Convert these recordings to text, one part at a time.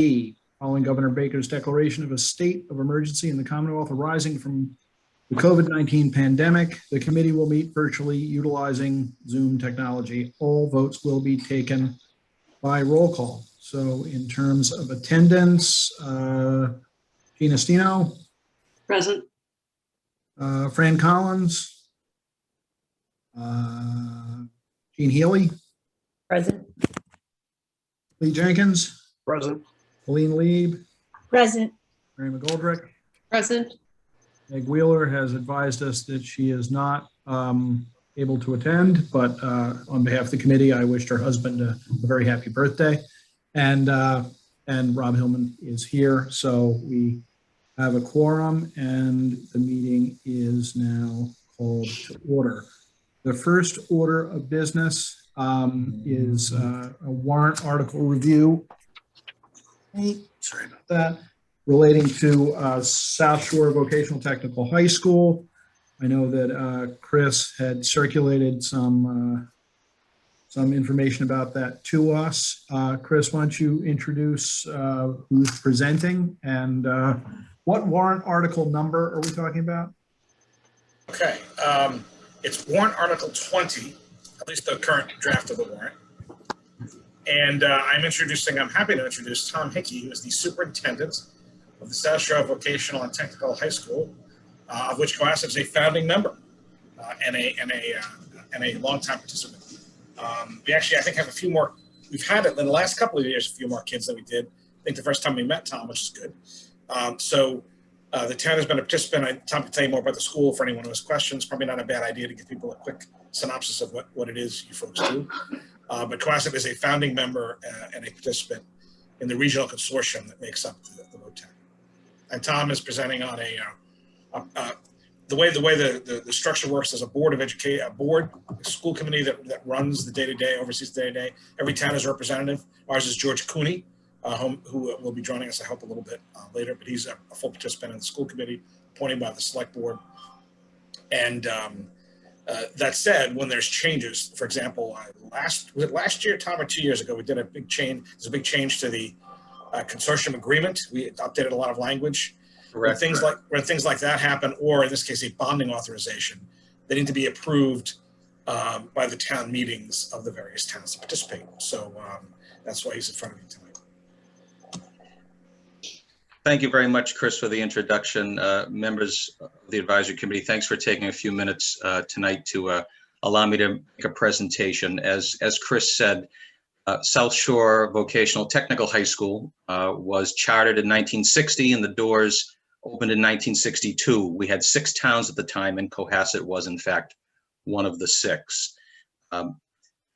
Following Governor Baker's declaration of a state of emergency in the Commonwealth arising from the COVID-19 pandemic, the committee will meet virtually utilizing Zoom technology. All votes will be taken by roll call. So in terms of attendance, Gina Stino. Present. Fran Collins. Jean Healy. Present. Lee Jenkins. Present. Colleen Lieb. Present. Mary McGoldrick. Present. Meg Wheeler has advised us that she is not able to attend, but on behalf of the committee, I wished her husband a very happy birthday. And Rob Hillman is here, so we have a quorum, and the meeting is now called to order. The first order of business is a warrant article review. Sorry about that. Relating to South Shore Vocational Technical High School. I know that Chris had circulated some information about that to us. Chris, why don't you introduce who's presenting and what warrant article number are we talking about? Okay, it's warrant article 20, at least the current draft of the warrant. And I'm happy to introduce Tom Hickey, who is the superintendent of the South Shore Vocational and Technical High School, of which Cohasset is a founding member and a longtime participant. We actually, I think, have a few more. We've had it in the last couple of years, a few more kids than we did. I think the first time we met Tom, which is good. So the town has been a participant. Tom can tell you more about the school for anyone who has questions. Probably not a bad idea to give people a quick synopsis of what it is you folks do. But Cohasset is a founding member and a participant in the regional consortium that makes up the VOTEC. And Tom is presenting on the way the structure works as a board of education, a school committee that runs the day-to-day, oversees the day-to-day. Every town is representative. Ours is George Cooney, who will be joining us, I hope, a little bit later, but he's a full participant in the school committee appointed by the select board. And that said, when there's changes, for example, was it last year, Tom, or 2 years ago, we did a big change. There's a big change to the consortium agreement. We updated a lot of language. Correct. When things like that happen, or in this case, a bonding authorization, they need to be approved by the town meetings of the various towns to participate. So that's why he's in front of you tonight. Thank you very much, Chris, for the introduction. Members of the advisory committee, thanks for taking a few minutes tonight to allow me to make a presentation. As Chris said, South Shore Vocational Technical High School was chartered in 1960 and the doors opened in 1962. We had 6 towns at the time, and Cohasset was, in fact, one of the 6.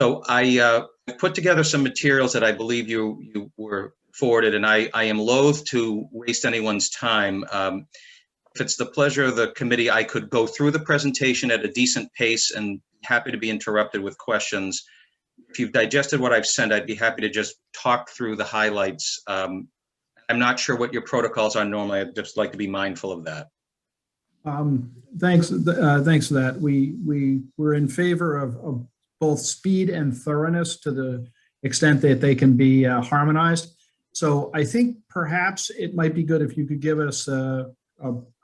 So I put together some materials that I believe you were forwarded, and I am loath to waste anyone's time. If it's the pleasure of the committee, I could go through the presentation at a decent pace and happy to be interrupted with questions. If you've digested what I've sent, I'd be happy to just talk through the highlights. I'm not sure what your protocols are normally. I'd just like to be mindful of that. Thanks for that. We're in favor of both speed and thoroughness to the extent that they can be harmonized. So I think perhaps it might be good if you could give us,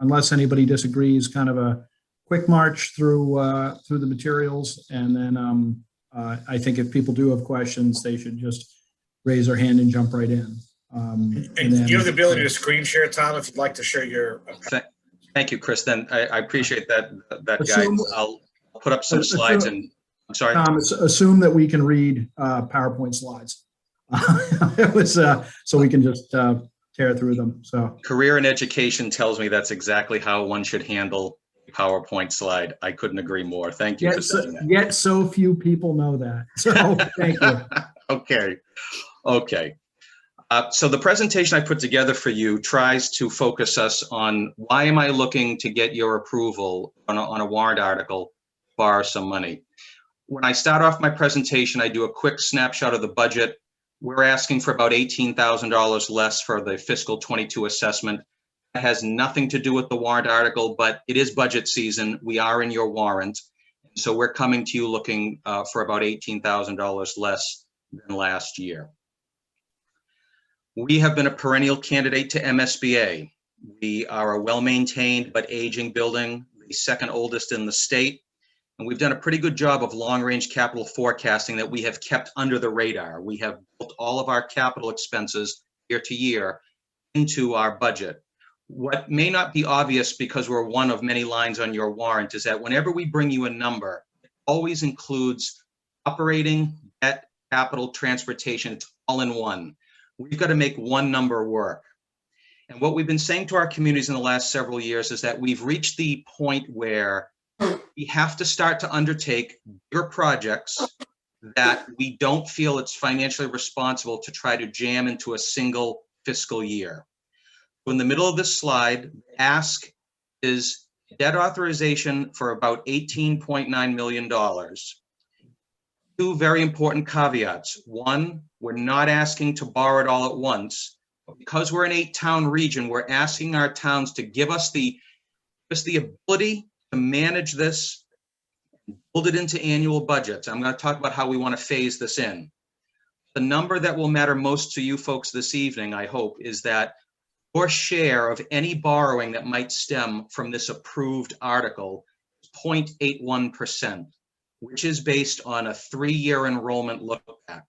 unless anybody disagrees, kind of a quick march through the materials, and then I think if people do have questions, they should just raise their hand and jump right in. And then, you have the ability to screen share, Tom, if you'd like to share your. Thank you, Chris. Then I appreciate that guidance. I'll put up some slides and I'm sorry. Tom, assume that we can read PowerPoint slides. It was so we can just tear through them. So career in education tells me that's exactly how one should handle a PowerPoint slide. I couldn't agree more. Thank you for saying that. Yet so few people know that. So thank you. Okay. So the presentation I put together for you tries to focus us on why am I looking to get your approval on a warrant article, borrow some money. When I start off my presentation, I do a quick snapshot of the budget. We're asking for about $18,000 less for the fiscal 22 assessment. That has nothing to do with the warrant article, but it is budget season. We are in your warrant. So we're coming to you looking for about $18,000 less than last year. We have been a perennial candidate to MSBA. We are a well-maintained but aging building, the second oldest in the state. And we've done a pretty good job of long-range capital forecasting that we have kept under the radar. We have built all of our capital expenses year to year into our budget. What may not be obvious because we're one of many lines on your warrant is that whenever we bring you a number, it always includes operating, debt, capital, transportation. It's all in one. We've got to make one number work. And what we've been saying to our communities in the last several years is that we've reached the point where we have to start to undertake bigger projects that we don't feel it's financially responsible to try to jam into a single fiscal year. In the middle of this slide, ask is debt authorization for about $18.9 million. Two very important caveats. One, we're not asking to borrow it all at once. Because we're an 8-town region, we're asking our towns to give us the ability to manage this, build it into annual budgets. I'm going to talk about how we want to phase this in. The number that will matter most to you folks this evening, I hope, is that your share of any borrowing that might stem from this approved article is 0.81%, which is based on a 3-year enrollment look back.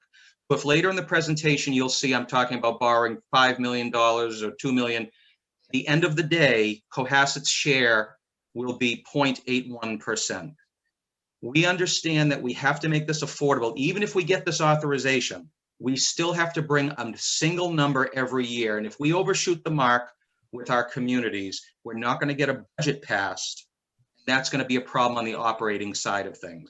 But if later in the presentation, you'll see I'm talking about borrowing $5 million or $2 million, at the end of the day, Cohasset's share will be 0.81%. We understand that we have to make this affordable. Even if we get this authorization, we still have to bring a single number every year. And if we overshoot the mark with our communities, we're not going to get a budget passed. That's going to be a problem on the operating side of things.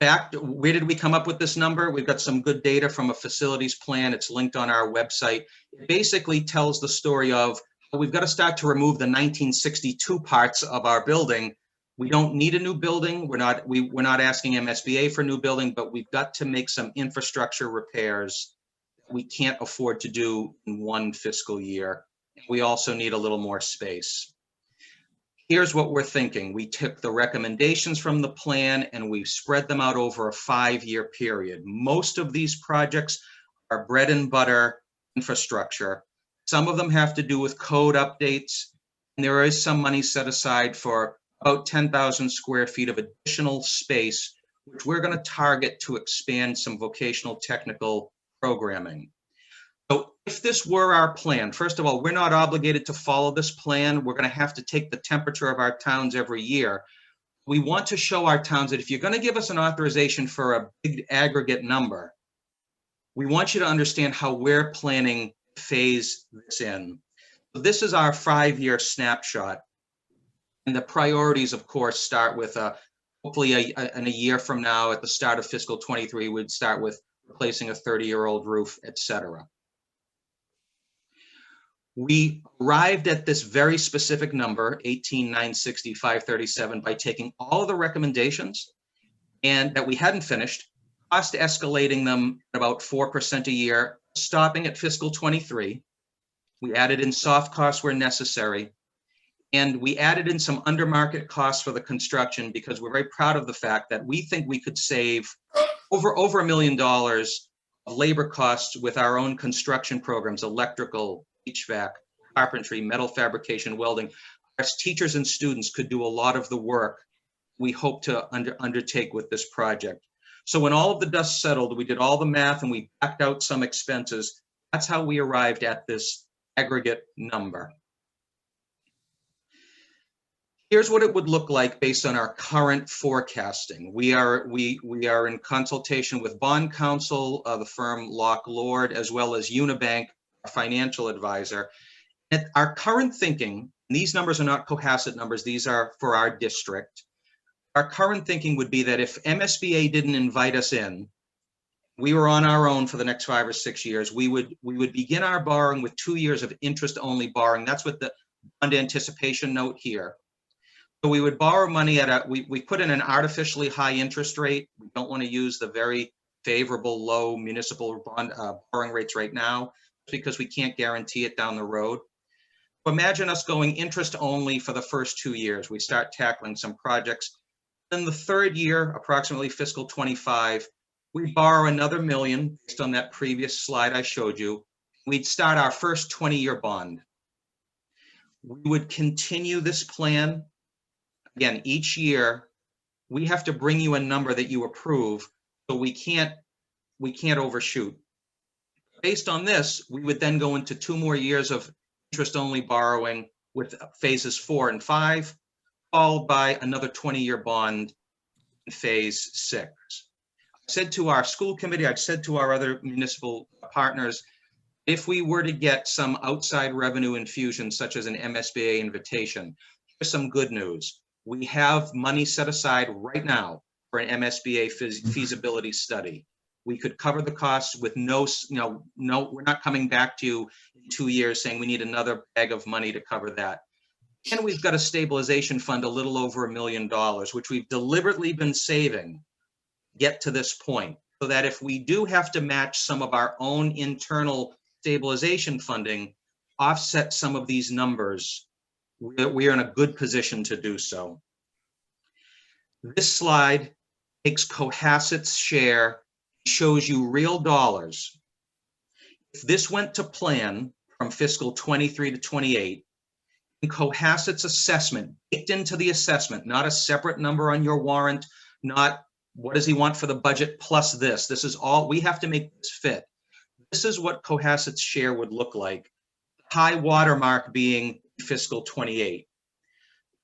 Back, where did we come up with this number? We've got some good data from a facilities plan. It's linked on our website. It basically tells the story of how we've got to start to remove the 1962 parts of our building. We don't need a new building. We're not asking MSBA for a new building, but we've got to make some infrastructure repairs that we can't afford to do in one fiscal year. We also need a little more space. Here's what we're thinking. We took the recommendations from the plan and we spread them out over a 5-year period. Most of these projects are bread and butter infrastructure. Some of them have to do with code updates, and there is some money set aside for about 10,000 square feet of additional space, which we're going to target to expand some vocational technical programming. So if this were our plan, first of all, we're not obligated to follow this plan. We're going to have to take the temperature of our towns every year. We want to show our towns that if you're going to give us an authorization for a big aggregate number, we want you to understand how we're planning to phase this in. So this is our 5-year snapshot. And the priorities, of course, start with hopefully in a year from now, at the start of fiscal 23, we'd start with replacing a 30-year-old roof, et cetera. We arrived at this very specific number, 18,960,537, by taking all of the recommendations and that we hadn't finished, cost escalating them at about 4% a year, stopping at fiscal 23. We added in soft costs where necessary. And we added in some under market costs for the construction because we're very proud of the fact that we think we could save over $1 million of labor costs with our own construction programs, electrical, HVAC, carpentry, metal fabrication, welding. Our teachers and students could do a lot of the work we hope to undertake with this project. So when all of the dust settled, we did all the math and we backed out some expenses. That's how we arrived at this aggregate number. Here's what it would look like based on our current forecasting. We are in consultation with bond counsel, the firm Locke Lord, as well as Unibank, our financial advisor. And our current thinking, and these numbers are not Cohasset numbers, these are for our district. Our current thinking would be that if MSBA didn't invite us in, we were on our own for the next 5 or 6 years, we would begin our borrowing with 2 years of interest-only borrowing. That's what the bond anticipation note here. So we would borrow money at we put in an artificially high interest rate. We don't want to use the very favorable low municipal bond borrowing rates right now because we can't guarantee it down the road. Imagine us going interest only for the first 2 years. We start tackling some projects. Then the third year, approximately fiscal 25, we borrow another $1 million based on that previous slide I showed you. We'd start our first 20-year bond. We would continue this plan. Again, each year, we have to bring you a number that you approve, so we can't overshoot. Based on this, we would then go into 2 more years of interest-only borrowing with phases 4 and 5, followed by another 20-year bond in phase 6. I said to our school committee, I've said to our other municipal partners, if we were to get some outside revenue infusion, such as an MSBA invitation, here's some good news. We have money set aside right now for an MSBA feasibility study. We could cover the costs with no, we're not coming back to you in 2 years saying we need another bag of money to cover that. And we've got a stabilization fund a little over $1 million, which we've deliberately been saving to get to this point, so that if we do have to match some of our own internal stabilization funding, offset some of these numbers, we are in a good position to do so. This slide takes Cohasset's share, shows you real dollars. If this went to plan from fiscal 23 to 28, in Cohasset's assessment, baked into the assessment, not a separate number on your warrant, not what does he want for the budget plus this. This is all, we have to make this fit. This is what Cohasset's share would look like. High watermark being fiscal 28.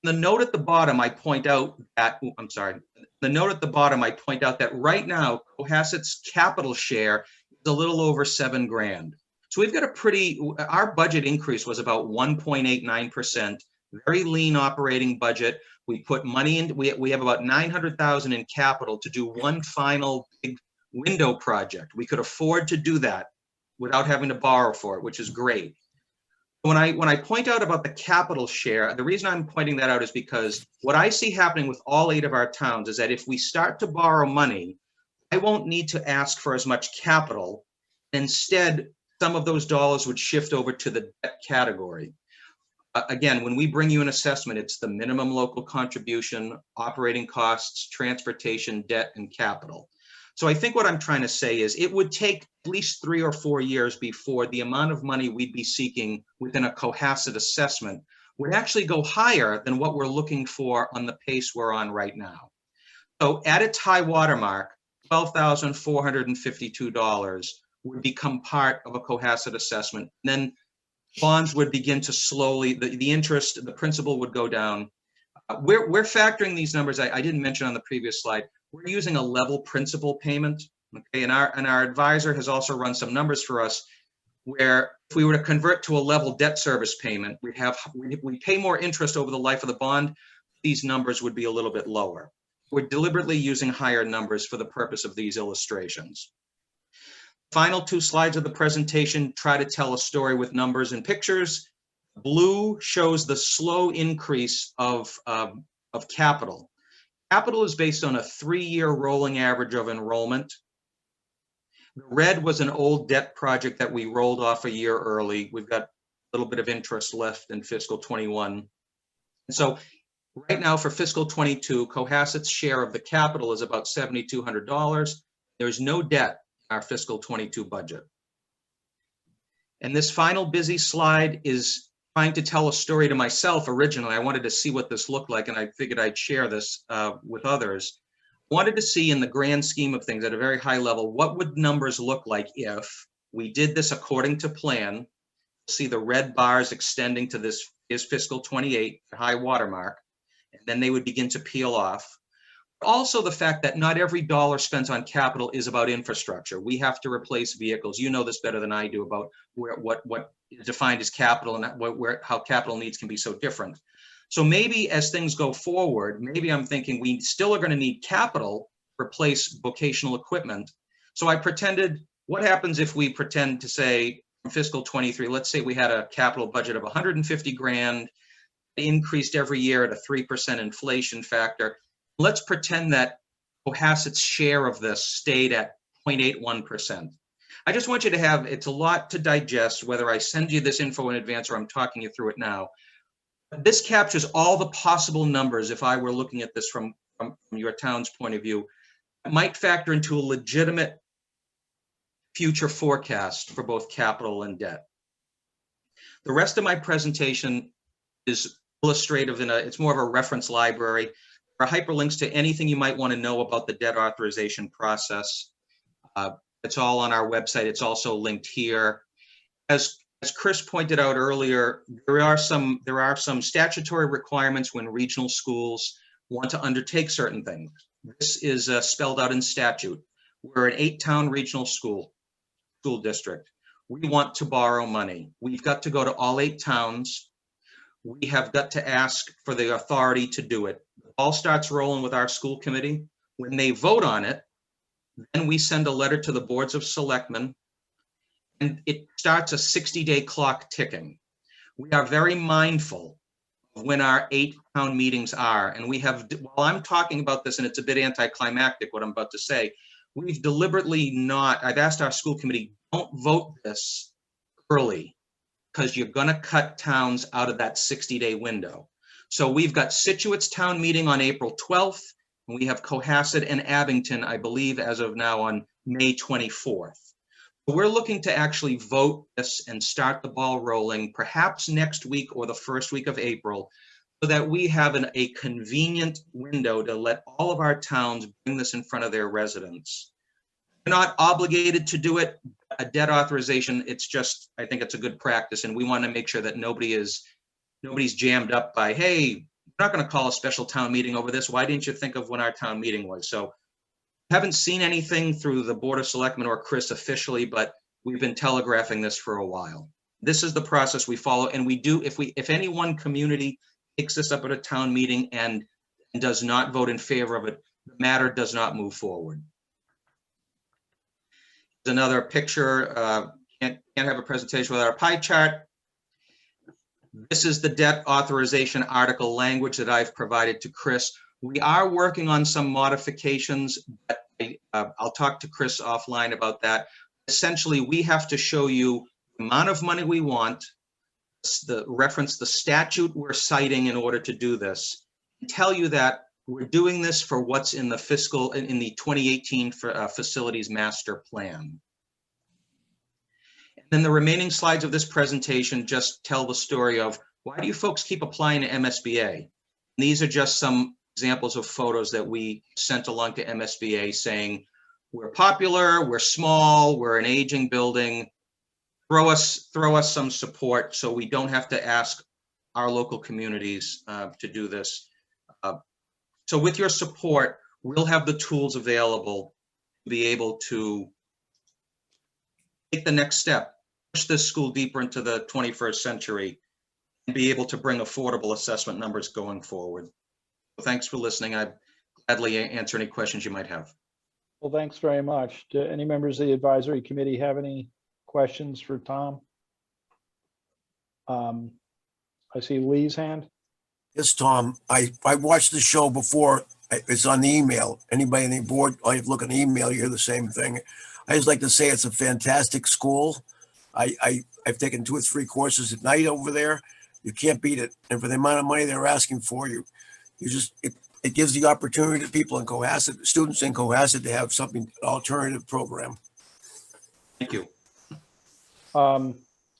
The note at the bottom, I point out that, the note at the bottom, I point out that right now, Cohasset's capital share is a little over $7,000. So we've got a pretty, our budget increase was about 1.89%, very lean operating budget. We put money in, we have about 900,000 in capital to do one final big window project. We could afford to do that without having to borrow for it, which is great. When I point out about the capital share, the reason I'm pointing that out is because what I see happening with all 8 of our towns is that if we start to borrow money, I won't need to ask for as much capital. Instead, some of those dollars would shift over to the debt category. Again, when we bring you an assessment, it's the minimum local contribution, operating costs, transportation, debt, and capital. So I think what I'm trying to say is it would take at least 3 or 4 years before the amount of money we'd be seeking within a Cohasset assessment would actually go higher than what we're looking for on the pace we're on right now. So at its high watermark, $12,452 would become part of a Cohasset assessment. And then bonds would begin to slowly, the interest, the principal would go down. We're factoring these numbers, I didn't mention on the previous slide. We're using a level principal payment, okay? And our advisor has also run some numbers for us where if we were to convert to a level debt service payment, we pay more interest over the life of the bond. These numbers would be a little bit lower. We're deliberately using higher numbers for the purpose of these illustrations. Final 2 slides of the presentation try to tell a story with numbers and pictures. Blue shows the slow increase of capital. Capital is based on a 3-year rolling average of enrollment. The red was an old debt project that we rolled off a year early. We've got a little bit of interest left in fiscal 21. And so right now for fiscal 22, Cohasset's share of the capital is about $7,200. There's no debt in our fiscal 22 budget. And this final busy slide is trying to tell a story to myself originally. I wanted to see what this looked like, and I figured I'd share this with others. I wanted to see in the grand scheme of things at a very high level, what would numbers look like if we did this according to plan. See the red bars extending to this is fiscal 28, high watermark, and then they would begin to peel off. Also the fact that not every dollar spent on capital is about infrastructure. We have to replace vehicles. You know this better than I do about what is defined as capital and how capital needs can be so different. So maybe as things go forward, maybe I'm thinking we still are going to need capital to replace vocational equipment. So I pretended, what happens if we pretend to say from fiscal 23, let's say we had a capital budget of 150 grand, increased every year at a 3% inflation factor. Let's pretend that Cohasset's share of this stayed at 0.81%. I just want you to have, it's a lot to digest, whether I send you this info in advance or I'm talking you through it now. This captures all the possible numbers if I were looking at this from your town's point of view. might factor into a legitimate future forecast for both capital and debt. The rest of my presentation is illustrative it's more of a reference library. There are hyperlinks to anything you might want to know about the debt authorization process. It's all on our website. It's also linked here. As Chris pointed out earlier, there are some statutory requirements when regional schools want to undertake certain things. This is spelled out in statute. We're an 8-town regional school district. We want to borrow money. We've got to go to all 8 towns. We have got to ask for the authority to do it. The ball starts rolling with our school committee. When they vote on it, then we send a letter to the boards of selectmen, and it starts a 60-day clock ticking. We are very mindful of when our 8-town meetings are, and we have, while I'm talking about this, and it's a bit anticlimactic what I'm about to say, we've deliberately not, I've asked our school committee, don't vote this early, because you're going to cut towns out of that 60-day window. So we've got Situate's town meeting on April 12th, and we have Cohasset and Abington, I believe, as of now on May 24th. We're looking to actually vote this and start the ball rolling, perhaps next week or the first week of April, so that we have a convenient window to let all of our towns bring this in front of their residents. We're not obligated to do it. A debt authorization, it's just, I think it's a good practice, and we want to make sure that nobody's jammed up by, hey, we're not going to call a special town meeting over this. Why didn't you think of when our town meeting was? So haven't seen anything through the Board of Selectmen or Chris officially, but we've been telegraphing this for a while. This is the process we follow, and we do, if any one community takes this up at a town meeting and does not vote in favor of it, the matter does not move forward. Here's another picture. Can't have a presentation without a pie chart. This is the debt authorization article language that I've provided to Chris. We are working on some modifications, but I'll talk to Chris offline about that. Essentially, we have to show you the amount of money we want, reference the statute we're citing in order to do this, and tell you that we're doing this for what's in the in the 2018 facilities master plan. And then the remaining slides of this presentation just tell the story of why do you folks keep applying to MSBA? And these are just some examples of photos that we sent along to MSBA saying, we're popular, we're small, we're an aging building, throw us some support so we don't have to ask our local communities to do this. So with your support, we'll have the tools available to be able to take the next step, push this school deeper into the 21st century, and be able to bring affordable assessment numbers going forward. Thanks for listening. I'd gladly answer any questions you might have. Well, thanks very much. Do any members of the advisory committee have any questions for Tom? I see Lee's hand. Yes, Tom, I watched the show before. It's on the email. Anybody on the board, all you have to look at the email, you hear the same thing. I just like to say it's a fantastic school. I've taken 2 or 3 courses at night over there. You can't beat it. And for the amount of money they're asking for you, it gives the opportunity to people in Cohasset, students in Cohasset, to have something, an alternative program. Thank you.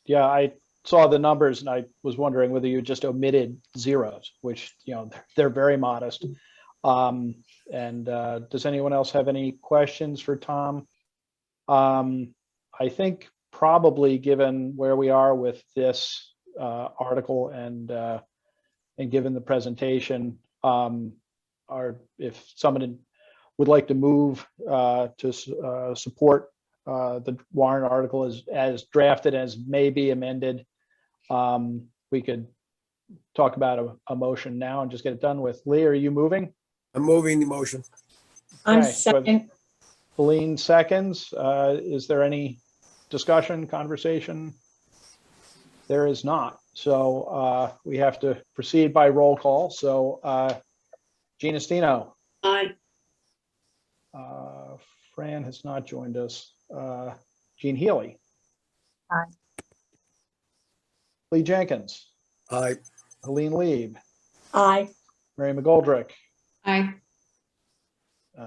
Yeah, I saw the numbers and I was wondering whether you just omitted zeros, which, you know, they're very modest. Does anyone else have any questions for Tom? I think probably given where we are with this article and given the presentation, if someone would like to move to support the warrant article as drafted, as may be amended, we could talk about a motion now and just get it done with. Lee, are you moving? I'm moving the motion. I'm Okay, second. Helene seconds. Is there any discussion, conversation? There is not. So we have to proceed by roll call. So Gina Stino. Aye. Fran has not joined us. Jean Healy. Aye. Lee Jenkins. Aye. Helene Lieb. Aye. Mary McGoldrick. Aye.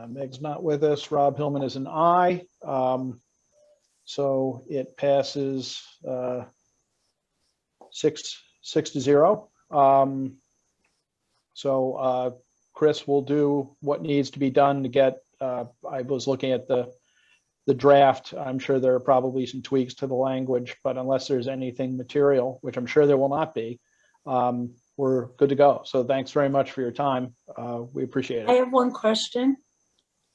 Meg's not with us. Rob Hillman is an aye. So it passes 6-0. So Chris will do what needs to be done to get, I was looking at the draft. I'm sure there are probably some tweaks to the language, but unless there's anything material, which I'm sure there will not be, we're good to go. So thanks very much for your time. We appreciate I it. have one question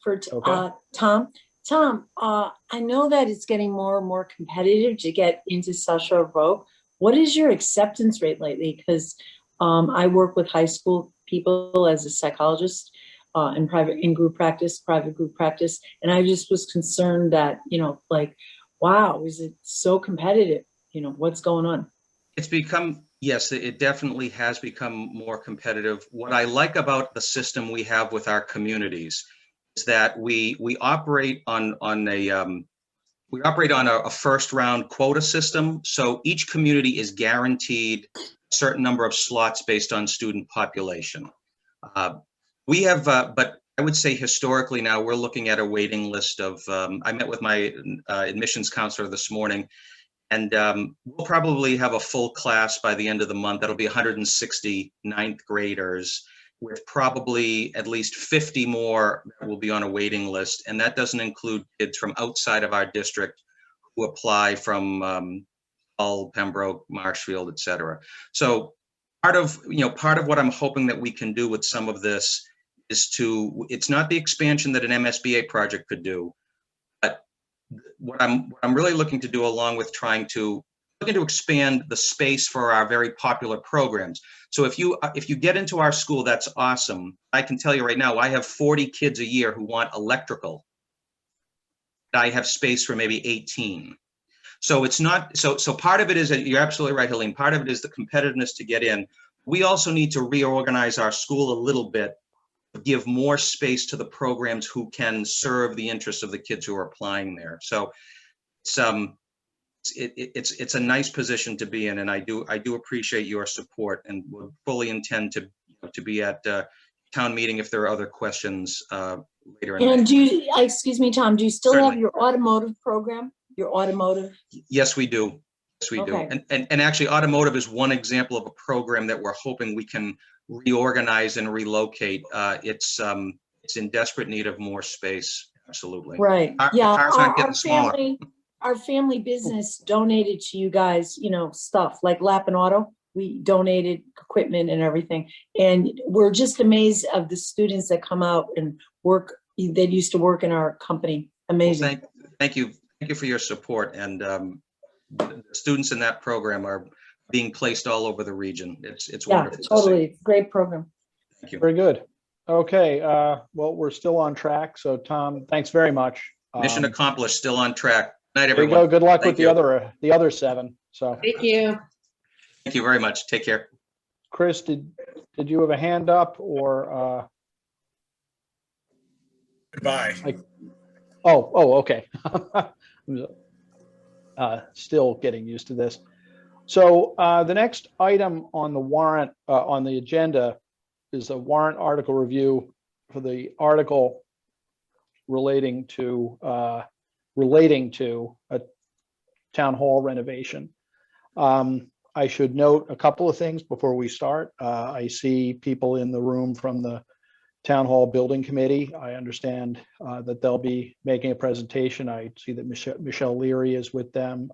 for Okay. Tom. Tom, I know that it's getting more and more competitive to get into social voc. What is your acceptance rate lately? Because I work with high school people as a psychologist in private group practice, and I just was concerned that, like, wow, is it so competitive? What's going on? It's become, yes, it definitely has become more competitive. What I like about the system we have with our communities is that we operate on a first round quota system. So each community is guaranteed a certain number of slots based on student population. We have, but I would say historically now we're looking at a waiting list of, I met with my admissions counselor this morning, and we'll probably have a full class by the end of the month. That'll be 160 ninth graders, with probably at least 50 more that will be on a waiting list. And that doesn't include kids from outside of our district who apply from Hull, Pembroke, Marshfield, et cetera. So part of what I'm hoping that we can do with some of this is it's not the expansion that an MSBA project could do, but what I'm really looking to do, along with looking to expand the space for our very popular programs. So if you get into our school, that's awesome. I can tell you right now, I have 40 kids a year who want electrical. I have space for maybe 18. So it's not, so part of it is that you're absolutely right, Helene. Part of it is the competitiveness to get in. We also need to reorganize our school a little bit, give more space to the programs who can serve the interests of the kids who are applying there. So it's a nice position to be in, and I do appreciate your support, and will fully intend to be at town meeting if there are other questions later. And excuse me, Tom, do you still Certainly. have your automotive program? Your automotive? Yes, we do. Yes, we do. Okay. And actually, automotive is one example of a program that we're hoping we can reorganize and relocate. It's in desperate need of more space. Absolutely. Right. The Yeah. cars aren't getting smaller. Our family business donated to you guys, stuff like Lappin Auto. We donated equipment and everything. And we're just amazed of the students that come out and work, that used to work in our company. Amazing. Well, thank you. Thank you for your support. And the students in that program are being placed all over the region. It's wonderful. Totally. It's a great program. Thank you. Very good. Okay. Well, we're still on track. So Tom, thanks very much. Mission accomplished. Still on track. Night, There you everyone. go. Good luck Thank with you. the other 7. So Thank you. Thank you very much. Take care. Chris, did you have a hand up or? Goodbye. Okay. Still getting used to this. So the next item on the warrant, on the agenda, is a warrant article review for the article relating to a town hall renovation. I should note a couple of things before we start. I see people in the room from the Town Hall Building Committee. I understand that they'll be making a presentation. I see that Michelle Leary is with them,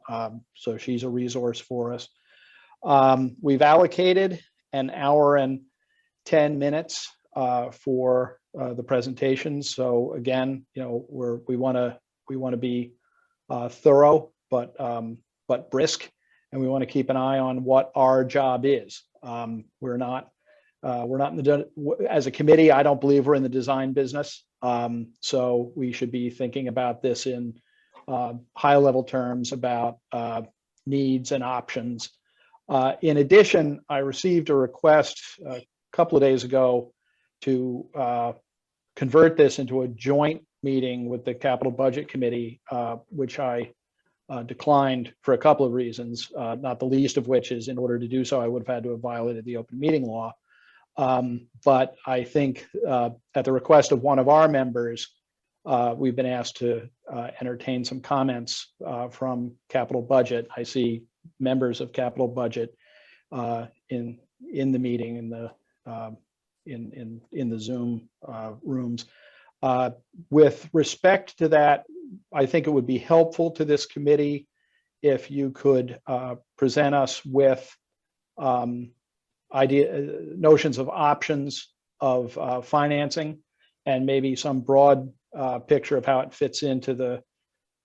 so she's a resource for us. We've allocated an hour and 10 minutes for the presentations. So again, we want to be thorough, but brisk, and we want to keep an eye on what our job is. We're not in the, as a committee, I don't believe we're in the design business. So we should be thinking about this in high level terms about needs and options. In addition, I received a request a couple of days ago to convert this into a joint meeting with the Capital Budget Committee, which I declined for a couple of reasons, not the least of which is in order to do so, I would have had to have violated the open meeting law. But I think at the request of one of our members, we've been asked to entertain some comments from capital budget. I see members of capital budget in the meeting in the Zoom rooms. With respect to that, I think it would be helpful to this committee if you could present us with notions of options of financing and maybe some broad picture of how it fits into the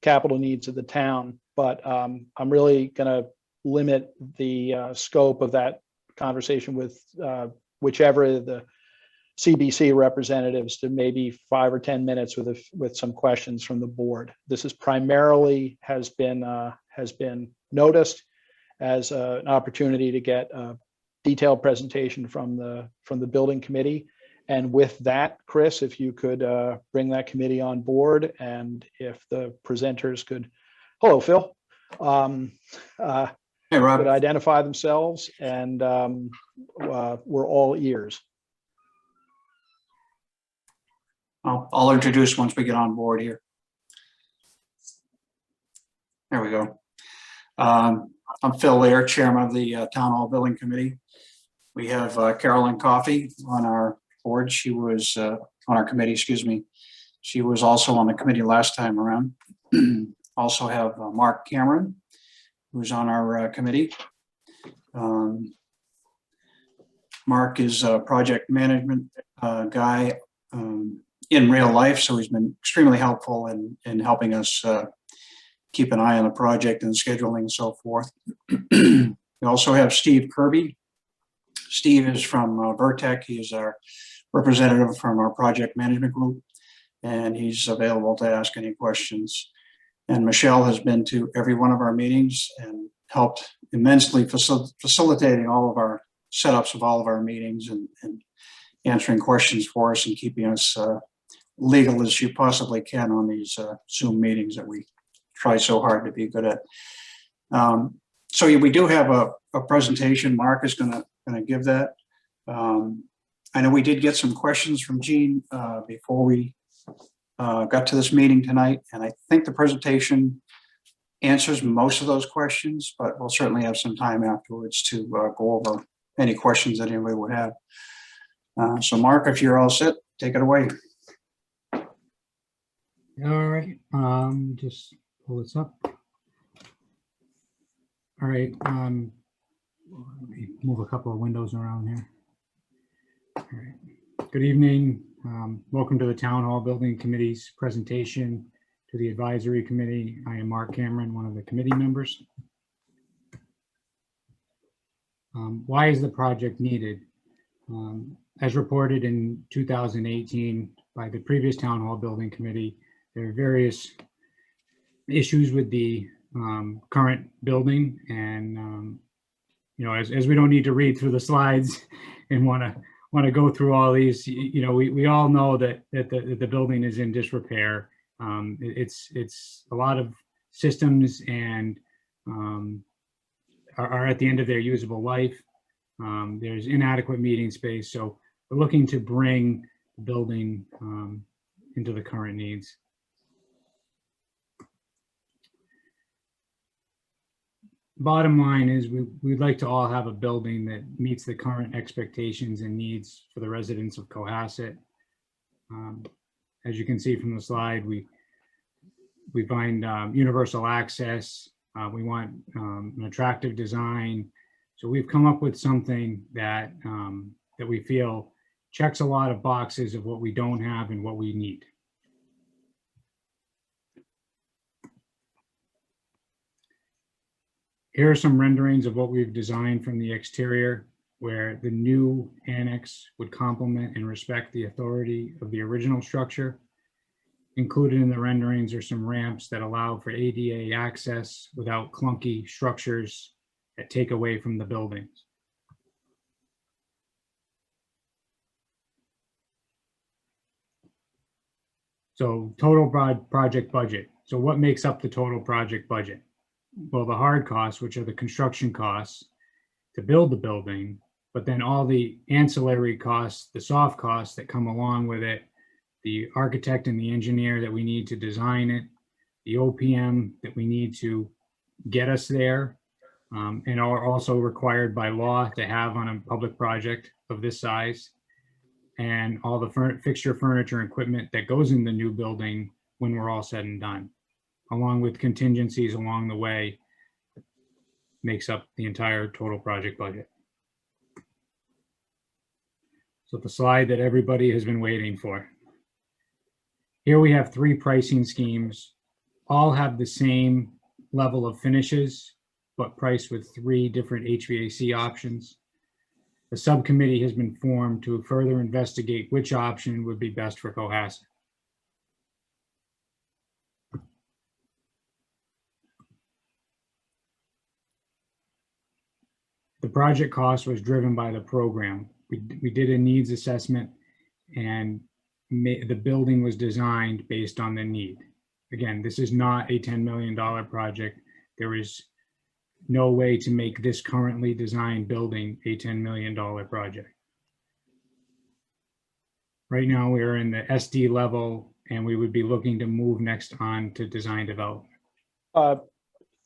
capital needs of the town. But I'm really going to limit the scope of that conversation with whichever of the CBC representatives to maybe 5 or 10 minutes with some questions from the board. This is primarily has been noticed as an opportunity to get a detailed presentation from the building committee. And with that, Chris, if you could bring that committee on board, and if the presenters could, hello, Phil. Hey, Rob. Could identify themselves, and we're all ears. I'll introduce once we get on board here. There we go. I'm Phil Lair, Chairman of the Town Hall Building Committee. We have Carolyn Coffey on our board. She was on our committee, excuse me. She was also on the committee last time around. Also have Mark Cameron, who's on our committee. Mark is a project management guy in real life, so he's been extremely helpful in helping us keep an eye on the project and scheduling and so forth. We also have Steve Kirby. Steve is from Vertec. He is our representative from our project management group, and he's available to ask any questions. And Michelle has been to every one of our meetings and helped immensely facilitating all of our setups of all of our meetings and answering questions for us and keeping us legal as you possibly can on these Zoom meetings that we try so hard to be good at. So we do have a presentation. Mark is going to give that. I know we did get some questions from Jean before we got to this meeting tonight, and I think the presentation answers most of those questions, but we'll certainly have some time afterwards to go over any questions that anybody would have. So Mark, if you're all set, take it away. All right, just pull this up. All right, let me move a couple of windows around here. All right, good evening. Welcome to the Town Hall Building Committee's presentation to the Advisory Committee. I am Mark Cameron, one of the committee members. Why is the project needed? As reported in 2018 by the previous Town Hall Building Committee, there are various issues with the current building, and you know, as we don't need to read through the slides and want to go through all these, you know, we all know that the building is in disrepair. It's a lot of systems and are at the end of their usable life. There's inadequate meeting space, so we're looking to bring the building into the current needs. Bottom line is we'd like to all have a building that meets the current expectations and needs for the residents of Cohasset. As you can see from the slide, we find universal access. We want an attractive design. So we've come up with something that that we feel checks a lot of boxes of what we don't have and what we need. Here are some renderings of what we've designed from the exterior, where the new annex would complement and respect the authority of the original structure. Included in the renderings are some ramps that allow for ADA access without clunky structures that take away from the buildings. So total project budget. So what makes up the total project budget? Well, the hard costs, which are the construction costs to build the building, But then all the ancillary costs, the soft costs that come along with it, the architect and the engineer that we need to design it, the OPM that we need to get us there, and are also required by law to have on a public project of this size, and all the fixture, furniture, and equipment that goes in the new building when we're all said and done, along with contingencies along the way, makes up the entire total project budget. So the slide that everybody has been waiting for. Here we have 3 pricing schemes, all have the same level of finishes, but priced with 3 different HVAC options. The subcommittee has been formed to further investigate which option would be best for Cohasset. The project cost was driven by the program. We did a needs assessment, and the building was designed based on the need. Again, this is not a $10 million project. There is no way to make this currently designed building a $10 million project. Right now, we are in the SD level, and we would be looking to move next on to design development.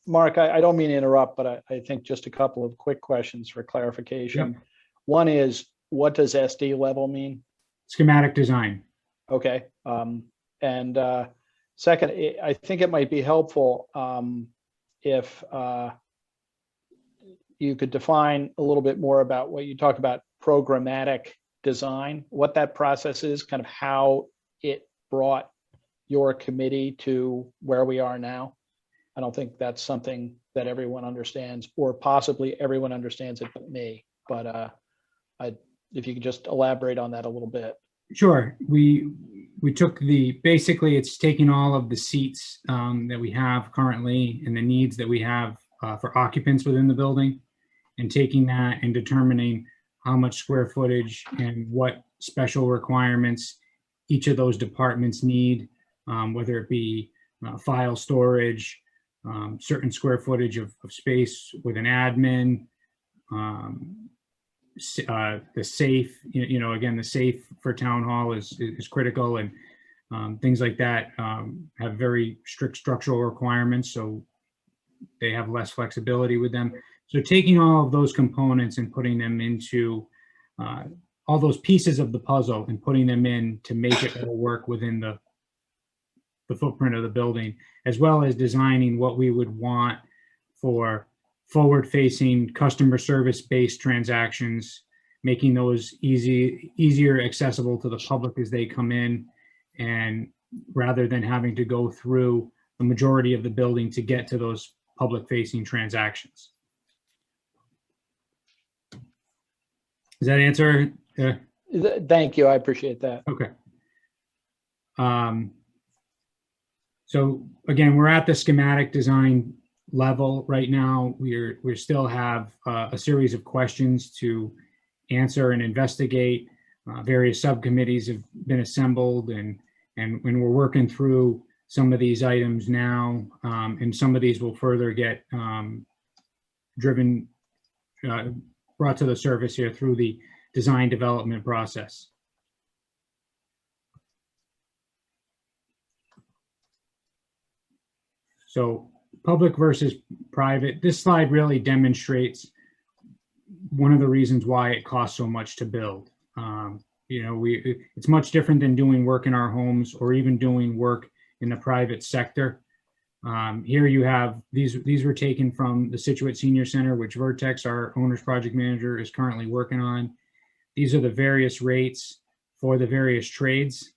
Mark, I don't mean to interrupt, but I think just a couple of quick questions for clarification. Yep. One is, what does SD level mean? Schematic design. Okay. Second, I think it might be helpful if you could define a little bit more about what you talk about programmatic design, what that process is, kind of how it brought your committee to where we are now. I don't think that's something that everyone understands, or possibly everyone understands it but me. But if you could just elaborate on that a little bit. Sure. We took basically it's taking all of the seats that we have currently and the needs that we have for occupants within the building, and taking that and determining how much square footage and what special requirements each of those departments need, whether it be file storage, certain square footage of space with an admin, the safe, again, the safe for town hall is critical, and things like that have very strict structural requirements, so they have less flexibility with them. So taking all of those components and putting them into all those pieces of the puzzle and putting them in to make it all work within the footprint of the building, as well as designing what we would want for forward-facing customer service-based transactions, making those easier accessible to the public as they come in, and rather than having to go through the majority of the building to get to those public-facing transactions. Does that answer? Thank you. I appreciate that. Okay. So again, we're at the schematic design level right now. We still have a series of questions to answer and investigate. Various subcommittees have been assembled, and we're working through some of these items now, and some of these will further get brought to the surface here through the design development process. So public versus private, this slide really demonstrates one of the reasons why it costs so much to build. It's much different than doing work in our homes or even doing work in the private sector. Here you have, these were taken from the Situate Senior Center, which Vertex, our owner's project manager, is currently working on. These are the various rates for the various trades.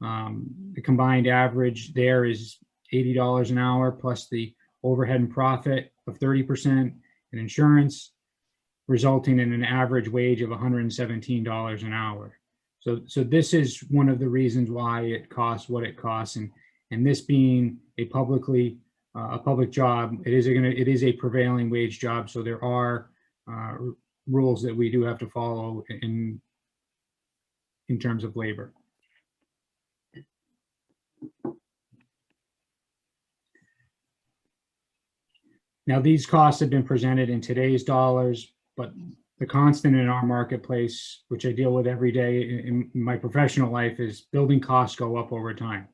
The combined average there is $80 an hour plus the overhead and profit of 30% and insurance, resulting in an average wage of $117 an hour. So this is one of the reasons why it costs what it costs, and this being a public job, it is a prevailing wage job. So there are rules that we do have to follow in terms of labor. Now, these costs have been presented in today's dollars, but the constant in our marketplace, which I deal with every day in my professional life, is building costs go up over time.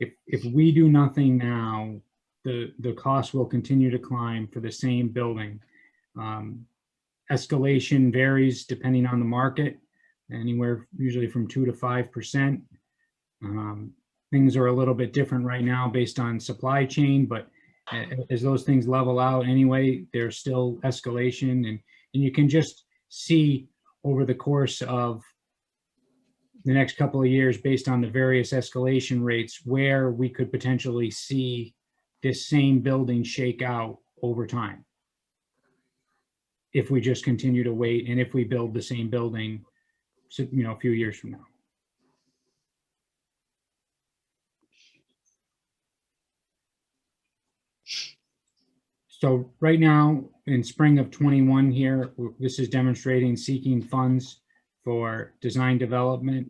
If we do nothing now, the cost will continue to climb for the same building. Escalation varies depending on the market, anywhere usually from 2 to 5%. Things are a little bit different right now based on supply chain, but as those things level out anyway, there's still escalation, and you can just see over the course of the next couple of years, based on the various escalation rates, where we could potentially see this same building shake out over time. If we just continue to wait, and if we build the same building, a few years from now. So right now, in spring of 21 here, this is demonstrating seeking funds for design development,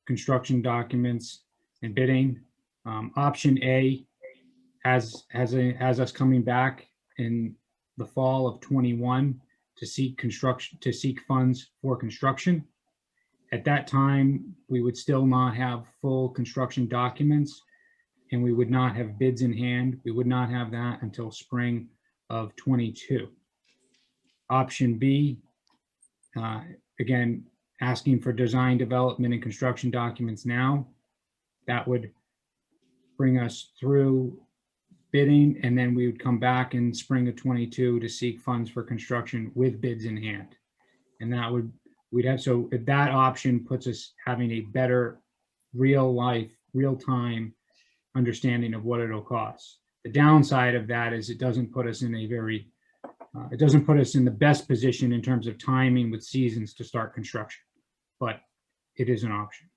construction documents, and bidding. Option A has us coming back in the fall of 21 to seek funds for construction. At that time, we would still not have full construction documents, and we would not have bids in hand. We would not have that until spring of 22. Option B, again, asking for design development and construction documents now. That would bring us through bidding, and then we would come back in spring of 22 to seek funds for construction with bids in hand. And so that option puts us having a better real-time understanding of what it'll cost. The downside of that is it doesn't put us in the best position in terms of timing with seasons to start construction, but it is an option.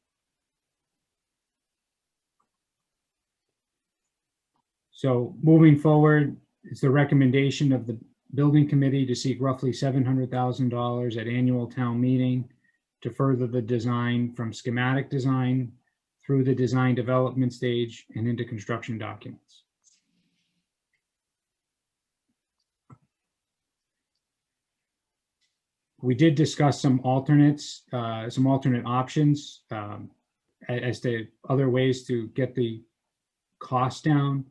So moving forward, it's the recommendation of the building committee to seek roughly $700,000 at annual town meeting to further the design from schematic design through the design development stage and into construction documents. We did discuss some alternate options as to other ways to get the cost down.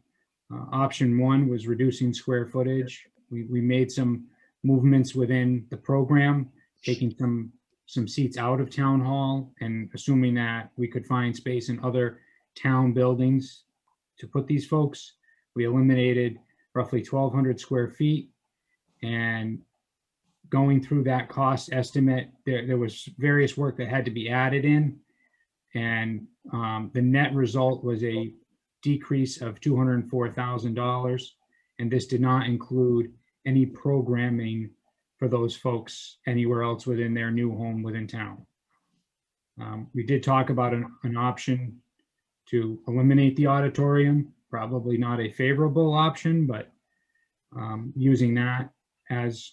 Option one was reducing square footage. We made some movements within the program, taking some seats out of town hall and assuming that we could find space in other town buildings to put these folks. We eliminated roughly 1,200 square feet, and going through that cost estimate, there was various work that had to be added in, and the net result was a decrease of $204,000, and this did not include any programming for those folks anywhere else within their new home within town. We did talk about an option to eliminate the auditorium, probably not a favorable option, but using that as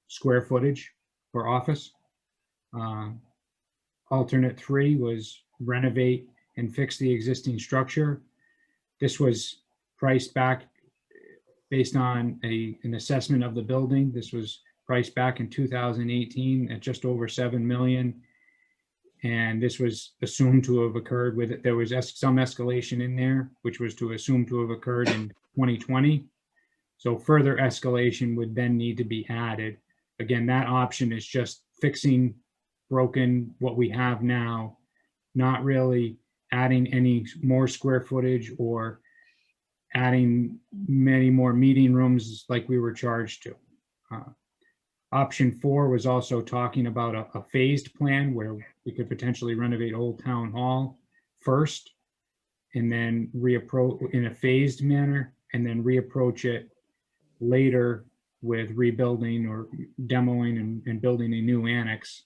square footage for office. Alternate three was renovate and fix the existing structure. This was priced back based on an assessment of the building. This was priced back in 2018 at just over $7 million. And this was assumed to have occurred with it. There was some escalation in there, which was to assume to have occurred in 2020. So further escalation would then need to be added. Again, that option is just fixing what we have now, not really adding any more square footage or adding many more meeting rooms like we were charged to. Option four was also talking about a phased plan where we could potentially renovate Old Town Hall first and then reapproach in a phased manner and then reapproach it later with rebuilding or demoing and building a new annex.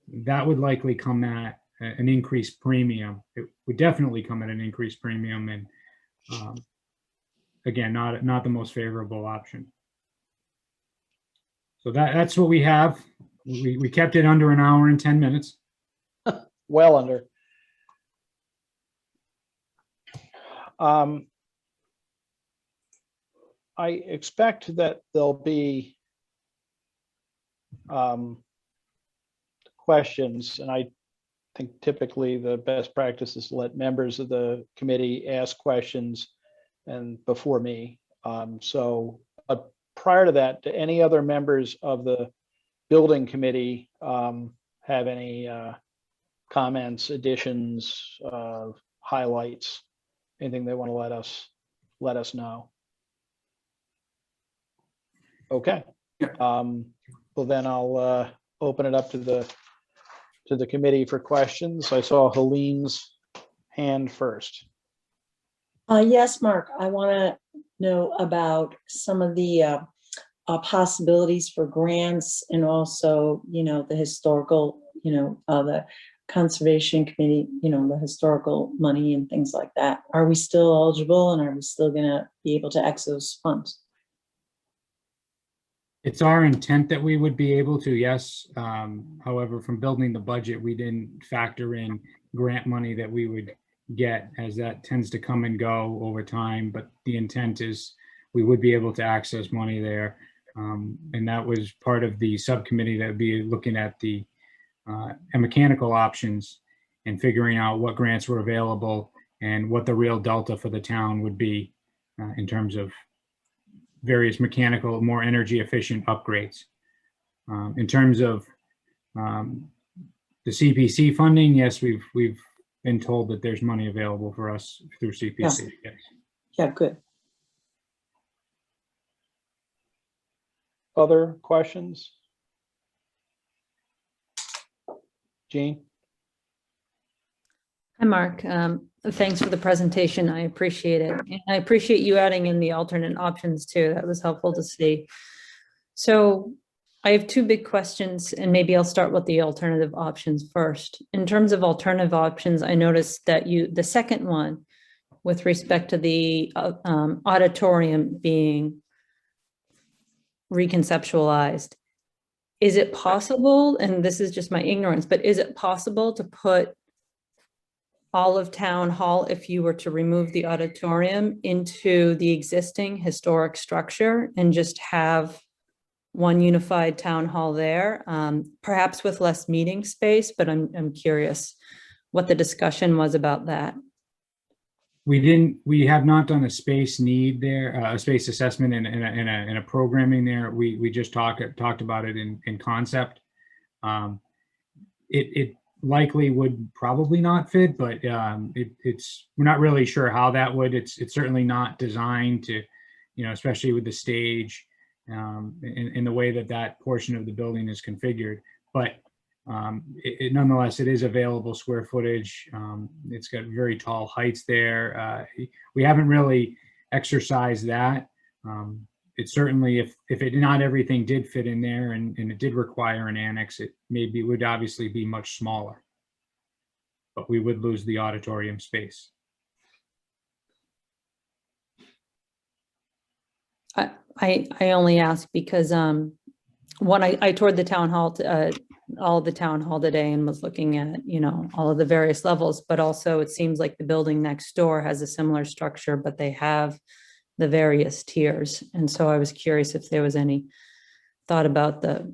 That would likely come at an increased premium. It would definitely come at an increased premium, and again, not the most favorable option. So that's what we have. We kept it under an hour and 10 minutes. Well under. I expect that there'll be questions, and I think typically the best practice is to let members of the committee ask questions and before me. So prior to that, do any other members of the building committee have any comments, additions, highlights, anything they want to let us know? Okay. Well, then I'll open it up to the committee for questions. I saw Helene's hand first. Yes, Mark, I want to know about some of the possibilities for grants and also, the historical, the conservation committee, the historical money and things like that. Are we still eligible and are we still going to be able to access those funds? It's our intent that we would be able to, yes. However, from building the budget, we didn't factor in grant money that we would get, as that tends to come and go over time. But the intent is we would be able to access money there. And that was part of the subcommittee that would be looking at the mechanical options and figuring out what grants were available and what the real delta for the town would be in terms of various mechanical, more energy efficient upgrades. In terms of the CPC funding, yes, we've been told that there's money available for us through CPC. Yes. Yeah, good. Other questions? Jean? Hi, Mark. Thanks for the presentation. I appreciate it. And I appreciate you adding in the alternate options too. That was helpful to see. So I have two big questions, and maybe I'll start with the alternative options first. In terms of alternative options, I noticed that the second one with respect to the auditorium being reconceptualized, is it possible, and this is just my ignorance, but is it possible to put all of Town Hall, if you were to remove the auditorium, into the existing historic structure and just have one unified town hall there, perhaps with less meeting space, but I'm curious what the discussion was about that. We have not done a space need there, a space assessment and a programming there. We just talked about it in concept. It likely would probably not fit, but we're not really sure how that would. It's certainly not designed to, especially with the stage in the way that portion of the building is configured. But nonetheless, it is available square footage. It's got very tall heights there. We haven't really exercised that. It certainly, if not everything did fit in there and it did require an annex, it maybe would obviously be much smaller, but we would lose the auditorium space. I only ask because one, I toured the town hall, all of the town hall today and was looking at, all of the various levels, but also it seems like the building next door has a similar structure, but they have the various tiers. And so I was curious if there was any thought about the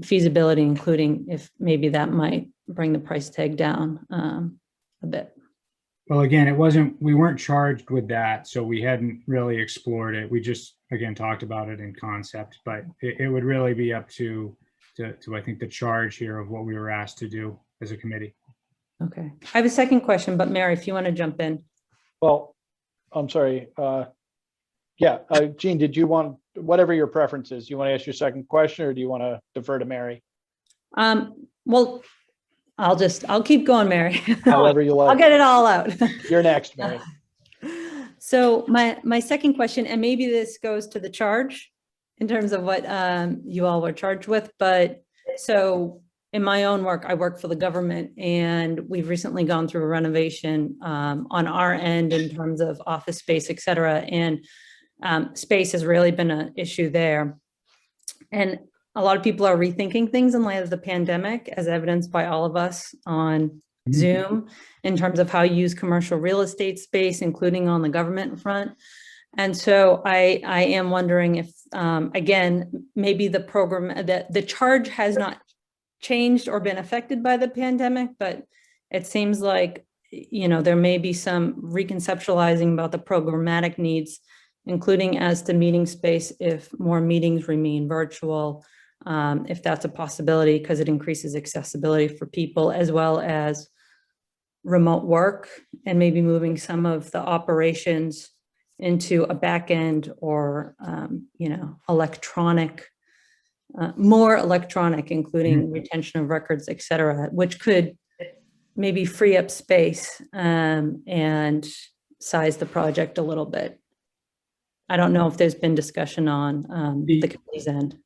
feasibility, including if maybe that might bring the price tag down a bit. Well, again, we weren't charged with that, so we hadn't really explored it. We just, again, talked about it in concept, but it would really be up to I think the charge here of what we were asked to do as a committee. Okay. I have a second question, but Mary, if you want to jump in. Well, I'm sorry. Yeah, Jean, did you want, whatever your preference is, you want to ask your second question or do you want to defer to Mary? Well, I'll keep going, Mary. However you like. I'll get it all out. You're next, Mary. So my second question, and maybe this goes to the charge in terms of what you all were charged with, but so in my own work, I work for the government and we've recently gone through a renovation on our end in terms of office space, et cetera. And space has really been an issue there. And a lot of people are rethinking things in light of the pandemic, as evidenced by all of us on Zoom, in terms of how you use commercial real estate space, including on the government front. And so I am wondering if, again, maybe the program, that the charge has not changed or been affected by the pandemic, but it seems like, there may be some reconceptualizing about the programmatic needs, including as to meeting space if more meetings remain virtual, if that's a possibility, because it increases accessibility for people, as well as remote work, and maybe moving some of the operations into a back end or, electronic, more electronic, including retention of records, et cetera, which could maybe free up space and size the project a little bit. I don't know if there's been discussion on the committee's end.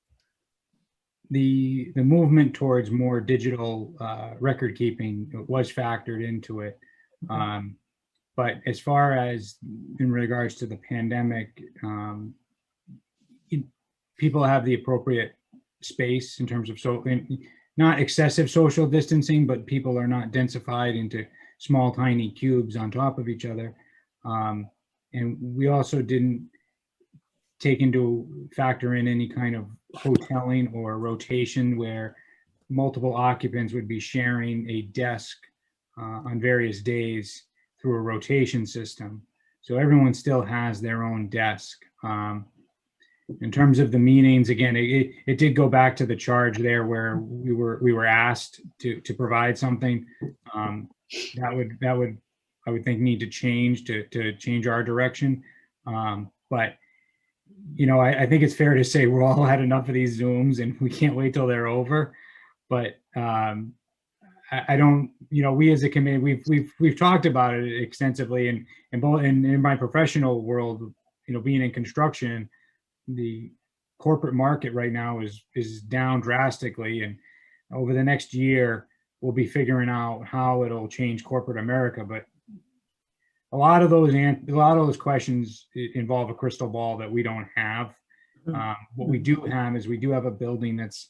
The movement towards more digital record keeping was factored into it. But as far as in regards to the pandemic, people have the appropriate space in terms of not excessive social distancing, but people are not densified into small, tiny cubes on top of each other. And we also didn't factor in any kind of hoteling or rotation where multiple occupants would be sharing a desk on various days through a rotation system. So everyone still has their own desk. In terms of the meetings, again, it did go back to the charge there where we were asked to provide something that would I would think need to change to change our direction. But I think it's fair to say we're all had enough of these Zooms and we can't wait till they're over. But I don't, we as a committee, we've talked about it extensively, and in my professional world, being in construction, the corporate market right now is down drastically, and over the next year we'll be figuring out how it'll change corporate America. But a lot of those questions involve a crystal ball that we don't have. What we do have is we do have a building that's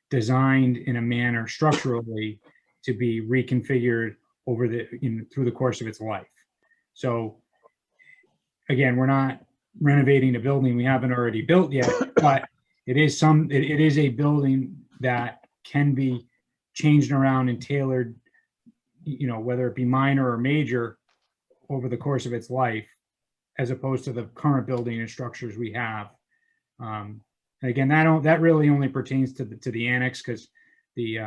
designed in a manner structurally to be reconfigured through the course of its life. So again, we're not renovating a building we haven't already built yet, but it is a building that can be changed around and tailored, whether it be minor or major, over the course of its life, as opposed to the current building and structures we have. Again, that really only pertains to the annex, because the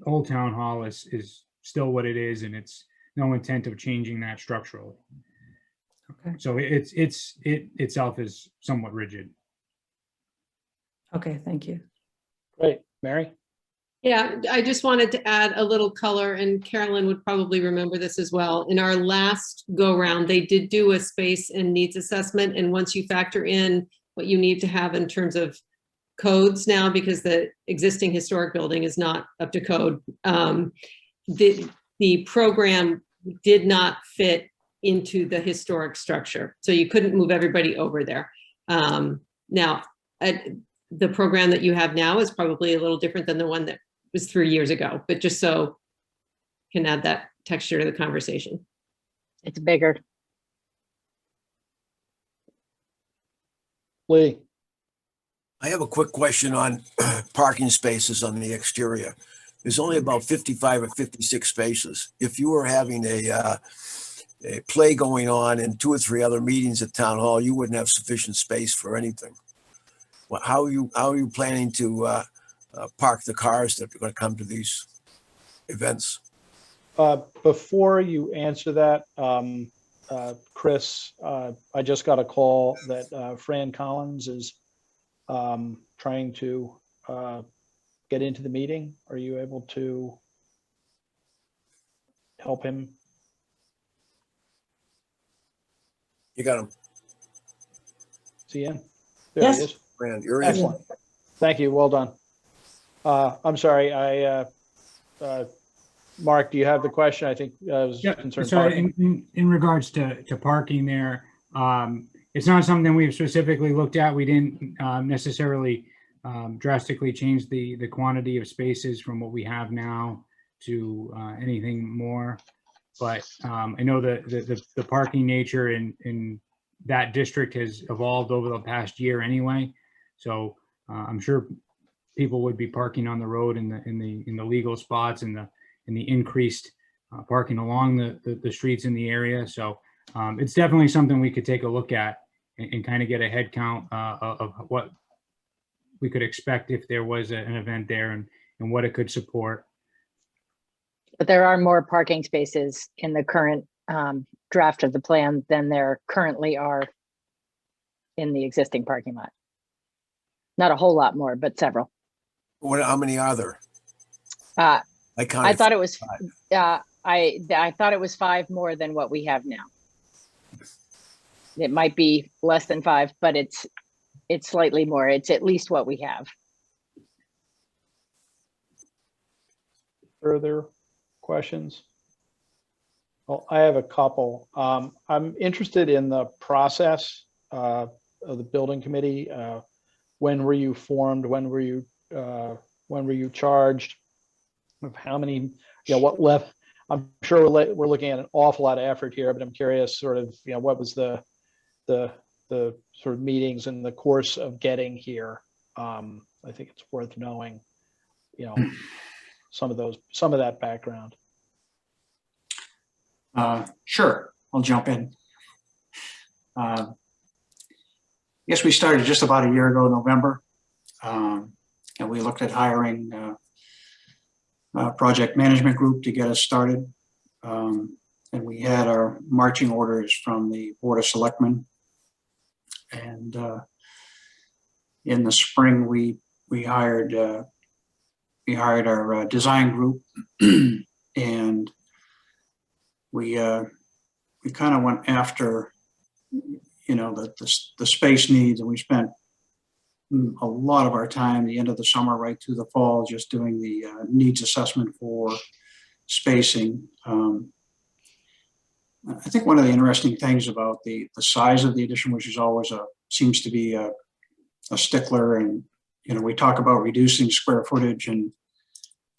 old town hall is still what it is, and it's no intent of changing that structurally. Okay. So it itself is somewhat rigid. Okay, thank you. Great. Mary? Yeah, I just wanted to add a little color, and Carolyn would probably remember this as well. In our last go round, they did do a space and needs assessment. And once you factor in what you need to have in terms of codes now, because the existing historic building is not up to code, the program did not fit into the historic structure. So you couldn't move everybody over there. Now, the program that you have now is probably a little different than the one that was 3 years ago, but just so can add that texture to the conversation. It's bigger. Lee? I have a quick question on parking spaces on the exterior. There's only about 55 or 56 spaces. If you were having a play going on and 2 or 3 other meetings at town hall, you wouldn't have sufficient space for anything. Well, how are you planning to park the cars that are going to come to these events? Before you answer that, Chris, I just got a call that Fran Collins is trying to get into the meeting. Are you able to help him? You got him. Is he in? There Yes. he is. Fran, you're in. Excellent. Thank you. Well done. I'm sorry. Mark, do you have the question? I think I was concerned. So in regards to parking there, it's not something we've specifically looked at. We didn't necessarily drastically change the quantity of spaces from what we have now to anything more. But I know that the parking nature in that district has evolved over the past year anyway. So I'm sure people would be parking on the road in the legal spots and the increased parking along the streets in the area. So it's definitely something we could take a look at and kind of get a head count of what we could expect if there was an event there and what it could support. But there are more parking spaces in the current draft of the plan than there currently are in the existing parking lot. Not a whole lot more, but several. How many are there? I counted thought it was, 5. I thought it was 5 more than what we have now. It might be less than 5, but it's slightly more. It's at least what we have. Further questions? Well, I have a couple. I'm interested in the process of the building committee. When were you formed? When were you charged? Of how many? What level? I'm sure we're looking at an awful lot of effort here, but I'm curious, sort of, what was the sort of meetings in the course of getting here? I think it's worth knowing, some of that background. Sure, I'll jump in. I guess we started just about a year ago, November, and we looked at hiring a project management group to get us started. And we had our marching orders from the Board of Selectmen. And in the spring, we hired our design group, and we kind of went after, the space needs, and we spent a lot of our time, the end of the summer right through the fall, just doing the needs assessment for spacing. I think one of the interesting things about the size of the addition, which is always seems to be a stickler, and we talk about reducing square footage and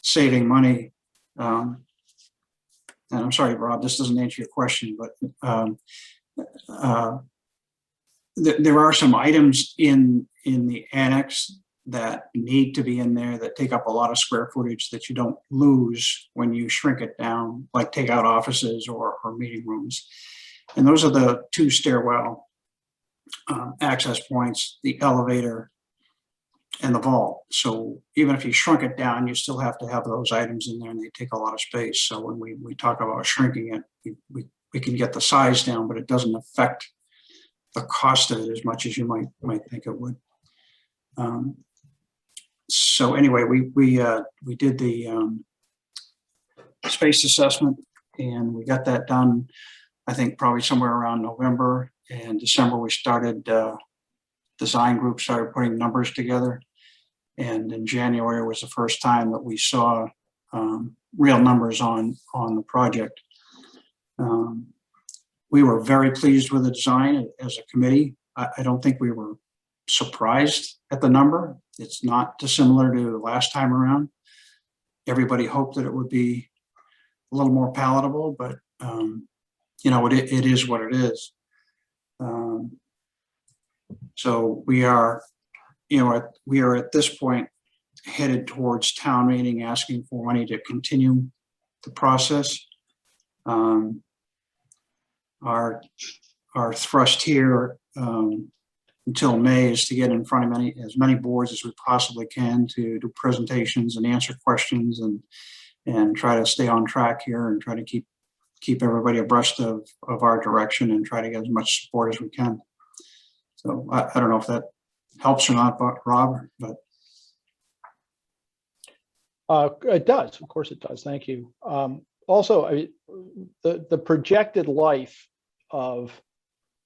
saving money. And I'm sorry, Rob, this doesn't answer your question, but there are some items in the annex that need to be in there that take up a lot of square footage that you don't lose when you shrink it down, like take out offices or meeting rooms. And those are the 2 stairwell access points, the elevator, and the vault. So even if you shrunk it down, you still have to have those items in there, and they take a lot of space. So when we talk about shrinking it, we can get the size down, but it doesn't affect the cost of it as much as you might think it would. So anyway, we did the space assessment, and we got that done, I think probably somewhere around November. And December we started, design group started putting numbers together. And in January was the first time that we saw real numbers on the project. We were very pleased with the design as a committee. I don't think we were surprised at the number. It's not dissimilar to the last time around. Everybody hoped that it would be a little more palatable, but it is what it is. So we are at this point headed towards town meeting, asking for money to continue the process. Our thrust here until May is to get in front of as many boards as we possibly can to do presentations and answer questions and try to stay on track here and try to keep everybody abreast of our direction and try to get as much support as we can. So I don't know if that helps or not, but Rob, but. It does, of course it does. Thank you. Also, the projected life of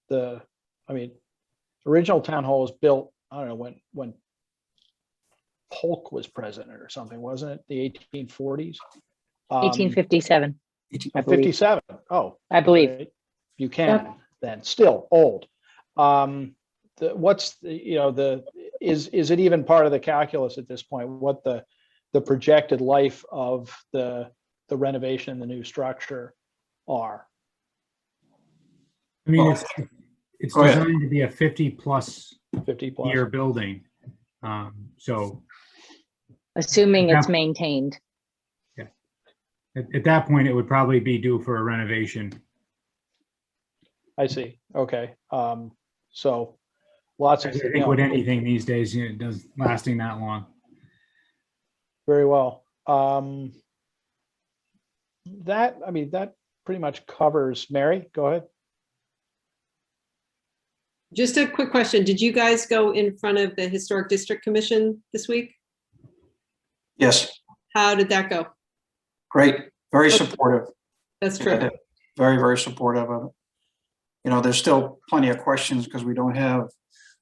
the original town hall was built, I don't know when Polk was president or something, wasn't it? The 1840s? 1857. 57. Oh, I believe. right. Buchanan, then still old. Is it even part of the calculus at this point, what the projected life of the renovation and the new structure are? I mean, it's designed to be a 50 plus 50 plus year building. So assuming it's Yeah. maintained. At that point, it would probably be due for a renovation. I see. Okay. So lots I of, think with anything these days, it does lasting that long. very well. That pretty much covers. Mary, go ahead. Just a quick question. Did you guys go in front of the Historic District Commission this week? Yes, How did that go? great, very Okay. supportive. That's true. Very, very supportive of it. You know, there's still plenty of questions because we don't have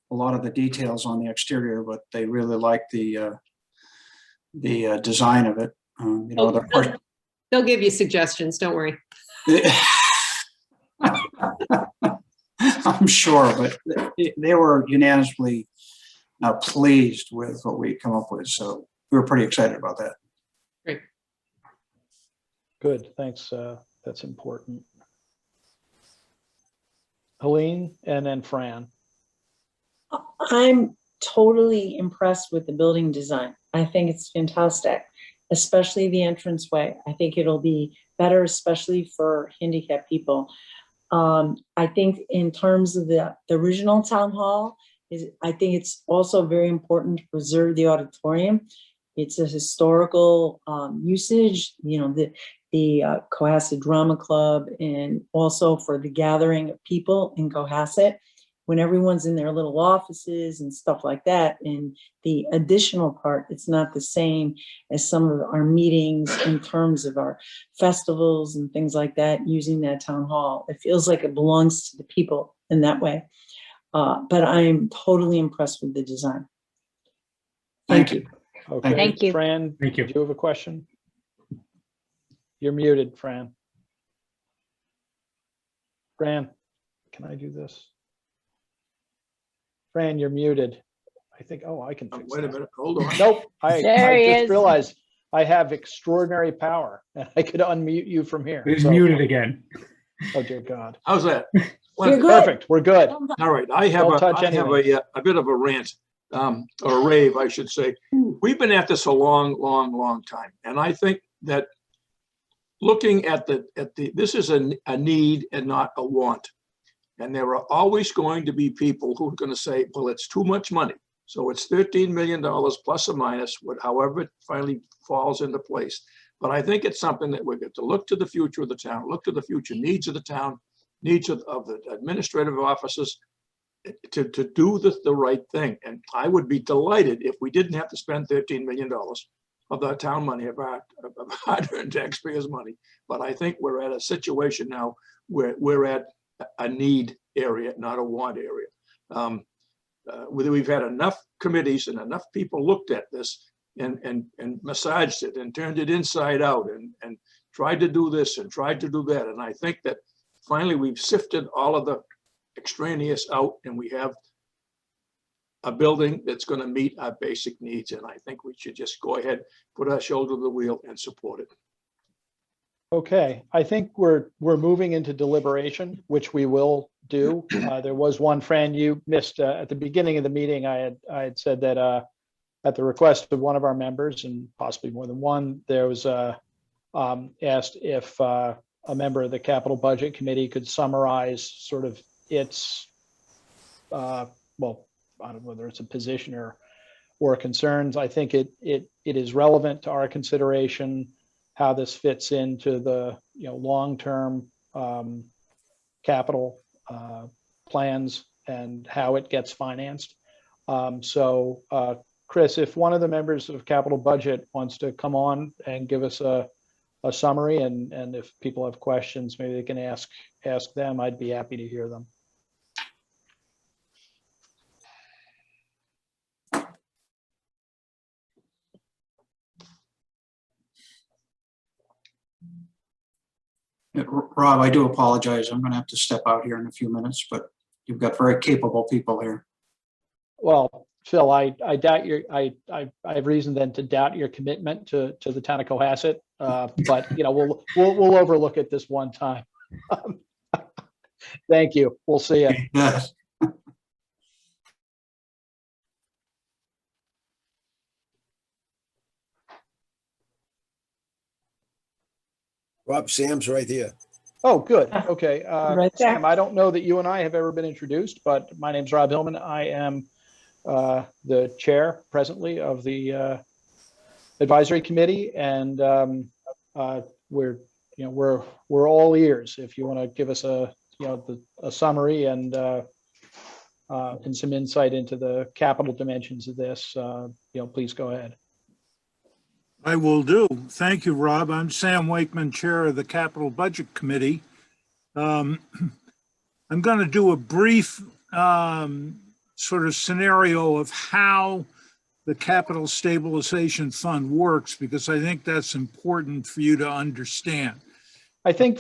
a lot of the details on the exterior, but they really like the design of it. You know, the first. They'll give you suggestions, don't worry. I'm sure, but they were unanimously pleased with what we come up with. So we were pretty excited about that. Great. Good, thanks. That's important. Helene and then Fran. I'm totally impressed with the building design. I think it's fantastic, especially the entranceway. I think it'll be better, especially for handicapped people. I think in terms of the original town hall, I think it's also very important to preserve the auditorium. It's a historical usage, you know, the Cohasset Drama Club, and also for the gathering of people in Cohasset when everyone's in their little offices and stuff like that. And the additional part, it's not the same as some of our meetings in terms of our festivals and things like that, using that town hall. It feels like it belongs to the people in that way. But I'm totally impressed with the design. Thank you. Okay. Thank you. Fran, Thank you. do you have a question? You're muted, Fran. Fran, can I do this? Fran, you're muted. I think, oh, I can fix Wait a that. minute, hold on. Nope, I There he just is. realized I have extraordinary power and I could unmute you from here. He's So- muted again. Oh, dear God. How's that? You're good. Perfect, we're good. All right, I have Don't touch I have anything. a bit of a rant, or a rave, I should say. We've been at this a long time, and I think that looking at this is a need and not a want. And there are always going to be people who are going to say, well, it's too much money. So it's $13 million plus or minus, however it finally falls into place. But I think it's something that we're going to look to the future of the town, look to the future needs of the town, needs of the administrative offices to do the right thing. And I would be delighted if we didn't have to spend $13 million of the town money, of hard-earned taxpayers' money. But I think we're at a situation now where we're at a need area, not a want area. We've had enough committees and enough people looked at this and massaged it and turned it inside out and tried to do this and tried to do that. And I think that finally we've sifted all of the extraneous out and we have a building that's going to meet our basic needs. And I think we should just go ahead, put our shoulder to the wheel and support it. Okay, I think we're moving into deliberation, which we will do. There was one, Fran, you missed at the beginning of the meeting. I had said that at the request of one of our members, and possibly more than one, there was asked if a member of the Capital Budget Committee could summarize sort of its, well, I don't know whether it's a position or concerns. I think it is relevant to our consideration how this fits into the long-term capital plans and how it gets financed. So Chris, if one of the members of Capital Budget wants to come on and give us a summary, and if people have questions, maybe they can ask them, I'd be happy to hear them. Rob, I do apologize. I'm going to have to step out here in a few minutes, but you've got very capable people here. Well, Phil, I doubt I have reason then to doubt your commitment to the town of Cohasset, but we'll overlook it this one time. Thank you. We'll see you. Yes. Rob, Sam's right here. Oh, good. Okay. Right there. Sam, I don't know that you and I have ever been introduced, but my name's Rob Hillman. I am the chair presently of the advisory committee, and we're all ears if you want to give us a summary and some insight into the capital dimensions of this. Please go ahead. I will do. Thank you, Rob. I'm Sam Wakeman, Chair of the Capital Budget Committee. I'm going to do a brief sort of scenario of how the Capital Stabilization Fund works, because I think that's important for you to understand. I think,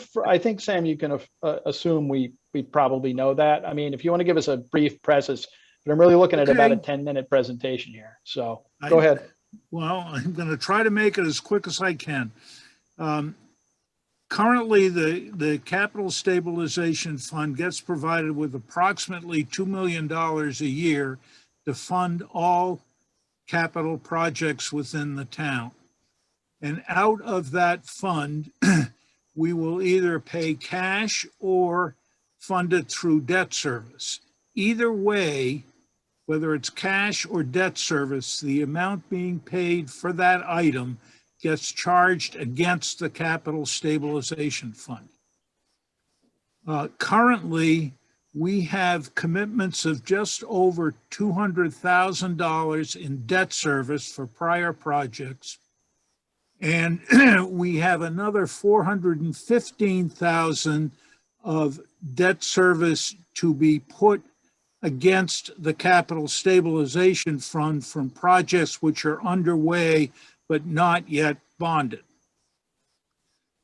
Sam, you can assume we probably know that. I mean, if you want to give us a brief preface, but I'm really looking at about a 10-minute presentation here. So go ahead. Well, I'm going to try to make it as quick as I can. Currently, the Capital Stabilization Fund gets provided with approximately $2 million a year to fund all capital projects within the town. And out of that fund, we will either pay cash or fund it through debt service. Either way, whether it's cash or debt service, the amount being paid for that item gets charged against the Capital Stabilization Fund. Currently, we have commitments of just over $200,000 in debt service for prior projects. And we have another $415,000 of debt service to be put against the Capital Stabilization Fund from projects which are underway but not yet bonded.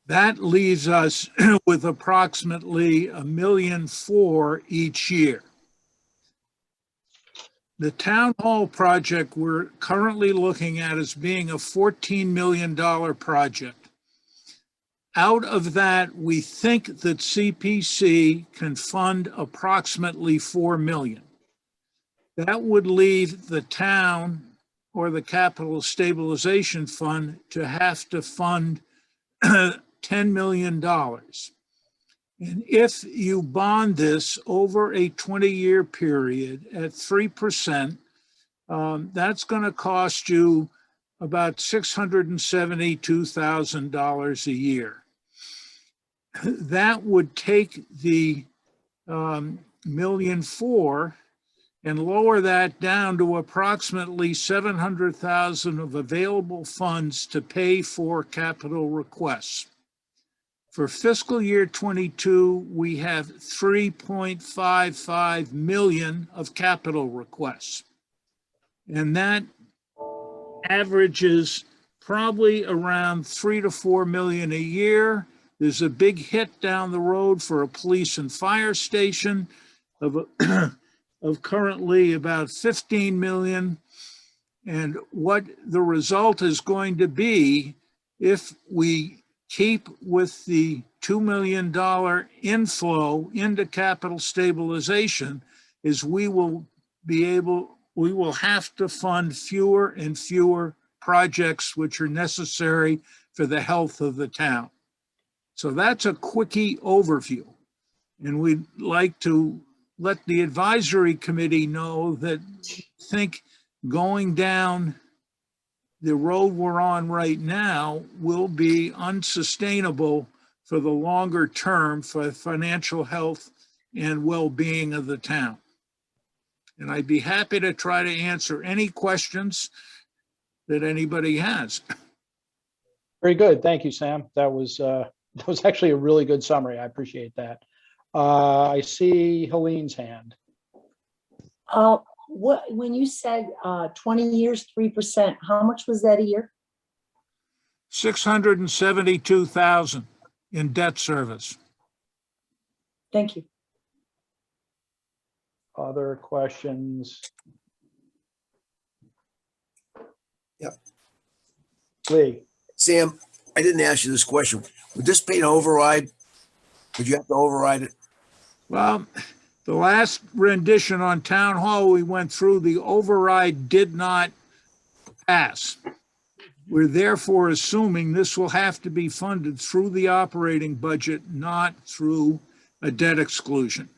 That leaves us with approximately $1.4 million each year. The town hall project we're currently looking at as being a $14 million project. Out of that, we think that CPC can fund approximately $4 million. That would leave the town or the Capital Stabilization Fund to have to fund $10 million. And if you bond this over a 20-year period at 3%, that's going to cost you about $672,000 a year. That would take the $1.4 million and lower that down to approximately $700,000 of available funds to pay for capital requests. For fiscal year 22, we have $3.55 million of capital requests. And that averages probably around $3 to $4 million a year. There's a big hit down the road for a police and fire station of currently about $15 million. And what the result is going to be if we keep with the $2 million inflow into capital stabilization is we will have to fund fewer and fewer projects which are necessary for the health of the town. So that's a quickie overview. And we'd like to let the advisory committee know that think going down the road we're on right now will be unsustainable for the longer term for financial health and well-being of the town. And I'd be happy to try to answer any questions that anybody has. Very good. Thank you, Sam. That was actually a really good summary. I appreciate that. I see Helene's hand. When you said 20 years, 3%, how much was that a year? $672,000 in debt service. Thank you. Other questions? Yep. Lee. Sam, I didn't ask you this question. Would this be an override? Would you have to override it? Well, the last rendition on town hall we went through, the override did not pass. We're therefore assuming this will have to be funded through the operating budget, not through a debt exclusion.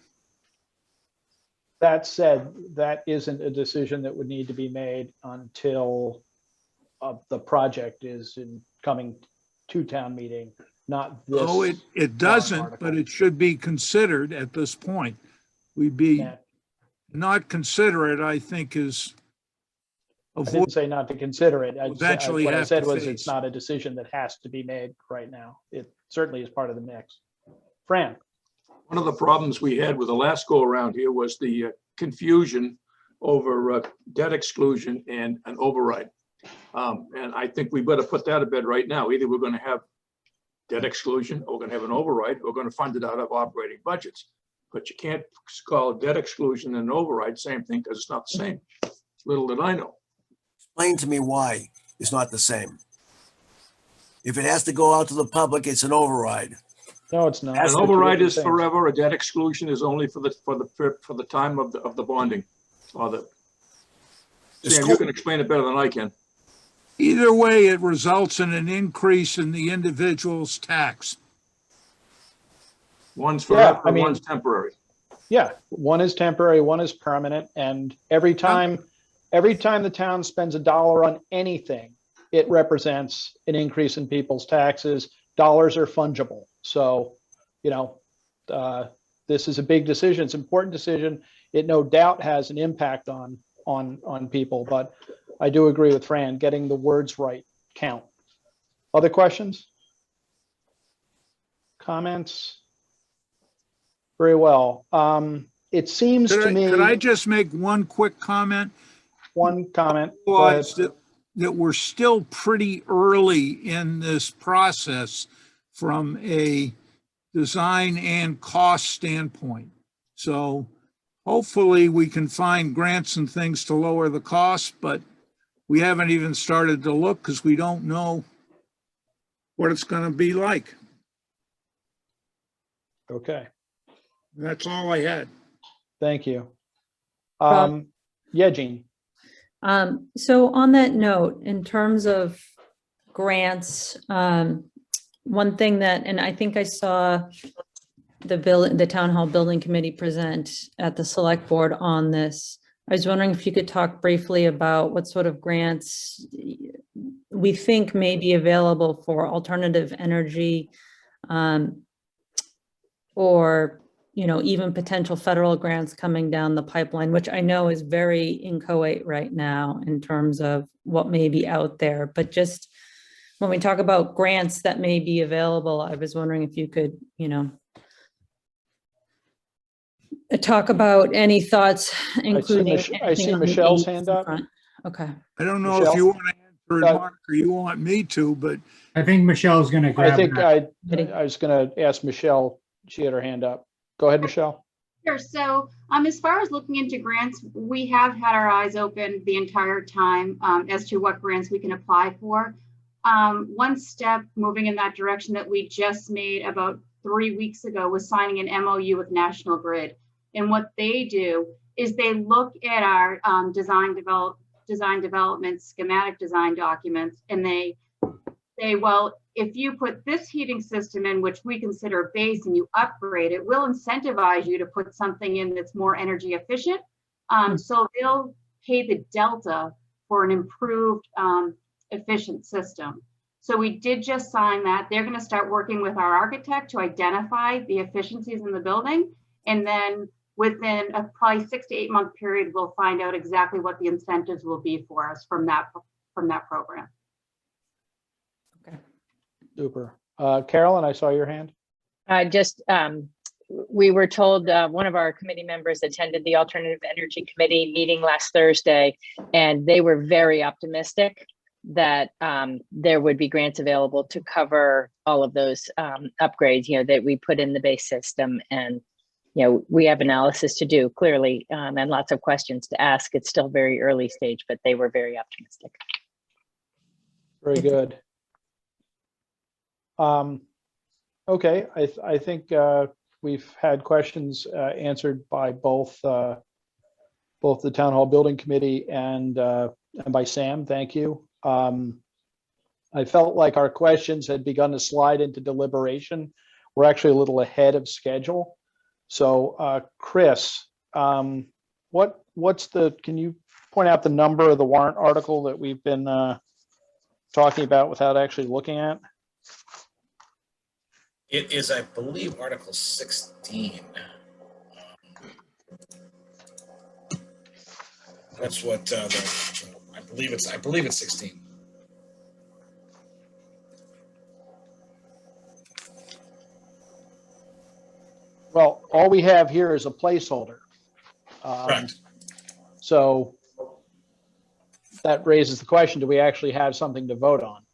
That said, that isn't a decision that would need to be made until the project is coming to town meeting, not this. Oh, it doesn't, but it should be considered at this point. We'd be Yeah. not consider it, I think, is I didn't say not to consider it. Eventually What I have said to was face. it's not a decision that has to be made right now. It certainly is part of the mix. Fran? One of the problems we had with the last go around here was the confusion over debt exclusion and an override. And I think we better put that to bed right now. Either we're going to have debt exclusion or we're going to have an override. We're going to fund it out of operating budgets. But you can't call debt exclusion and override same thing because it's not the same. Little did I know. Explain to me why it's not the same. If it has to go out to the public, it's an override. No, it's not. An They're two override different is things. forever. A debt exclusion is only for the time of the bonding. Or The Sam, school- you can explain it better than I can. either way, it results in an increase in the individual's tax. One's Yeah, forever, I mean- one's temporary. Yeah, one is temporary, one is permanent, and every time the town spends $1 on anything, it represents an increase in people's taxes. Dollars are fungible. So, this is a big decision. It's an important decision. It no doubt has an impact on people, but I do agree with Fran, getting the words right count. Other questions? Comments? Very well. It seems to me. Could I just make one quick comment? One comment. Go ahead. Was that we're still pretty early in this process from a design and cost standpoint. So hopefully we can find grants and things to lower the cost, but we haven't even started to look because we don't know what it's going to be like. Okay, That's all I had. thank you. Rob? Yeah, Jean. So on that note, in terms of grants, one thing that, and I think I saw the town hall building committee present at the select board on this. I was wondering if you could talk briefly about what sort of grants we think may be available for alternative energy, or even potential federal grants coming down the pipeline, which I know is very inchoate right now in terms of what may be out there. But just when we talk about grants that may be available, I was wondering if you could, talk about any thoughts, including. I see anything on the Michelle's agency hand up. front. Okay. I don't know Michelle? if you want to answer it, Uh, Mark, or you want me to, but I think Michelle's going to I grab think that. I was going to ask Michelle. She had her hand up. Go ahead, Michelle. Sure. So as far as looking into grants, we have had our eyes open the entire time as to what grants we can apply for. One step moving in that direction that we just made about 3 weeks ago was signing an MOU with National Grid. And what they do is they look at our design development, schematic design documents, and they say, well, if you put this heating system in, which we consider base, and you upgrade it, we'll incentivize you to put something in that's more energy efficient. So they'll pay the delta for an improved efficient system. So we did just sign that. They're going to start working with our architect to identify the efficiencies in the building. And then within a probably 6 to 8 month period, we'll find out exactly what the incentives will be for us from that program. Super. Carolyn, I saw your hand. We were told, one of our committee members attended the Alternative Energy Committee meeting last Thursday, and they were very optimistic that there would be grants available to cover all of those upgrades, that we put in the base system. And, we have analysis to do clearly, and lots of questions to ask. It's still very early stage, but they were very optimistic. Very good. Okay, I think we've had questions answered by both the Town Hall Building Committee and by Sam. Thank you. I felt like our questions had begun to slide into deliberation. We're actually a little ahead of schedule. So Chris, can you point out the number of the warrant article that we've been talking about without actually looking at? It is, I believe, Article 16. That's what I believe it's 16. Well, all we have here is a placeholder. Correct. So that raises the question, do we actually have something to vote on?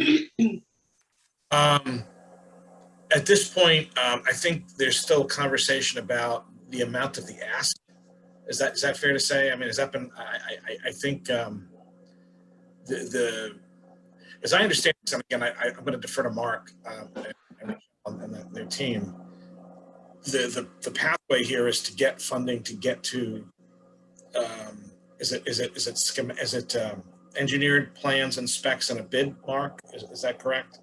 At this point, I think there's still conversation about the amount of the ask. Is that fair to say? I mean, has that been? I think as I understand it, again, I'm going to defer to Mark and their team. The pathway here is to get funding to get to. Is it engineered plans and specs and a bid, Mark? Is that correct?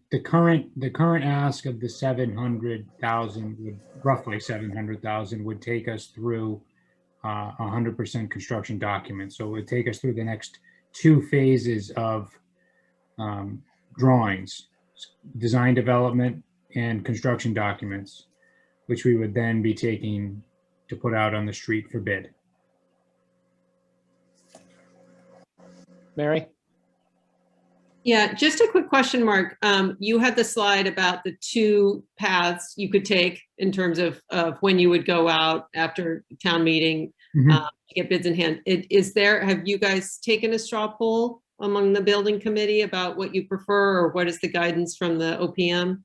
The current ask of the 700,000 would roughly 700,000 would take us through 100% construction documents. So it would take us through the next 2 phases of drawings, design development and construction documents, which we would then be taking to put out on the street for bid. Mary? Yeah, just a quick question, Mark. You had the slide about the 2 paths you could take in terms of when you would go out after town meeting to get bids in hand. Have you guys taken a straw poll among the building committee about what you prefer, or what is the guidance from the OPM?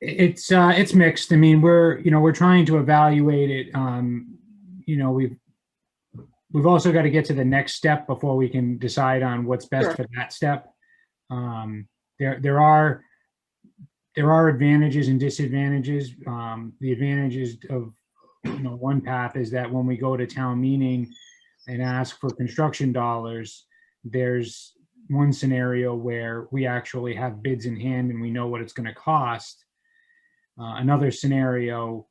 It's mixed. I mean, we're trying to evaluate it. We've also got to get to the next step before we can decide on what's best for that step. There are advantages and disadvantages. The advantages of one path is that when we go to town meeting and ask for construction dollars, there's one scenario where we actually have bids in hand and we know what it's going to cost. Another scenario,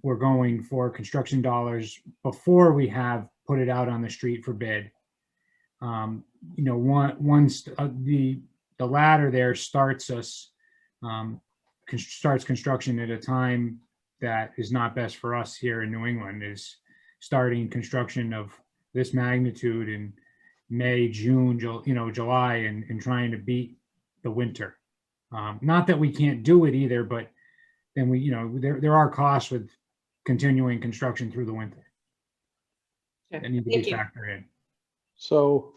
we're going for construction dollars before we have put it out on the street for bid. The latter there starts construction at a time that is not best for us here in New England, is starting construction of this magnitude in May, June, July, and trying to beat the winter. Not that we can't do it either, but then there are costs with continuing construction through the winter that need to be factored in. So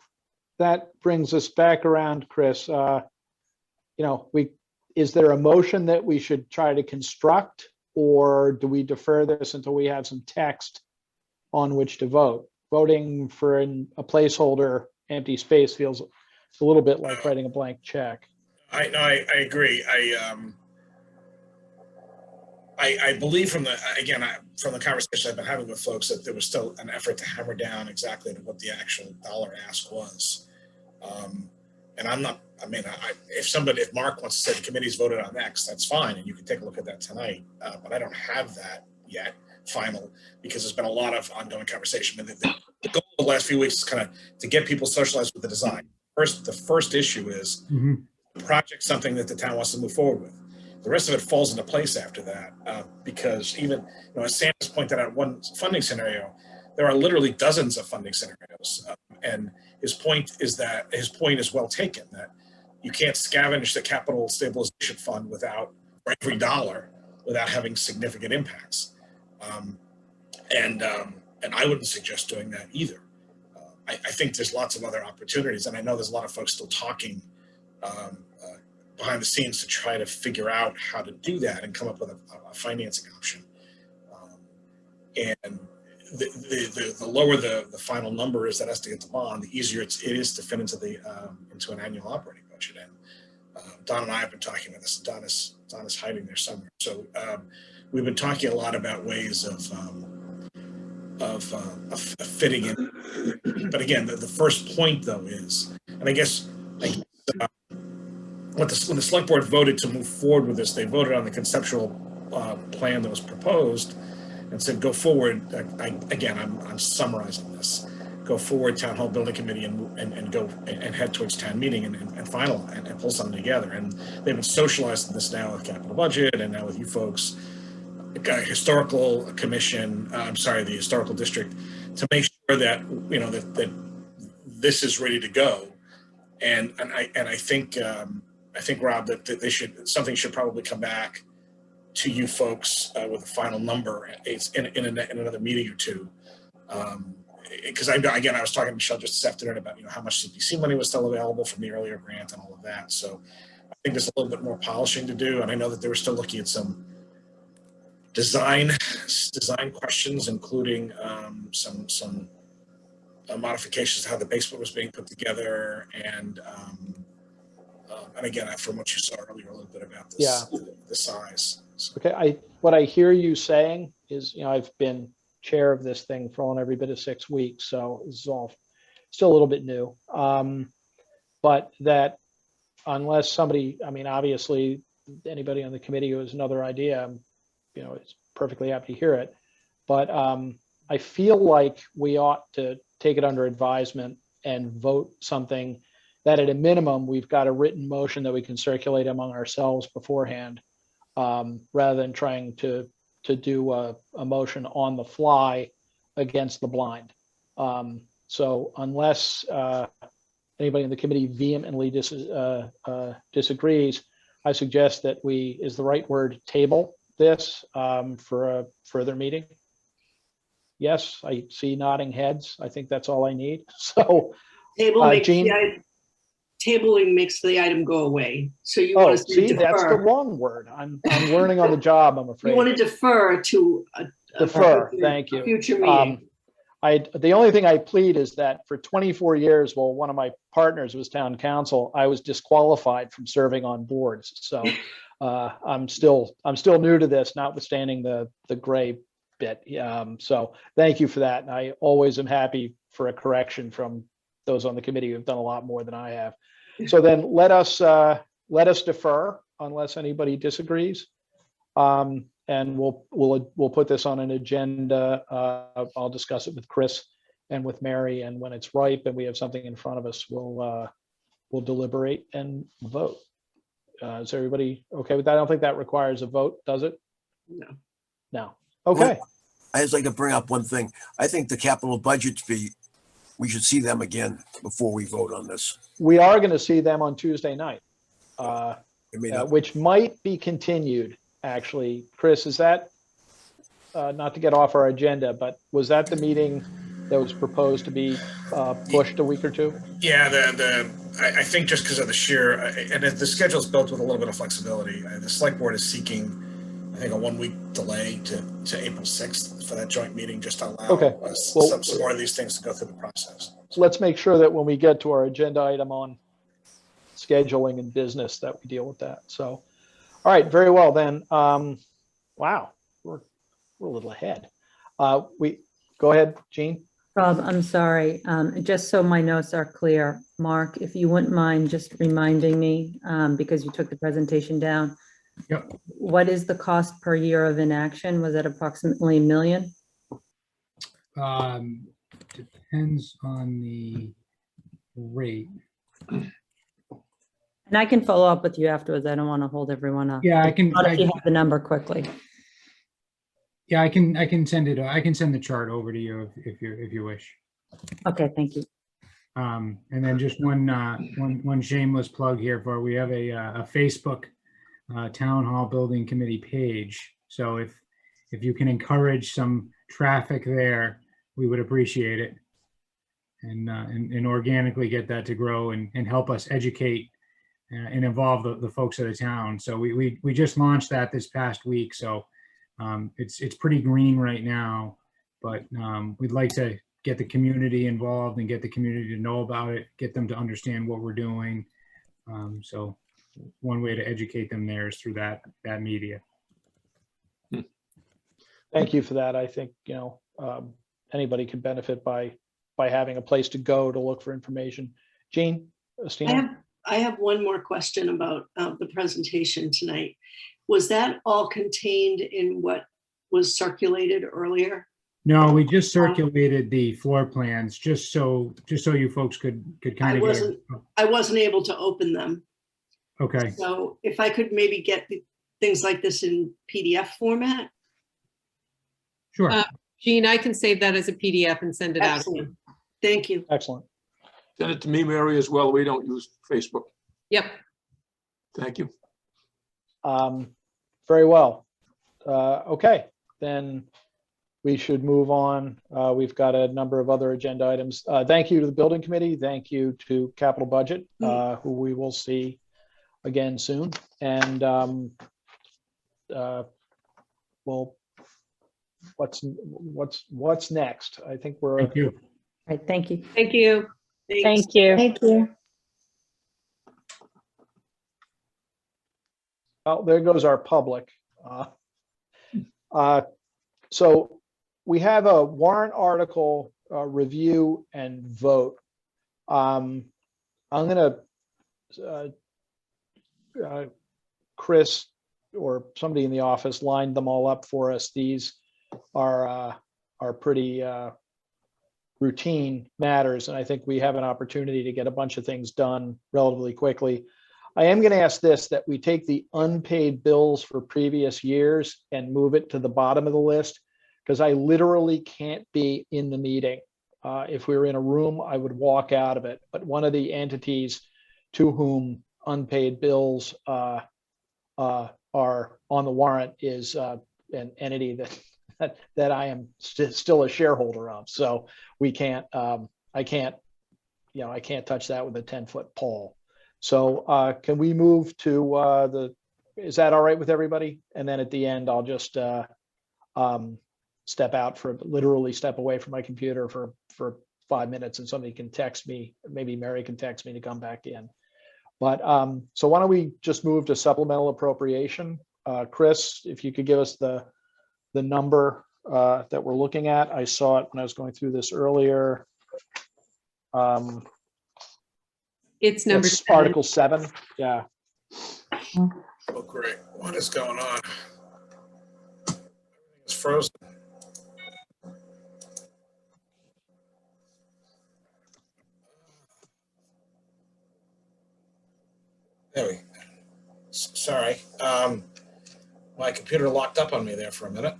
that brings us back around, Chris. Is there a motion that we should try to construct, or do we defer this until we have some text on which to vote? Voting for a placeholder empty space feels a little bit like writing a blank check. I agree. I believe from the conversation I've been having with folks that there was still an effort to hammer down exactly what the actual dollar ask was. And if Mark wants to say the committee's voted on X, that's fine, and you can take a look at that tonight. But I don't have that yet, final, because there's been a lot of ongoing conversation. And the goal of the last few weeks is kind of to get people socialized with the design. The first issue is the project something that the town wants to move forward with. The rest of it falls into place after that, because even, as Sam has pointed out, one funding scenario, there are literally dozens of funding scenarios. And his point is well taken, that you can't scavenge the capital stabilization fund for every dollar without having significant impacts. And I wouldn't suggest doing that either. I think there's lots of other opportunities, and I know there's a lot of folks still talking behind the scenes to try to figure out how to do that and come up with a financing option. And the lower the final number is that has to get the bond, the easier it is to fit into an annual operating budget. And Don and I have been talking about this. Don is hiding there somewhere. So we've been talking a lot about ways of fitting in. But again, the first point though is, and And I guess when the select board voted to move forward with this, they voted on the conceptual plan that was proposed and said, go forward. I'm summarizing this. Go forward, town hall building committee, and go and head towards town meeting and final and pull something together. And they've been socializing this now with capital budget and now with you folks, historical commission. The historical district, to make sure that that this is ready to go. And I think Rob, that something should probably come back to you folks with a final number in another meeting or two. Because I was talking to Michelle just this afternoon about how much CPC money was still available from the earlier grant and all of that. So I think there's a little bit more polishing to do, and I know that they were still looking at some design questions, including some modifications to how the basement was being put together, and again, from what you saw earlier, a little bit about this, the size. So. Okay, what I hear you saying is, I've been chair of this thing for only every bit of 6 weeks, so this is all still a little bit new. But that unless somebody, obviously anybody on the committee who has another idea, is perfectly happy to hear it. But I feel like we ought to take it under advisement and vote something that at a minimum, we've got a written motion that we can circulate among ourselves beforehand, rather than trying to do a motion on the fly against the blind. So unless anybody in the committee vehemently disagrees, I suggest that we, is the right word, table this for a further meeting. Yes, I see nodding heads. I think that's all I need. So tabling makes the item go away. So you want to see, defer. That's the wrong word. I'm learning on the job, I'm afraid. You want to defer to defer. Thank you. Future meeting. The only thing I plead is that for 24 years, while one of my partners was town council, I was disqualified from serving on boards. So I'm still new to this, notwithstanding the gray bit. So thank you for that. And I always am happy for a correction from those on the committee who've done a lot more than I have. So then let us defer unless anybody disagrees. And we'll put this on an agenda. I'll discuss it with Chris and with Mary, and when it's ripe and we have something in front of us, we'll deliberate and vote. Is everybody okay with that? I don't think that requires a vote, does it? No. Okay. Well, I just like to bring up one thing. I think the capital budget fee, we should see them again before we vote on this. We are going to see them on Tuesday night, which might be continued. Actually, Chris, is that not to get off our agenda, but was that the meeting that was proposed to be pushed a week or two? Yeah, I think just because of the sheer, and the schedule is built with a little bit of flexibility. The select board is seeking, I think, a 1 week delay to April 6th for that joint meeting, just to allow some more of these things to go through the process. So let's make sure that when we get to our agenda item on scheduling and business, that we deal with that. So, all right, very well then. Wow, we're a little ahead. We go ahead, Jean. Rob, I'm sorry. Just so my notes are clear, Mark, if you wouldn't mind just reminding me, because you took the presentation down. Yep. What is the cost per year of inaction? Was that approximately $1 million? Depends on the rate. And I can follow up with you afterwards. I don't want to hold everyone up. Yeah, I can. If you have the number quickly. Yeah, I can send it. I can send the chart over to you if you wish. Okay, thank you. And then just one shameless plug here for we have a Facebook Town Hall Building Committee page. So if you can encourage some traffic there, we would appreciate it, and organically get that to grow and help us educate and involve the folks of the town. So we just launched that this past week. So it's pretty green right now, but we'd like to get the community involved and get the community to know about it, get them to understand what we're doing. So one way to educate them there is through that media. Thank you for that. I think, anybody could benefit by having a place to go to look for information. Jean? Stina? I have one more question about the presentation tonight. Was that all contained in what was circulated earlier? No, we just circulated the floor plans just so you folks could kind of I wasn't able to open them. Okay. So if I could maybe get things like this in PDF format. Sure. Jean, I can save that as a PDF and send it out. Excellent. Thank you. Excellent. Send it to me, Mary, as well. We don't use Facebook. Yep. Thank you. Very well. Okay, then we should move on. We've got a number of other agenda items. Thank you to the building committee. Thank you to capital budget, who we will see again soon. And well, what's next? I think we're. Thank you. Right, thank you. Thank you. Thank you. Thank you. Well, there goes our public. So we have a warrant article review and vote. I'm gonna, Chris or somebody in the office lined them all up for us. These are pretty routine matters, and I think we have an opportunity to get a bunch of things done relatively quickly. I am going to ask this, that we take the unpaid bills for previous years and move it to the bottom of the list, because I literally can't be in the meeting. If we were in a room, I would walk out of it. But one of the entities to whom unpaid bills are on the warrant is an entity that I am still a shareholder of. So we can't, I can't touch that with a 10-foot pole. So can we move to is that all right with everybody? And then at the end, I'll just literally step away from my computer for 5 minutes, and somebody can text me, maybe Mary can text me to come back in. But so why don't we just move to supplemental appropriation? Chris, if you could give us the number that we're looking at. I saw it when I was going through this earlier. It's number It's Article 7. Yeah. Oh, great. What is going on? It's frozen. There we go. Sorry. My computer locked up on me there for a minute.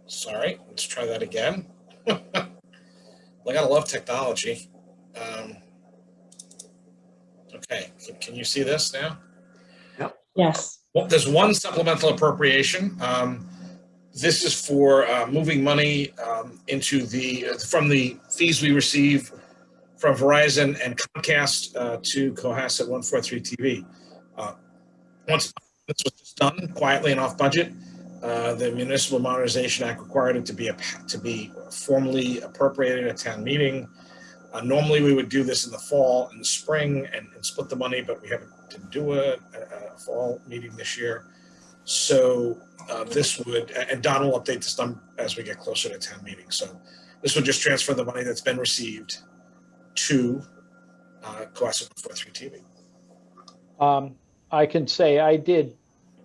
Sorry. Let's try that again. I gotta love technology. Okay, can you see this now? Yep. Yes. Well, there's one supplemental appropriation. This is for moving money into from the fees we receive from Verizon and Comcast to Cohasset 143 TV. Once this was just done quietly and off budget, the Municipal Modernization Act required it to be formally appropriated at town meeting. Normally, we would do this in the fall and the spring and split the money, but we didn't do a fall meeting this year. So this would, and Don will update this number as we get closer to town meeting. So this would just transfer the money that's been received to Cohasset 143 TV. I can say I did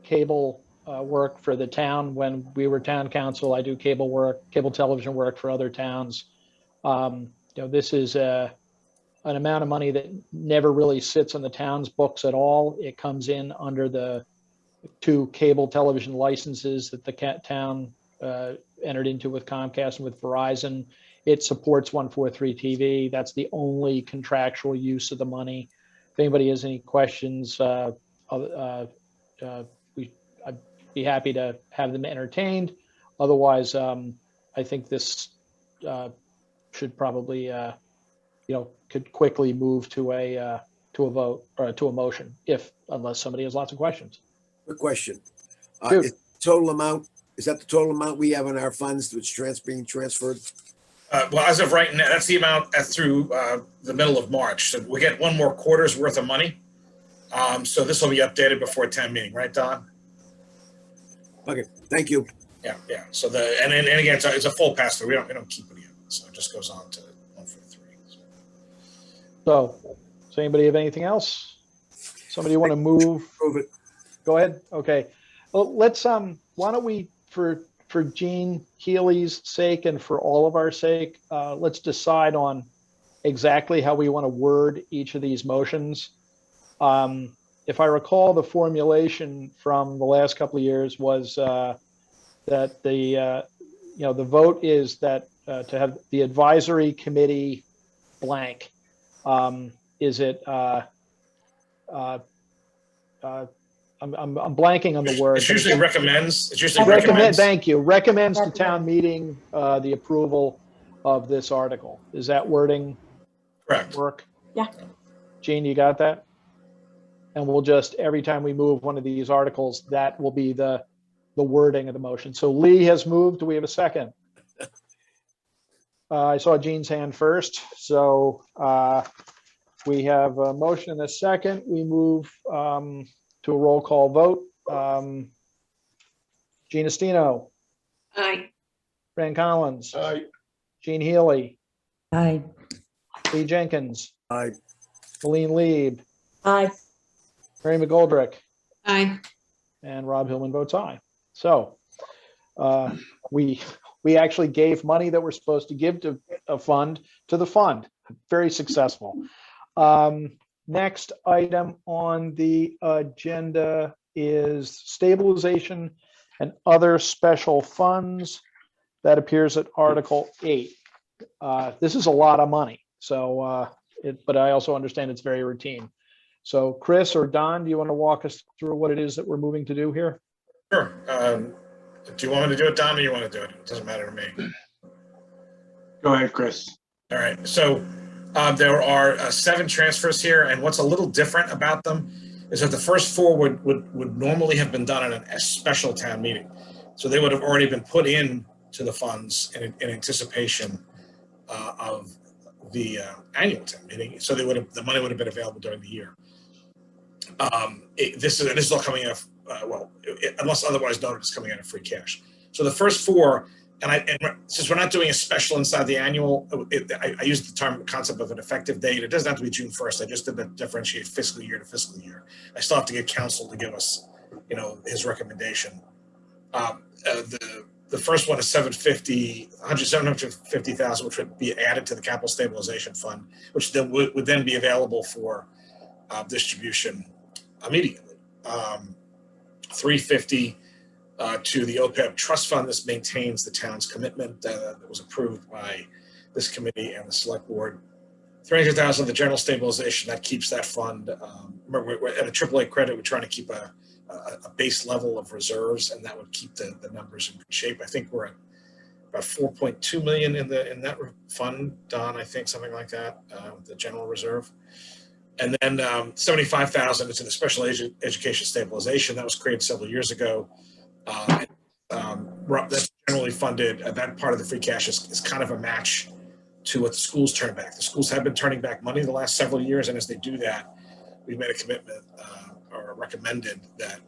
cable work for the town when we were town council. I do cable television work for other towns. This is an amount of money that never really sits on the town's books at all. It comes in under the 2 cable television licenses that the town entered into with Comcast and with Verizon. It supports 143 TV. That's the only contractual use of the money. If anybody has any questions, I'd be happy to have them entertained. Otherwise, I think this should probably, could quickly move to a vote or to a motion, unless somebody has lots of questions. Quick question. Dude. Total amount, is that the total amount we have in our funds that's being transferred? Well, as of right now, that's the amount through the middle of March. So we get 1 more quarter's worth of money. So this will be updated before town meeting, right, Don? Okay, thank you. Yeah. So and again, it's a full pass through. We don't keep it in, so it just goes on to 143. So, does anybody have anything else? Somebody want to move? Move it. Go ahead. Okay. Well, let's, why don't we, for Jean Healy's sake and for all of our sake, let's decide on exactly how we want to word each of these motions. If I recall, the formulation from the last couple of years was that the vote is that to have the advisory committee blank. Is it? I'm blanking on the word. It's usually recommends. It's usually Recommend. recommends. Thank you. Recommends to town meeting the approval of this article. Is that wording Correct. work? Yeah. Jean, you got that? And we'll just, every time we move one of these articles, that will be the wording of the motion. So Lee has moved. Do we have a second? I saw Jean's hand first. So we have a motion and a second. We move to a roll call vote. Jean Estino, Aye. Fran Collins, Aye. Jean Healy, Aye. Lee Jenkins, Aye. Colleen Lieb, Aye. Mary McGoldrick, Aye. and Rob Hillman votes aye. So we actually gave money that we're supposed to give to a fund to the fund. Very successful. Next item on the agenda is stabilization and other special funds. That appears at Article 8. This is a lot of money. So, but I also understand it's very routine. So Chris or Don, do you want to walk us through what it is that we're moving to do here? Sure. Do you want me to do it, Don, or you want to do it? It doesn't matter to me. Go ahead, Chris. All right. So there are 7 transfers here, and what's a little different about them is that the first 4 would normally have been done at a special town meeting. So they would have already been put in to the funds in anticipation of the annual town meeting. So the money would have been available during the year. This is all coming out of, unless otherwise noted, it's coming out of free cash. So the first 4, and since we're not doing a special inside the annual, I used the term concept of an effective date. It doesn't have to be June 1st. I just did that differentiate fiscal year to fiscal year. I still have to get counsel to give us, his recommendation. The first one is $750,000, which would be added to the capital stabilization fund, which then would then be available for distribution immediately. $350,000 to the OPEB trust fund. This maintains the town's commitment that was approved by this committee and the select board. $300,000 the general stabilization, that keeps that fund. Remember, we're at a AAA credit. We're trying to keep a base level of reserves, and that would keep the numbers in good shape. I think we're at about 4.2 million in that fund, Don. I think something like that, the general reserve. And then 75,000 into the special education stabilization that was created several years ago. That's generally funded. That part of the free cash is kind of a match to what the schools turn back. The schools have been turning back money the last several years, and as they do that, we've made a commitment or recommended that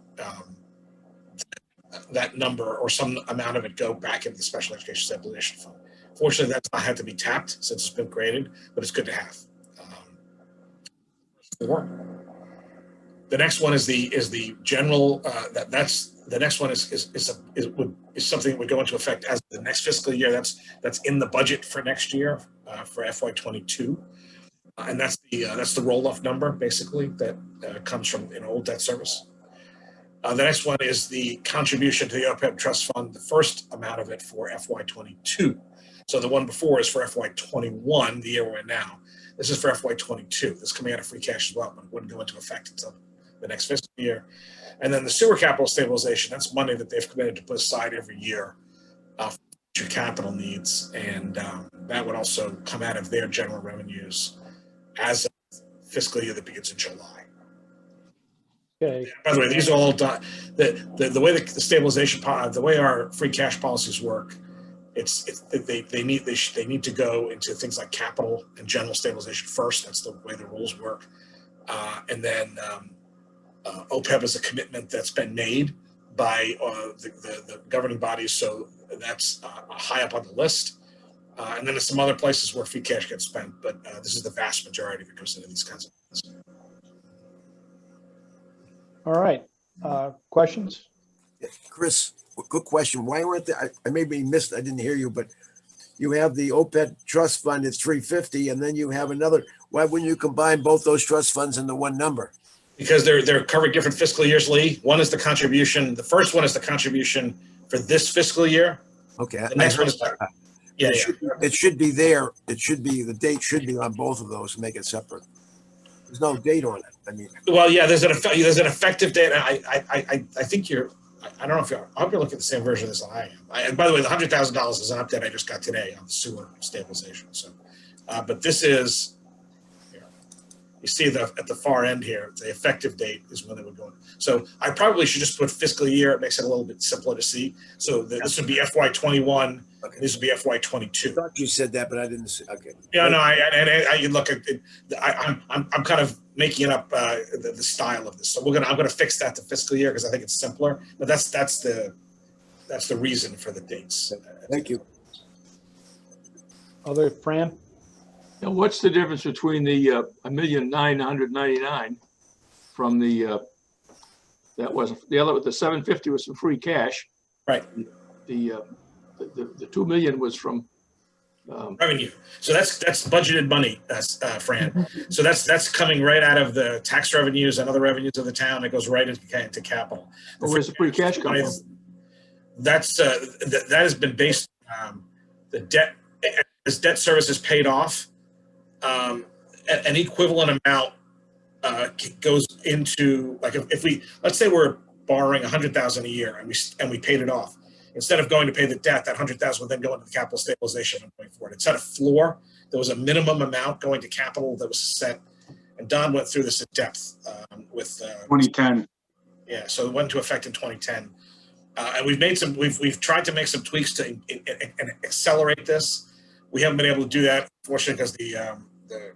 that number or some amount of it go back into the special education stabilization fund. Fortunately, that's not had to be tapped since it's been created, but it's good to have. 4. The next one is the general. The next one is something that would go into effect as the next fiscal year. That's in the budget for next year for FY22, and that's the roll-off number basically that comes from old debt service. The next one is the contribution to the OPEB trust fund. The first amount of it for FY22. So the one before is for FY21, the year we're in now. This is for FY22. This is coming out of free cash as well, but it wouldn't go into effect until the next fiscal year. And then the sewer capital stabilization, that's money that they've committed to put aside every year for future capital needs. And that would also come out of their general revenues as of fiscal year that begins in July. Okay. By the way, these are all done. The way the stabilization, the way our free cash policies work, they need to go into things like capital and general stabilization first. That's the way the rules work, and then OPEB is a commitment that's been made by the governing bodies, so that's high up on the list. And then there's some other places where free cash gets spent, but this is the vast majority that goes into these kinds of things. All right, questions? Chris, good question. Why weren't there, I maybe missed, I didn't hear you, but you have the OPEB trust fund, it's 350, and then you have another. Why wouldn't you combine both those trust funds into one number? Because they're covering different fiscal years, Lee. One is the contribution. The first one is the contribution for this fiscal year. Okay. The next one is It should be there. It should be, the date should be on both of those to make it separate. There's no date on it. I mean. Well, yeah, there's an effective date. I think I don't know if I hope you're looking at the same version as I am. And by the way, the $100,000 is an update I just got today on the sewer stabilization. So, but this is, you see at the far end here, the effective date is when they would go in. So I probably should just put fiscal year. It makes it a little bit simpler to see. So this would be FY21. Okay. This would be FY22. I thought you said that, but I didn't say. Okay. Yeah, no. I look at it. I'm kind of making up the style of this. So I'm gonna fix that to fiscal year because I think it's simpler. But that's the reason for the dates. Thank you. Other, Fran? Now, what's the difference between the $1,999,000 from the that was the other with the 750 was some free cash, right? The 2 million was from revenue. So that's budgeted money, Fran. So that's coming right out of the tax revenues and other revenues of the town. It goes right into capital. Well, where's the free cash come from? That's that has been based the debt as debt service is paid off. An equivalent amount goes into, like, if we, let's say we're borrowing $100,000 a year and we paid it off. Instead of going to pay the debt, that $100,000 would then go into the capital stabilization fund going forward. It set a floor. There was a minimum amount going to capital that was set, and Don went through this in depth with 2010. Yeah, so it went into effect in 2010, and we've tried to make some tweaks to accelerate this. We haven't been able to do that, fortunately, because the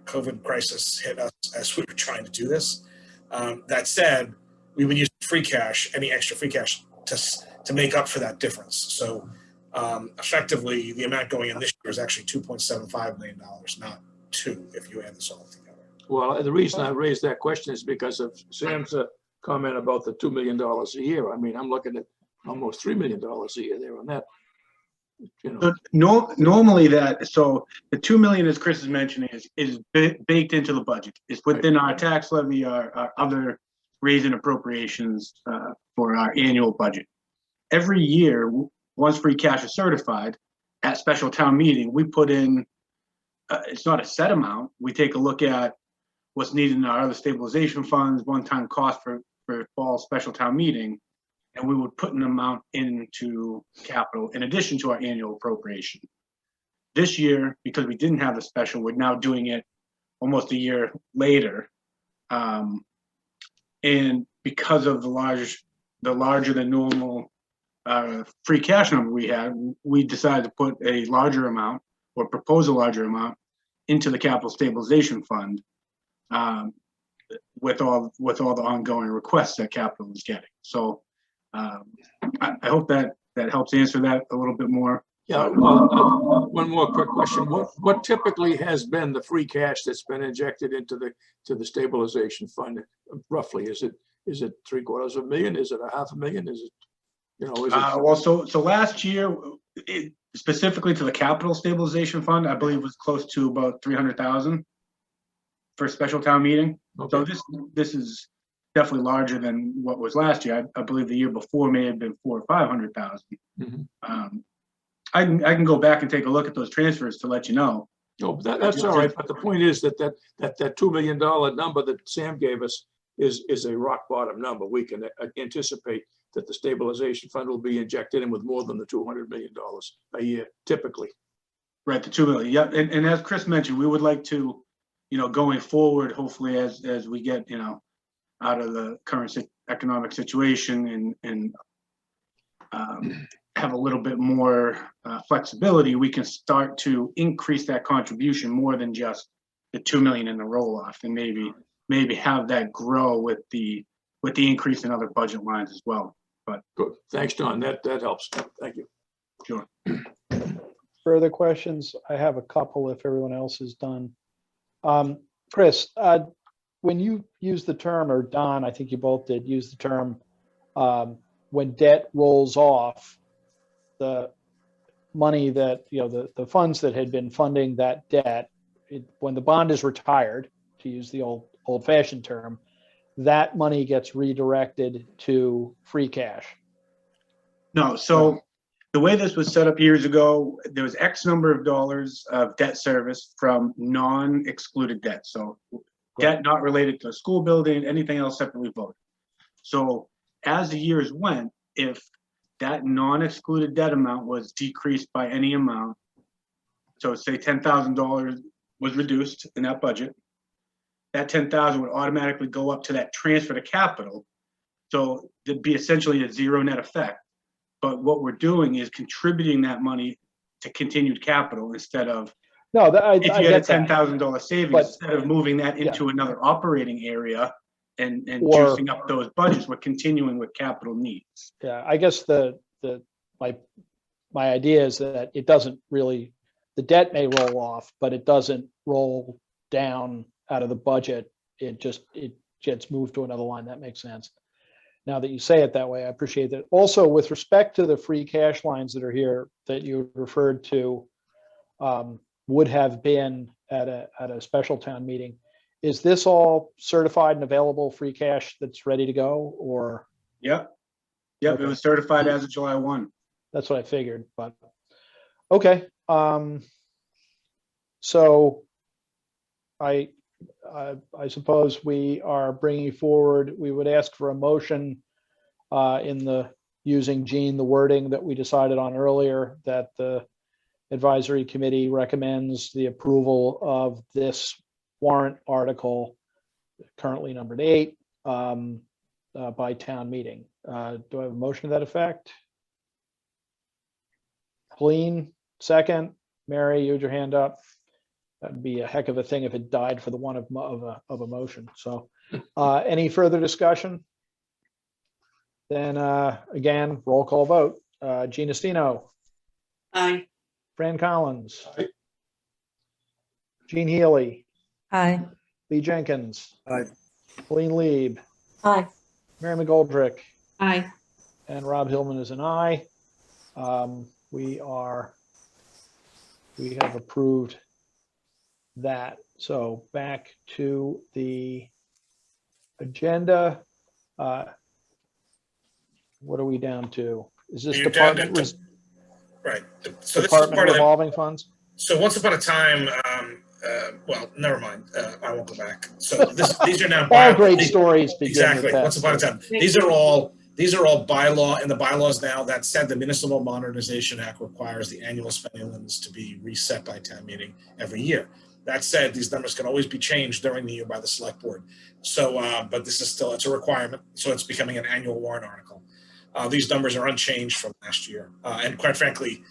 COVID crisis hit us as we were trying to do this. That said, we would use free cash, any extra free cash, to make up for that difference. So effectively, the amount going in this year is actually $2.75 million, not $2 million if you add this all together. Well, the reason I raised that question is because of Sam's comment about the $2 million a year. I mean, I'm looking at almost $3 million a year there on that. You know. So normally so the 2 million, as Chris is mentioning, is baked into the budget. It's within our tax levy, our other raise and appropriations for our annual budget. Every year, once free cash is certified at special town meeting, we put in, it's not a set amount. We take a look at what's needed in our other stabilization funds, one-time cost for fall special town meeting, and we would put an amount into capital in addition to our annual appropriation. This year, because we didn't have the special, we're now doing it almost a year later. And because of the larger than normal free cash number we had, we decided to put a larger amount, or propose a larger amount, into the capital stabilization fund with all the ongoing requests that capital is getting. So I hope that helps answer that a little bit more. Yeah. Well, one more quick question. What typically has been the free cash that's been injected into the stabilization fund? Roughly, is it $750,000? Is it $500,000? Is it, you know? Is it... Well, so last year, specifically to the capital stabilization fund, I believe was close to about 300,000 for a special town meeting. Okay. So this is definitely larger than what was last year. I believe the year before may have been 400,000 or 500,000. Mm-hmm. I can go back and take a look at those transfers to let you know. No, that's all right. But the point is that $2 million number that Sam gave us is a rock bottom number. We can anticipate that the stabilization fund will be injected in with more than the $200 million a year, typically. Right, the 2 million. Yeah, and as Chris mentioned, we would like to, going forward, hopefully as we get, out of the current economic situation and have a little bit more flexibility, we can start to increase that contribution more than just the 2 million in the roll-off, and maybe have that grow with the increase in other budget lines as well. But good, thanks, Don. That helps. Thank you. Sure. further questions? I have a couple if everyone else is done. Chris, when you use the term, or Don, I think you both did use the term, when debt rolls off, the money that, the funds that had been funding that debt, when the bond is retired, to use the old-fashioned term, that money gets redirected to free cash. No, so the way this was set up years ago, there was X number of dollars of debt service from non-excluded debt. So debt not related to a school building, anything else separately voted. So as the years went, if that non-excluded debt amount was decreased by any amount, so say $10,000 was reduced in that budget, that 10,000 would automatically go up to that transfer to capital. So there'd be essentially a zero net effect. But what we're doing is contributing that money to continued capital instead of, if you had a $10,000 savings, But- instead of moving that into another operating area and juicing up those budgets, we're continuing with capital needs. Yeah, I guess my idea is that it doesn't really, the debt may roll off, but it doesn't roll down out of the budget. It gets moved to another line. That makes sense. Now that you say it that way, I appreciate that. Also, with respect to the free cash lines that are here that you referred to, would have been at a special town meeting. Is this all certified and available free cash that's ready to go, or? Yep, Okay. It was certified as of July 1. That's what I figured, but, okay. So I suppose we are bringing forward, we would ask for a motion using Gene, the wording that we decided on earlier, that the advisory committee recommends the approval of this warrant article, currently numbered 8, by town meeting. Do I have a motion to that effect? Helene, second. Mary, you had your hand up. That'd be a heck of a thing if it died for the one of a motion. So any further discussion? Then again, roll call vote. Gina Stino. Aye. Fran Collins. Aye. Jean Healy. Aye. Lee Jenkins. Aye. Helene Lieb. Aye. Mary McGoldrick. Aye. And Rob Hillman is an aye. We have approved that. So back to the agenda. What are we down to? Is this You're down department, Right. So this is department part of the, revolving funds? so once upon a time, well, never mind. I won't go back. So these are now All great stories begin exactly. with that. Once upon a time, these are all bylaw, and the bylaws now. That said, the Municipal Modernization Act requires the annual spending limits to be reset by town meeting every year. That said, these numbers can always be changed during the year by the select board. So, but this is still, it's a requirement. So it's becoming an annual warrant article. These numbers are unchanged from last year. And quite frankly,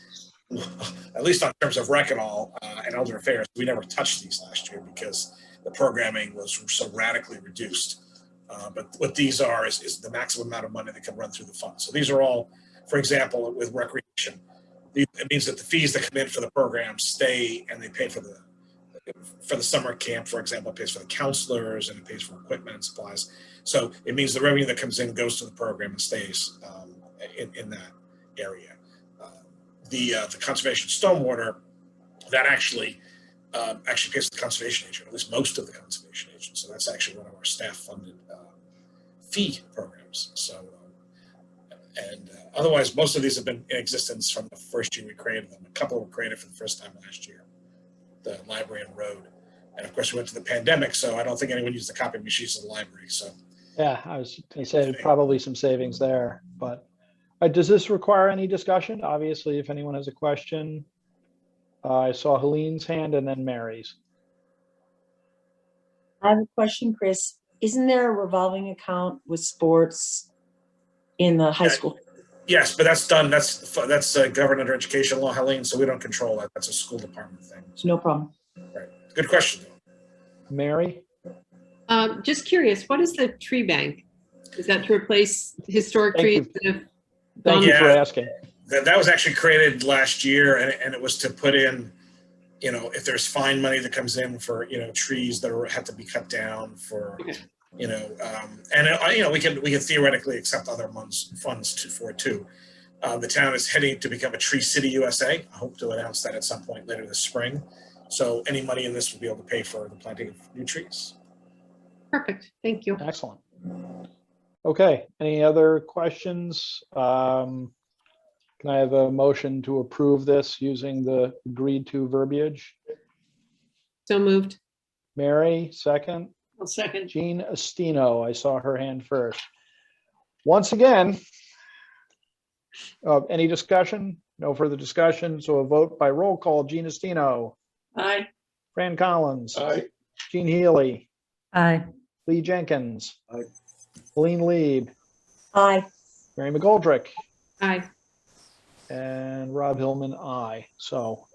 at least on terms of rec and all and elder affairs, we never touched these last year because the programming was so radically reduced. But what these are is the maximum amount of money that can run through the fund. So these are all, for example, with recreation, it means that the fees that come in for the program stay, and they pay for the summer camp, for example, it pays for the counselors and it pays for equipment and supplies. So it means the revenue that comes in goes to the program and stays in that area. The conservation stormwater, that actually pays the conservation agent, at least most of the conservation agents. So that's actually one of our staff-funded fee programs. So, otherwise, most of these have been in existence from the first year we created them. A couple were created for the first time last year, the library and road. And of course, we went to the pandemic, so I don't think anyone used the copy machines in the library. So, Yeah, I was going to say probably some savings there, but does this require any discussion? Obviously, if anyone has a question, I saw Helene's hand and then Mary's. I have a question, Chris. Isn't there a revolving account with sports in the high school? yes, but that's done. That's governed under education law, Helene. So we don't control that. That's a school department thing. No problem. Right. Good question. Mary? Just curious, what is the tree bank? Is that to replace historic Thank trees you. that have Thank gone? you for asking. That was actually created last year, and it was to put in, you know, if there's fine money that comes in for, you know, trees that have to be cut down for, you know, you know, we can theoretically accept other funds for it too. The town is heading to become a Tree City USA. I hope to announce that at some point later this spring. So any money in this will be able to pay for the planting of new trees. Perfect. Thank you. Excellent. Okay, any other questions? Can I have a motion to approve this using the agreed to verbiage? So moved. Mary, second. I'll second. Jean Estino, I saw her hand first. Once again, any discussion? No further discussion, so a vote by roll call. Jean Estino. Aye. Fran Collins. Aye. Jean Healy. Aye. Lee Jenkins. Aye. Helene Lieb. Aye. Mary McGoldrick. Aye. And Rob Hillman, aye. So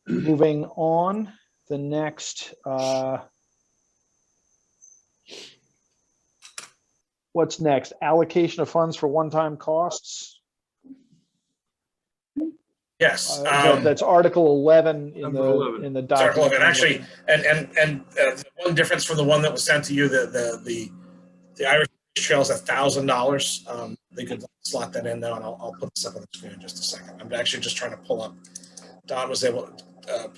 moving on, the next, what's next? Allocation of funds for one-time costs? Yes. That's Article 11 in Number the 11. in the It's Article document. 11. Actually, and one difference from the one that was sent to you, the Irish Trail is $1,000. They could slot that in there, and I'll put this up on the screen in just a second. I'm actually just trying to pull up. Don was able to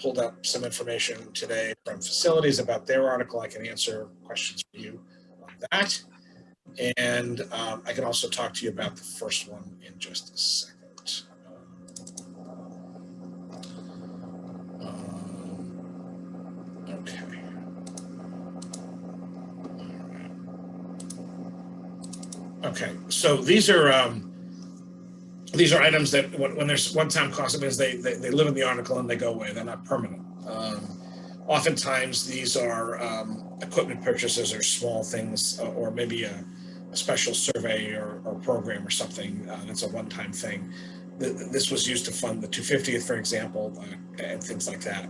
pulled up some information today from facilities about their article. I can answer questions for you on that, and I can also talk to you about the first one in just a second. Okay. Okay, so these are items that when there's one-time cost, it means they live in the article and they go away. They're not permanent. Oftentimes these are equipment purchases or small things, or maybe a special survey or program or something that's a one-time thing. This was used to fund the 250th, for example, and things like that.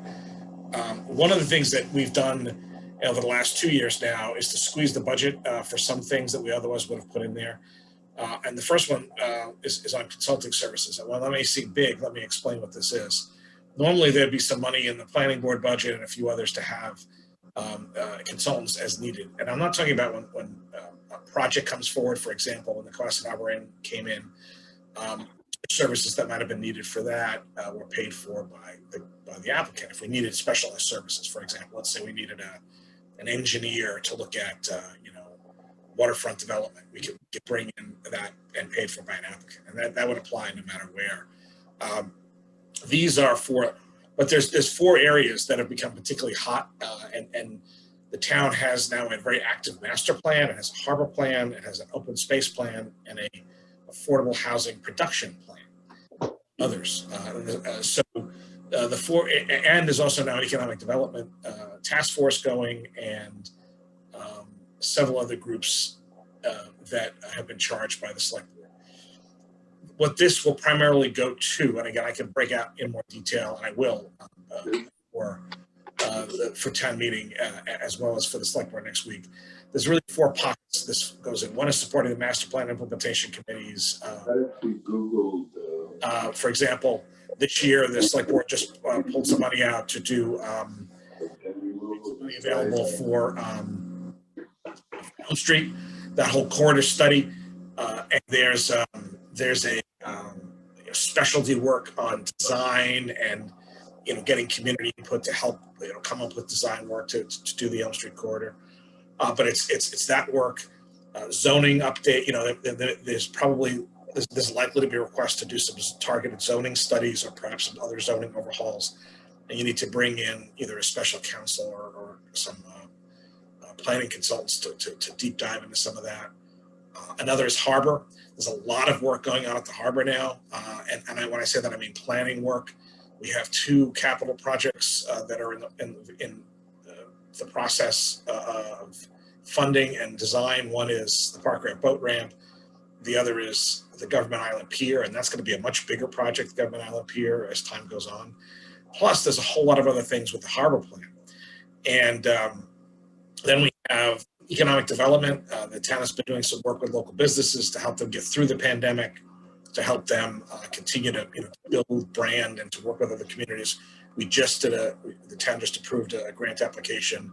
One of the things that we've done over the last 2 years now is to squeeze the budget for some things that we otherwise would have put in there. And the first one is on consulting services. And while that may seem big, let me explain what this is. Normally, there'd be some money in the planning board budget and a few others to have consultants as needed. And I'm not talking about when a project comes forward, for example, when the cost of operating came in, services that might have been needed for that were paid for by the applicant. If we needed specialized services, for example, let's say we needed an engineer to look at, waterfront development, we could bring in that and paid for by an applicant, and that would apply no matter where. These are but there's 4 areas that have become particularly hot, and the town has now a very active master plan. It has a harbor plan, it has an open space plan, and a affordable housing production plan. Others, the 4, and there's also now an economic development task force going, and several other groups that have been charged by the select board. What this will primarily go to, and again, I can break out in more detail, and I will for town meeting as well as for the select board next week. There's really 4 pockets this goes in. One is supporting the master plan implementation committees. For example, this year, the select board just pulled some money out to do money available for Elm Street, that whole corridor study, and there's a specialty work on design and getting community input to help come up with design work to do the Elm Street corridor. But it's that work, zoning update. There's likely to be a request to do some targeted zoning studies or perhaps some other zoning overhauls, and you need to bring in either a special counsel or some planning consultants to deep dive into some of that. Another is harbor. There's a lot of work going on at the harbor now, and when I say that, I mean planning work. We have 2 capital projects that are in the process of funding and design. One is the Park Ramp boat ramp. The other is the Government Island Pier, and that's going to be a much bigger project, the Government Island Pier, as time goes on. Plus, there's a whole lot of other things with the harbor plan. And then we have economic development. The town has been doing some work with local businesses to help them get through the pandemic, to help them continue to build brand and to work with other communities. We just did the town just approved a grant application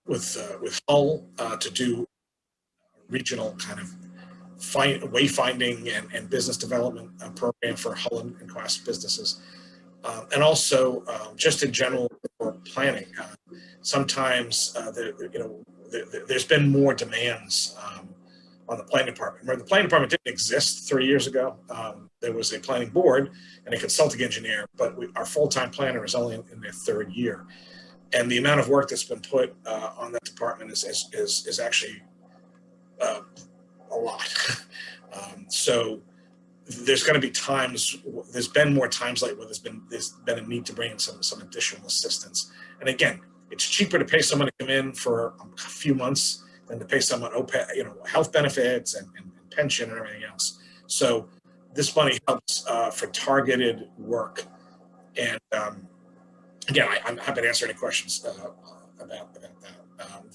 with Hull to do regional kind of wayfinding and business development program for Hull and class businesses. And also just in general for planning. Sometimes there's been more demands on the planning department. Remember, the planning department didn't exist 3 years ago. There was a planning board and a consulting engineer, but our full-time planner is only in their third year. And the amount of work that's been put on that department is actually a lot. So there's going to be times, there's been more times like where there's been a need to bring in some additional assistance. And again, it's cheaper to pay someone to come in for a few months than to pay someone health benefits and pension and everything else. So this money helps for targeted work. And again, I'm happy to answer any questions about that.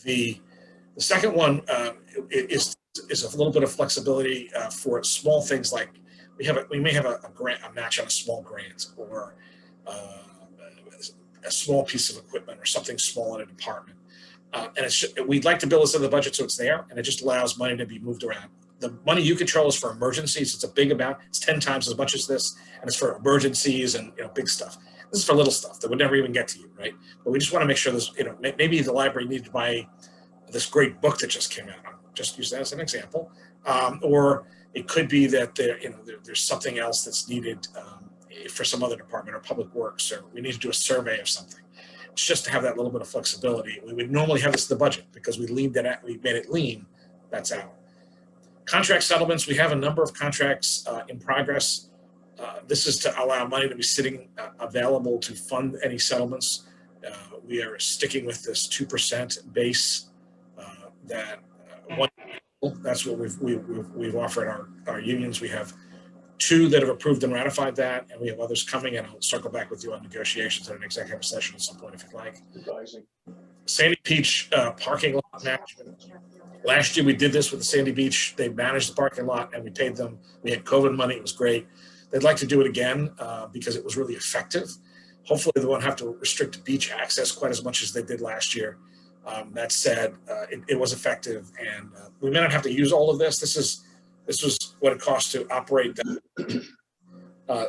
The second one is a little bit of flexibility for small things like we may have a match on a small grant or a small piece of equipment or something small in a department. And we'd like to build this in the budget so it's there, and it just allows money to be moved around. The money you control is for emergencies. It's a big amount. It's 10 times as much as this, and it's for emergencies and big stuff. This is for little stuff that would never even get to you, right? But we just want to make sure there's, maybe the library needed to buy this great book that just came out. I'll just use that as an example. Or it could be that there's something else that's needed for some other department or public works, or we need to do a survey of something. It's just to have that little bit of flexibility. We would normally have this in the budget because we made it lean. That's out. Contract settlements, we have a number of contracts in progress. This is to allow money to be sitting available to fund any settlements. We are sticking with this 2% base that's what we've offered our unions. We have 2 that have approved and ratified that, and we have others coming, and I'll circle back with you on negotiations at an executive session at some point if you'd like. Advising. Sandy Beach parking lot management. Last year we did this with the Sandy Beach. They managed the parking lot and we paid them. We had COVID money. It was great. They'd like to do it again because it was really effective. Hopefully they won't have to restrict beach access quite as much as they did last year. That said, it was effective, and we may not have to use all of this. This was what it cost to operate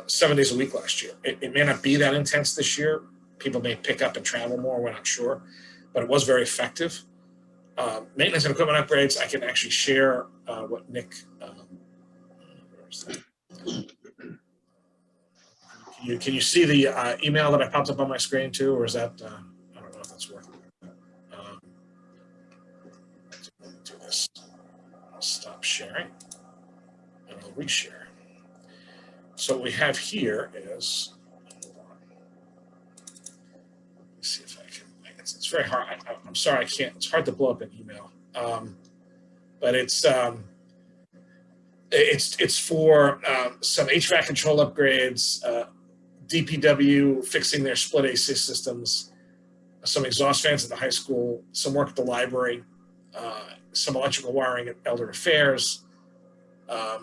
7 days a week last year. It may not be that intense this year. People may pick up and travel more. We're not sure, but it was very effective. Maintenance and equipment upgrades. I can actually share what Nick. Can you see the email that I popped up on my screen too, or is that I don't know if that's working. Do this. I'll stop sharing and I'll reshare. So what we have here is. Hold on. Let's see if I can. It's very hard. I'm sorry, I can't. It's hard to blow up an email, but it's for some HVAC control upgrades, DPW fixing their split AC systems, some exhaust fans at the high school, some work at the library, some electrical wiring at Elder Affairs,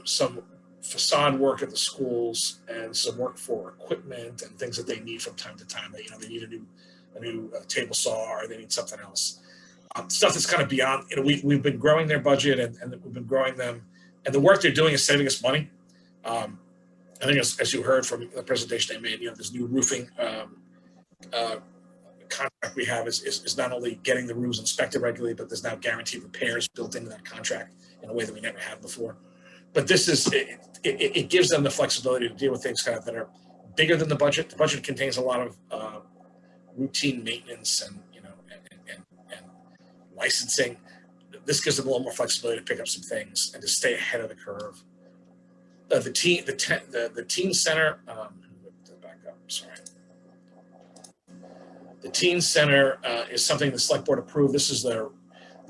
some facade work at the schools, and some work for equipment and things that they need from time to time. They need a new table saw, or they need something else. Stuff that's kind of beyond. We've been growing their budget, and we've been growing them, and the work they're doing is saving us money. I think as you heard from the presentation I made, this new roofing contract we have is not only getting the roofs inspected regularly, but there's now guaranteed repairs built into that contract in a way that we never had before. But this is it gives them the flexibility to deal with things kind of that are bigger than the budget. The budget contains a lot of routine maintenance and licensing. This gives them a little more flexibility to pick up some things and to stay ahead of the curve. The teen center. Back up. Sorry. The teen center is something the select board approved. This is the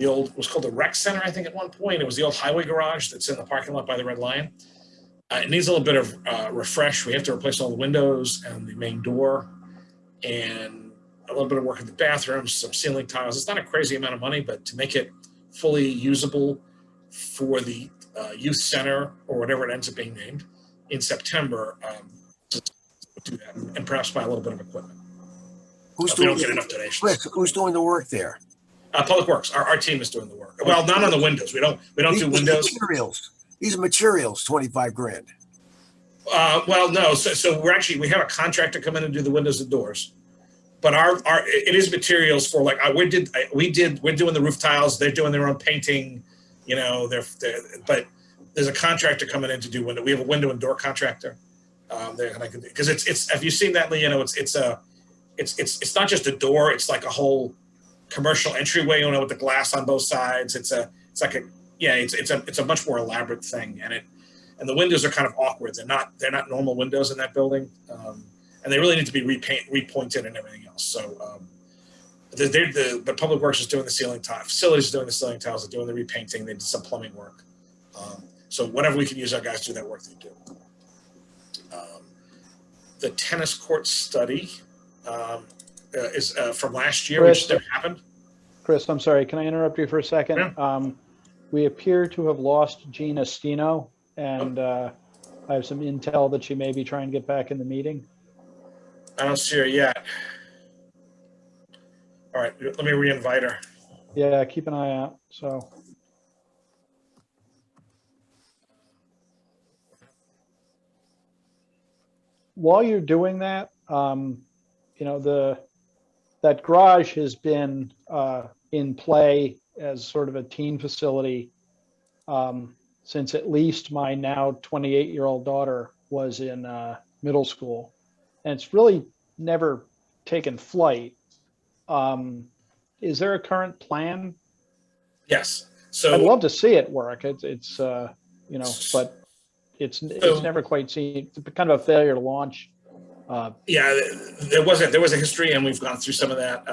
old, it was called the rec center, I think at one point. It was the old highway garage that's in the parking lot by the Red Lion. It needs a little bit of refresh. We have to replace all the windows and the main door, and a little bit of work in the bathrooms, some ceiling tiles. It's not a crazy amount of money, but to make it fully usable for the youth center or whatever it ends up being named in September to do that and perhaps buy a little bit of equipment. Who's We don't doing, get enough donations. Chris, who's doing the work there? Public Works, our team is doing the work. Well, not on the windows. We don't do windows. Materials. These are materials, 25 grand. Well, no. So we have a contractor come in and do the windows and doors, but it is materials for like we're doing the roof tiles. They're doing their own painting. You know, but there's a contractor coming in to do window. We have a window and door contractor. Because it's have you seen that, Lee? You know, it's not just a door. It's like a whole commercial entryway, you know, with the glass on both sides. It's a much more elaborate thing, and the windows are kind of awkward. They're not normal windows in that building, and they really need to be repointed and everything else. So, the Public Works is doing the ceiling tile. Facilities is doing the ceiling tiles. They're doing the repainting. They did some plumbing work. So whatever we can use our guys to do that work, they do. The tennis court study is from last year, which never happened. Chris, I'm sorry. Can I interrupt you for a second? Yeah. We appear to have lost Jean Estino, and I have some intel that she may be trying to get back in the meeting. I don't see her yet. All right, let me re-invite her. Yeah, keep an eye out. So. While you're doing that, you know, that garage has been in play as sort of a teen facility since at least my now 28-year-old daughter was in middle school, and it's really never taken flight. Is there a current plan? Yes. So I'd love to see it work. It's you know, but it's never quite seen. It's kind of a failure to launch. Yeah, there was a history, and we've gone through some of that.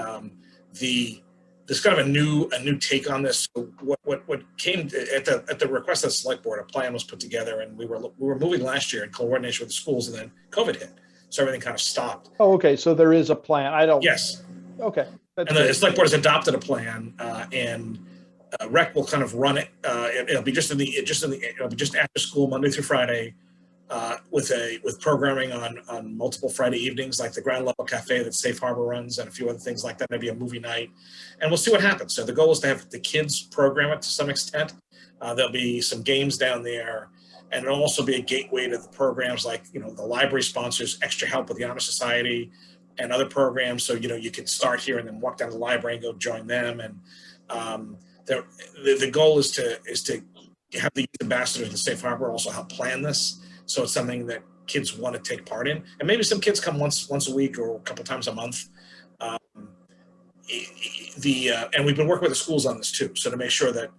There's kind of a new take on this. So what came at the request of the select board, a plan was put together, and we were moving last year in coordination with the schools, and then COVID hit, so everything kind of stopped. Oh, okay. So there is a plan. I don't. Yes. Okay. And the select board has adopted a plan, and rec will kind of run it. It'll be just after school, Monday through Friday, with programming on multiple Friday evenings, like the ground level cafe that Safe Harbor runs, and a few other things like that. Maybe a movie night, and we'll see what happens. So the goal is to have the kids program it to some extent. There'll be some games down there, and it'll also be a gateway to the programs like, you know, the library sponsors extra help with the Honor Society and other programs. So, you know, you could start here and then walk down to the library and go join them. And the goal is to have the ambassadors of the Safe Harbor also help plan this. So it's something that kids want to take part in. And maybe some kids come once a week or a couple times a month. And we've been working with the schools on this too. So to make sure that,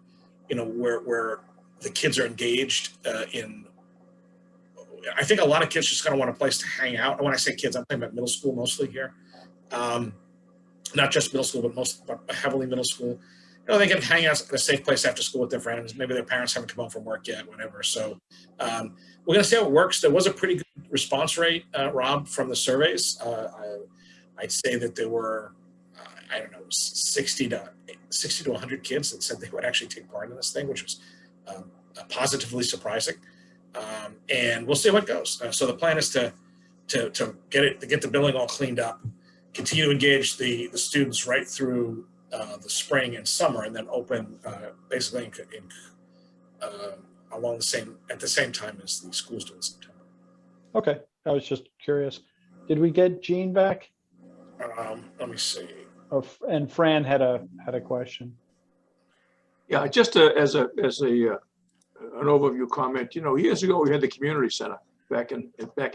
you know, where the kids are engaged I think a lot of kids just kind of want a place to hang out. And when I say kids, I'm talking about middle school mostly here. Not just middle school, but heavily middle school. You know, they can hang out in a safe place after school with their friends. Maybe their parents haven't come home from work yet, whatever. So we're going to see how it works. There was a pretty good response rate, Rob, from the surveys. I'd say that there were, 60 to 100 kids that said they would actually take part in this thing, which was positively surprising. And we'll see how it goes. So the plan is to get the building all cleaned up, continue to engage the students right through the spring and summer, and then open basically at the same time as the schools do in September. Okay, I was just curious. Did we get Jean back? Let me see. Oh, and Fran had a question. Yeah, just as an overview comment. You know, years ago we had the community center back in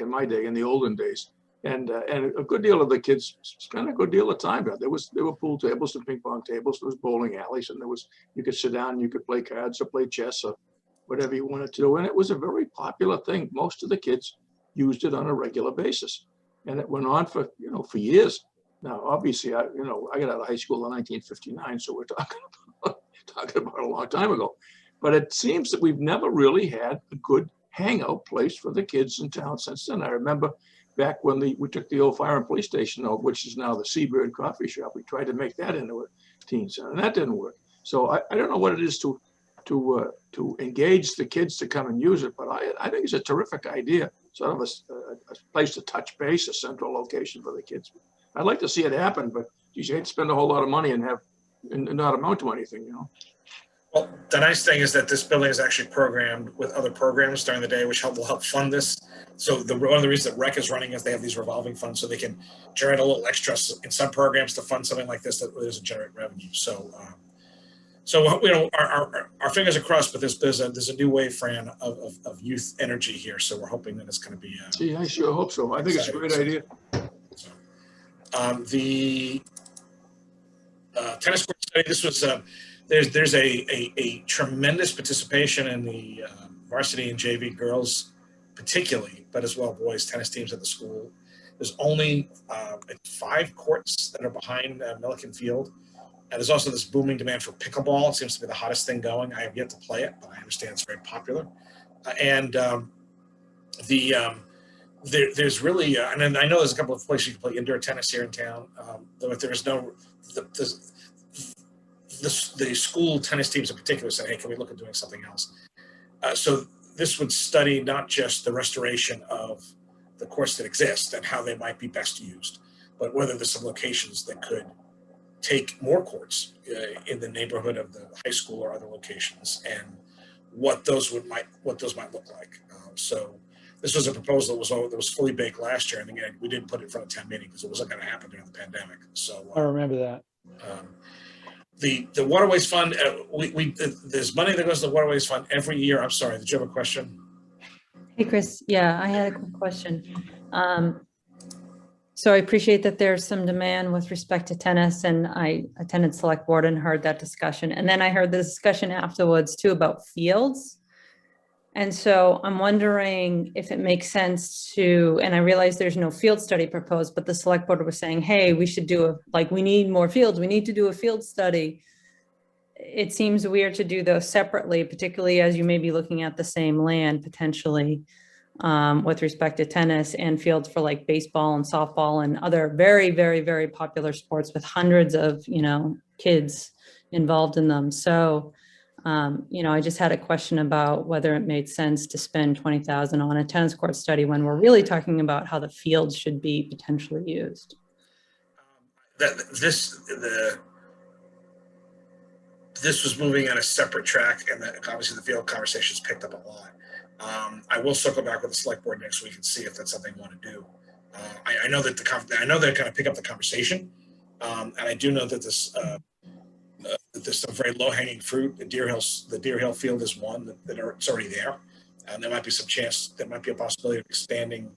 my day, in the olden days, and a good deal of the kids spent a good deal of time there. There were pool tables and ping pong tables. There was bowling alleys, and you could sit down and you could play cards or play chess or whatever you wanted to do. And it was a very popular thing. Most of the kids used it on a regular basis, and it went on for years. Now, obviously, I got out of high school in 1959, so we're talking about a long time ago. But it seems that we've never really had a good hangout place for the kids in town since then. I remember back when we took the old fire and police station, which is now the Seabird Coffee Shop. We tried to make that into a teen center, and that didn't work. So I don't know what it is to to engage the kids to come and use it. But I think it's a terrific idea, sort of a place to touch base, a central location for the kids. I'd like to see it happen, but geez, you hate to spend a whole lot of money and not amount to anything, you know? Well, the nice thing is that this building is actually programmed with other programs during the day, which will help fund this. So one of the reasons that rec is running is they have these revolving funds, so they can generate a little extra in some programs to fund something like this that really doesn't generate revenue. So, our fingers are crossed, but there's a new wave, Fran, of youth energy here. So we're hoping that it's going to be. Gee, I sure hope so. I think it's a great idea. The tennis court study. This was. There's a tremendous participation in the varsity and JV girls, particularly, but as well boys tennis teams at the school. There's only 5 courts that are behind Milliken Field, and there's also this booming demand for pickleball. It seems to be the hottest thing going. I have yet to play it, but I understand it's very popular. There's really, and then I know there's a couple of places you can play indoor tennis here in town, but there's no. The school tennis teams in particular said, hey, can we look at doing something else? So this would study not just the restoration of the courts that exist and how they might be best used, but whether there's some locations that could take more courts in the neighborhood of the high school or other locations, and what those might look like. So this was a proposal that was fully baked last year, and again, we didn't put it in front of town meeting because it wasn't going to happen during the pandemic. So I remember that. The Waterways Fund, there's money that goes to the Waterways Fund every year. I'm sorry, did you have a question? Hey, Chris. Yeah, I had a quick question. So I appreciate that there's some demand with respect to tennis, and I attended select board and heard that discussion. And then I heard the discussion afterwards too about fields. And so I'm wondering if it makes sense to, and I realize there's no field study proposed, but the select board was saying, hey, we should do we need more fields. We need to do a field study. It seems weird to do those separately, particularly as you may be looking at the same land potentially with respect to tennis and fields for like baseball and softball and other very, very, very popular sports with hundreds of, kids involved in them. So I just had a question about whether it made sense to spend $20,000 on a tennis court study when we're really talking about how the fields should be potentially used. This was moving on a separate track, and obviously the field conversations picked up a lot. I will circle back with the select board next week and see if that's something they want to do. I know that they're going to pick up the conversation, and I do know that there's some very low-hanging fruit. The Deer Hill field is one it's already there, and there might be a possibility of expanding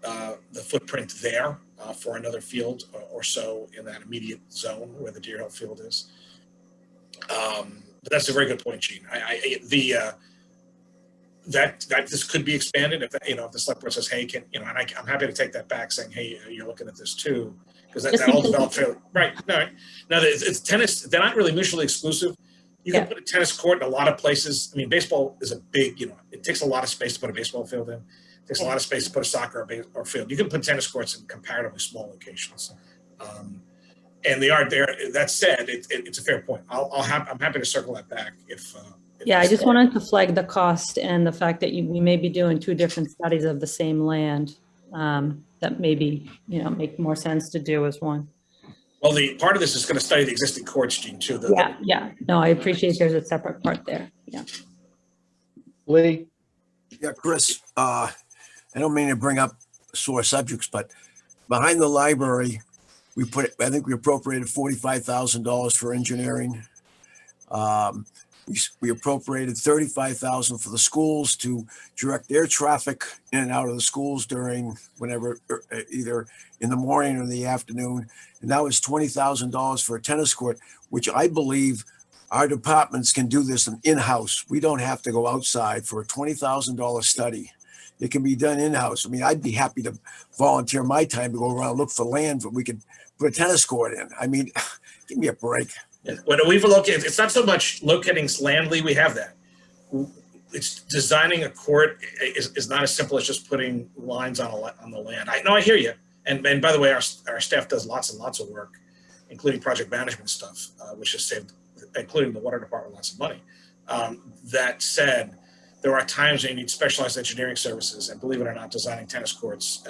the footprint there for another field or so in that immediate zone where the Deer Hill field is. But that's a very good point, Gene. That this could be expanded if the select board says, hey, and I'm happy to take that back, saying, hey, you're looking at this too. Because that all developed fairly right. No, now it's tennis. They're not really mutually exclusive. You can put a tennis court in a lot of places. I mean, baseball is a big. It takes a lot of space to put a baseball field in. It takes a lot of space to put a soccer or field. You can put tennis courts in comparatively small locations, and they are there. That said, it's a fair point. I'm happy to circle that back if I just wanted to flag the cost and the fact that we may be doing 2 different studies of the same land. That maybe, make more sense to do as one. Well, the part of this is going to study the existing courts, Gene, too. Yeah. No, I appreciate there's a separate part there. Yeah. Lee? Yeah, Chris, I don't mean to bring up sore subjects, but behind the library, I think we appropriated $45,000 for engineering. We appropriated $35,000 for the schools to direct their traffic in and out of the schools during whenever, either in the morning or in the afternoon. And that was $20,000 for a tennis court, which I believe our departments can do this in-house. We don't have to go outside for a $20,000 study. It can be done in-house. I mean, I'd be happy to volunteer my time to go around and look for land, but we could put a tennis court in. I mean, give me a break. When we've located, it's not so much locating land, Lee, we have that. It's designing a court is not as simple as just putting lines on the land. I hear you. And by the way, our staff does lots and lots of work, including project management stuff, which has saved, including the water department, lots of money. That said, there are times when you need specialized engineering services, and believe it or not, designing tennis courts,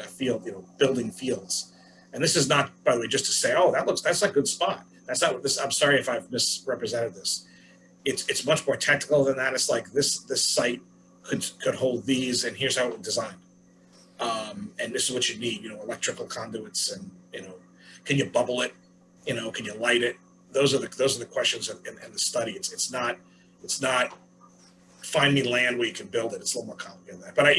building fields. And this is not, by the way, just to say, oh, that's a good spot. That's not what this. I'm sorry if I've misrepresented this. It's much more technical than that. It's like this site could hold these, and here's how it was designed. And this is what you need, electrical conduits, and can you bubble it? Can you light it? Those are the questions in the study. It's not find me land where you can build it. It's a little more complicated than that. But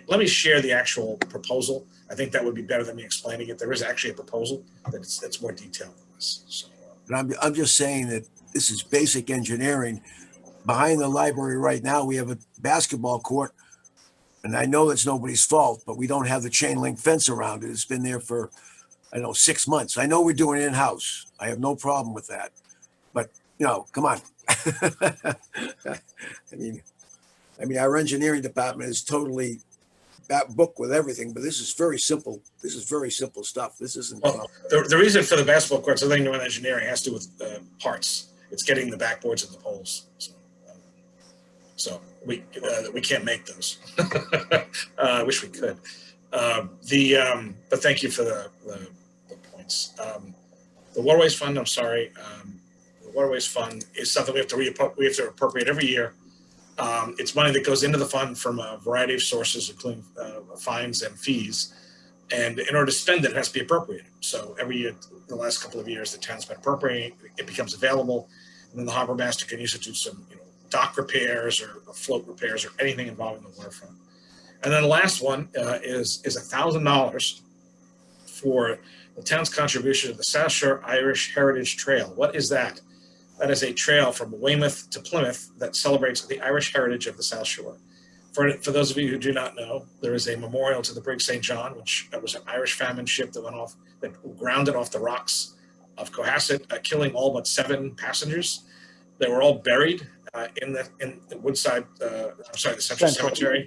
let me share the actual proposal. I think that would be better than me explaining it. There is actually a proposal that's more detailed than this. So, And I'm just saying that this is basic engineering. Behind the library right now, we have a basketball court. And I know it's nobody's fault, but we don't have the chain link fence around it. It's been there for, 6 months. I know we're doing it in-house. I have no problem with that. But, come on. I mean, our engineering department is totally booked with everything, but this is very simple. This is very simple stuff. This isn't. Well, the reason for the basketball courts, other than engineering, has to do with parts. It's getting the backboards and the poles. So we can't make those. I wish we could. But thank you for the points. The Waterways Fund. I'm sorry. The Waterways Fund is something we have to appropriate every year. It's money that goes into the fund from a variety of sources, including fines and fees. And in order to spend it, it has to be appropriated. So every year, the last couple of years, the town's been appropriating. It becomes available, and then the harbor master can use it to do some, dock repairs or float repairs or anything involving the waterfront. And then the last one is $1,000 for the town's contribution to the South Shore Irish Heritage Trail. What is that? That is a trail from Weymouth to Plymouth that celebrates the Irish heritage of the South Shore. For those of you who do not know, there is a memorial to the brig St. John, which was an Irish famine ship that grounded off the rocks of Cohasset, killing all but 7 passengers. They were all buried in the Woodside, the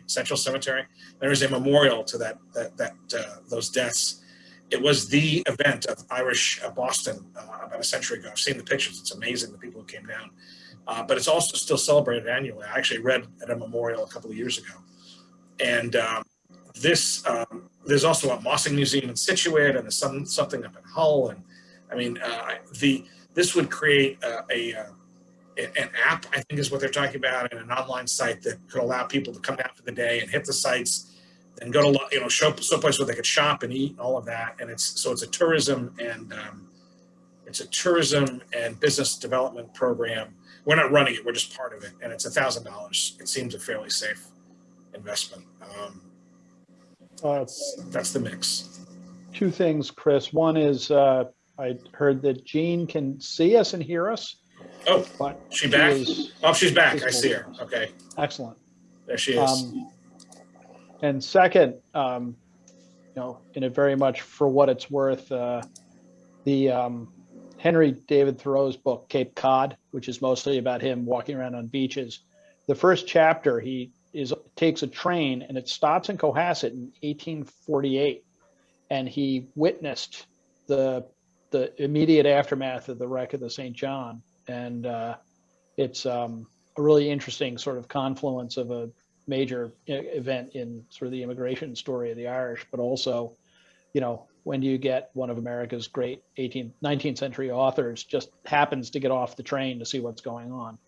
Central Cemetery. There is a memorial to those deaths. It was the event of Irish Boston about a century ago. I've seen the pictures. It's amazing, the people who came down. But it's also still celebrated annually. I actually read at a memorial a couple of years ago. And there's also a Mossing Museum in Scituate, and there's something up in Hull. And I mean, this would create an app, I think is what they're talking about, and an online site that could allow people to come down for the day and hit the sites and go to, show someplace where they could shop and eat and all of that. And it's a tourism and business development program. We're not running it, we're just part of it. And it's $1,000. It seems a fairly safe investment. That's the mix. 2 things, Chris. One is I heard that Jean can see us and hear us. Oh, she's back? She's back. I see her. Okay. Excellent. There she is. And second, in it very much for what it's worth, the Henry David Thoreau's book, Cape Cod, which is mostly about him walking around on beaches. The first chapter, he takes a train and it stops in Cohasset in 1848. And he witnessed the immediate aftermath of the wreck of the St. John. And it's a really interesting sort of confluence of a major event in sort of the immigration story of the Irish, but also, when do you get one of America's great 19th century authors just happens to get off the train to see what's going on.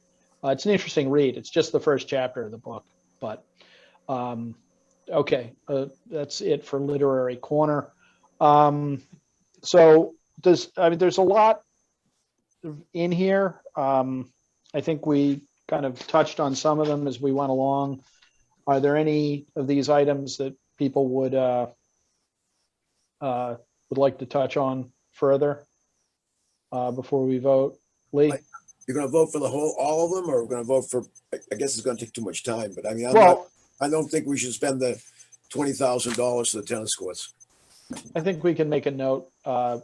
It's an interesting read. It's just the first chapter of the book, but okay, that's it for Literary Corner. So there's a lot in here. I think we kind of touched on some of them as we went along. Are there any of these items that people would like to touch on further before we vote? Lee? You're going to vote for all of them, or we're going to vote for? I guess it's going to take too much time, but I mean, I don't think we should spend the $20,000 to the tennis courts. I think we can make a note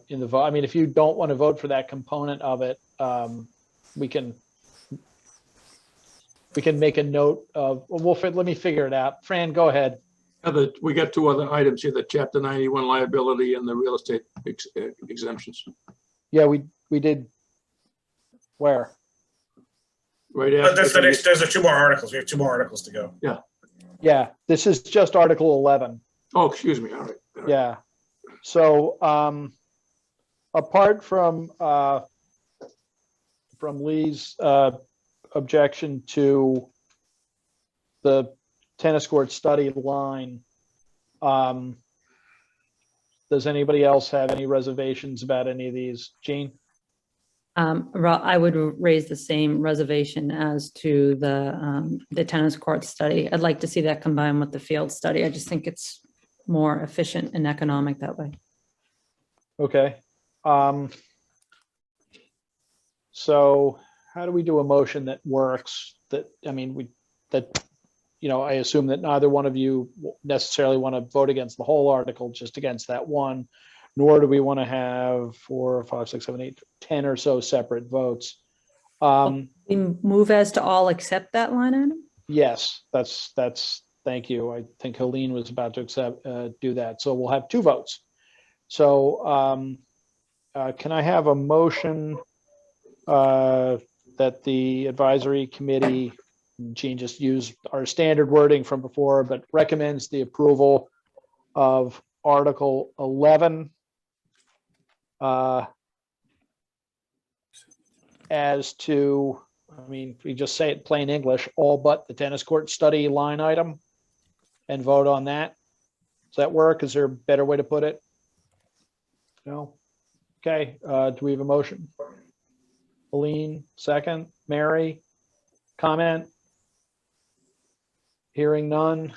in the vote. I mean, if you don't want to vote for that component of it, we can make a note of. Let me figure it out. Fran, go ahead. We got 2 other items here: the Chapter 91 liability and the real estate exemptions. Yeah, we did. Where? right But after. that's the next, there's 2 more articles. We have 2 more articles to go. Yeah, this is just Article 11. Oh, excuse me. All right. All right. Yeah. So apart from Lee's objection to the tennis court study line, does anybody else have any reservations about any of these? Jean? I would raise the same reservation as to the tennis court study. I'd like to see that combined with the field study. I just think it's more efficient and economic that way. Okay. So how do we do a motion that works? That, I mean, I assume that neither one of you necessarily want to vote against the whole article, just against that one, nor do we want to have 4, 5, 6, 7, 8, 10 or so separate votes. We move as to all except that line item? Yes, that's, thank you. I think Helene was about to do that. So we'll have 2 votes. So can I have a motion that the advisory committee, Jean just used our standard wording from before, but recommends the approval of Article 11 as to, I mean, if we just say it in plain English, all but the tennis court study line item, and vote on that. Does that work? Is there a better way to put it? No? Okay, do we have a motion? Helene, second. Mary, comment? Hearing none.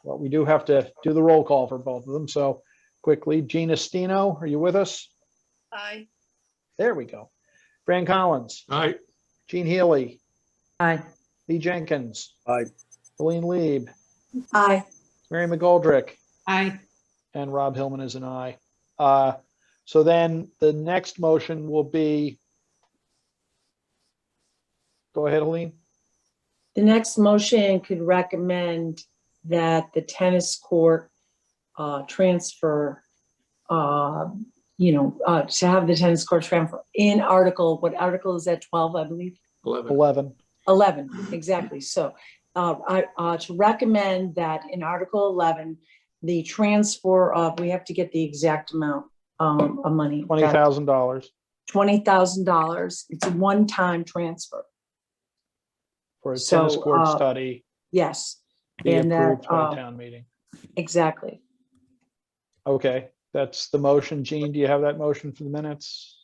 Well, we do have to do the roll call for both of them, so quickly. Gina Stino, are you with us? Aye. There we go. Fran Collins. Aye. Jean Healy. Aye. Lee Jenkins. Aye. Helene Lieb. Aye. Mary McGoldrick. Aye. And Rob Hillman is an aye. So then the next motion will be, go ahead, Helene. The next motion could recommend that the tennis court transfer, to have the tennis court transfer in article, what article is that, 12, I believe? 11. 11, exactly. So to recommend that in Article 11, the transfer of, we have to get the exact amount of money. $20,000 $20,000. It's a one-time transfer. for a tennis court study. Yes. Be And that, approved by town meeting. Exactly. Okay, that's the motion. Jean, do you have that motion for the minutes?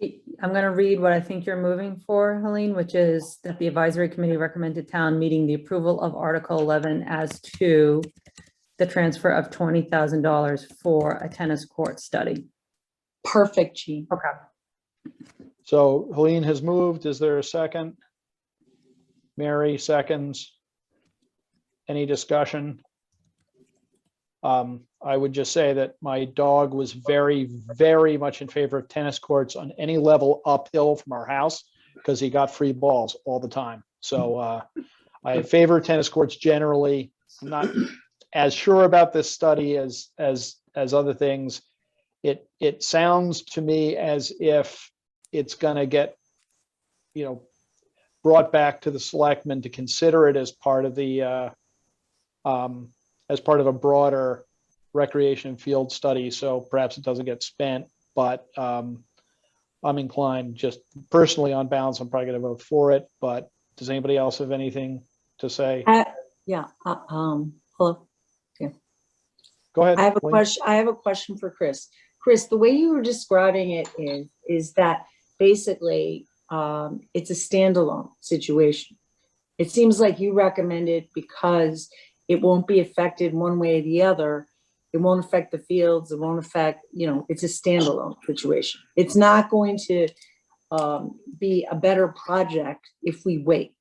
I'm going to read what I think you're moving for, Helene, which is that the advisory committee recommended town meeting the approval of Article 11 as to the transfer of $20,000 for a tennis court study. Perfect, Jean. Okay. So Helene has moved. Is there a second? Mary seconds. Any discussion? I would just say that my dog was very, very much in favor of tennis courts on any level uphill from our house because he got free balls all the time. So I favor tennis courts generally. I'm not as sure about this study as other things. It sounds to me as if it's going to get, brought back to the selectmen to consider it as part of the as part of a broader recreation field study. So perhaps it doesn't get spent, but I'm inclined, just personally on balance, I'm probably going to vote for it. But does anybody else have anything to say? Yeah. Hello. Yeah. Go ahead. I have a Lee. question. I have a question for Chris. Chris, the way you were describing it is that basically it's a standalone situation. It seems like you recommend it because it won't be affected one way or the other. It won't affect the fields. It won't affect, it's a standalone situation. It's not going to be a better project if we wait.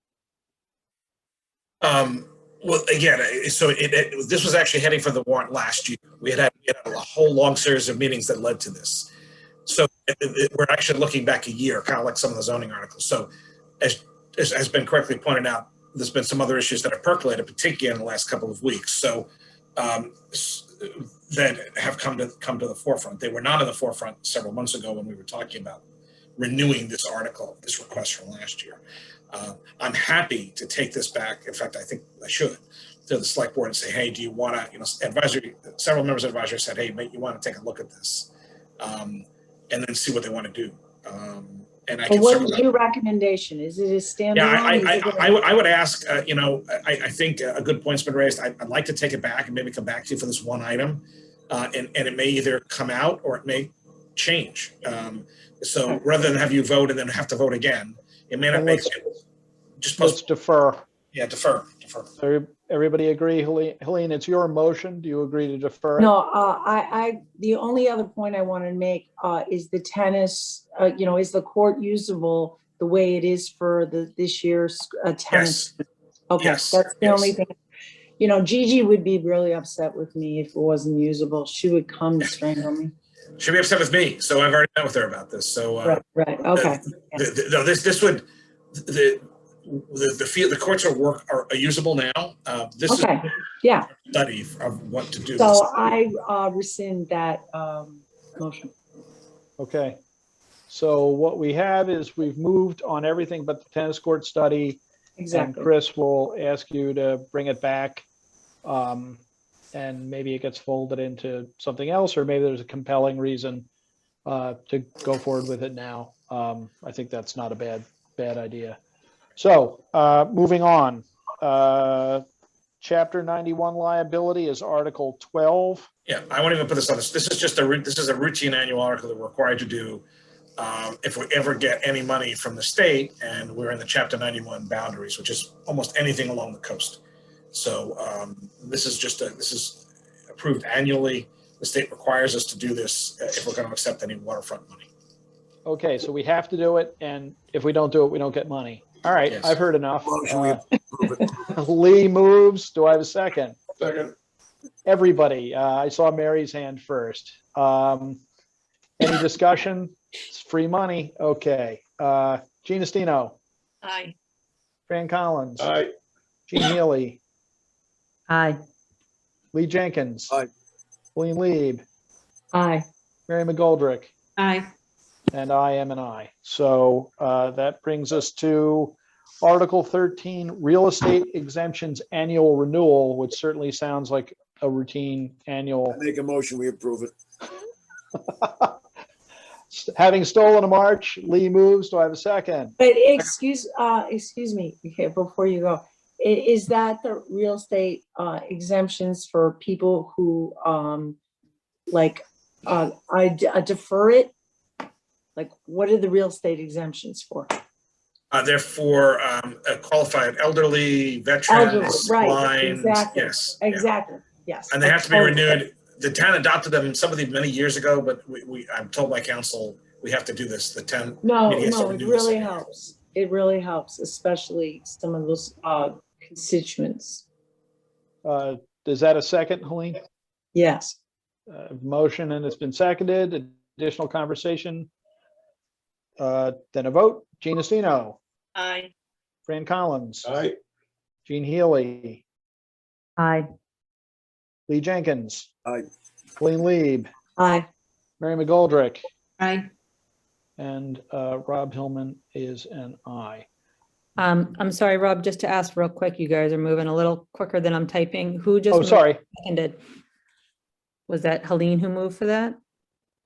Well, again, so this was actually heading for the warrant last year. We had a whole long series of meetings that led to this. So we're actually looking back a year, kind of like some of the zoning articles. So as has been correctly pointed out, there's been some other issues that have percolated, particularly in the last couple of weeks. So that have come to the forefront. They were not in the forefront several months ago when we were talking about renewing this article, this request from last year. I'm happy to take this back. In fact, I think I should, to the select board and say, hey, do you want to, several members of advisory said, hey, mate, you want to take a look at this, and then see what they want to do. And I can What certainly. is your recommendation? Is it a standalone? Yeah, I would ask, I think a good point's been raised. I'd like to take it back and maybe come back to you for this one item. And it may either come out or it may change. So rather than have you vote and then have to vote again, it may not make sense. Just let's defer. Yeah, defer. Everybody agree? Helene, it's your motion. Do you agree to defer? No, the only other point I want to make is the tennis, is the court usable the way it is for this year's tennis? Yes. Okay, yes. That's the yes. only thing. Gigi would be really upset with me if it wasn't usable. She would come to strangle me. She'll be upset with me. So I've already met with her about this. So right. Okay. This would the courts are usable now. This is a study of what to do. So I rescind that motion. Okay. So what we have is we've moved on everything but the tennis court study. Exactly. And Chris will ask you to bring it back. And maybe it gets folded into something else, or maybe there's a compelling reason to go forward with it now. I think that's not a bad idea. So moving on, Chapter 91 liability is Article 12. Yeah, I won't even put this on this. This is just this is a routine annual article that we're required to do if we ever get any money from the state, and we're in the Chapter 91 boundaries, which is almost anything along the coast. So this is approved annually. The state requires us to do this if we're going to accept any waterfront money. Okay, so we have to do it, and if we don't do it, we don't get money. All right, yes. I've heard enough. Lee moves. Do I have a second? Second. Everybody, I saw Mary's hand first. Any discussion? It's free money. Okay. Gina Stino. Aye. Fran Collins. Aye. Jean Healy. Aye. Lee Jenkins. Aye. William Lieb. Aye. Mary McGoldrick. Aye. And I am an aye. So that brings us to Article 13, Real Estate Exemptions Annual Renewal, which certainly sounds like a routine annual. I make a motion, we approve it. Having stolen a march, Lee moves. Do I have a second? But excuse me, okay, before you go, is that the real estate exemptions for people who I defer it? Like, what are the real estate exemptions for? They're for qualified elderly, veterans, right? blind. Exactly. Yes. Exactly. Yeah. Yes. And they have to be renewed. The town adopted them, some of these many years ago, but I'm told by council we have to do this. The town. No, it really helps. It really helps, especially some of those constituents. Is that a second, Helene? Yes. Motion, and it's been seconded. Additional conversation. Then a vote. Gina Stino. Aye. Fran Collins. Aye. Jean Healy. Aye. Lee Jenkins. Aye. Colleen Lieb. Aye. Mary McGoldrick. Aye. And Rob Hillman is an aye. I'm sorry, Rob, just to ask real quick, you guys are moving a little quicker than I'm typing. Who just? Oh, sorry. Seconded? Was that Helene who moved for that?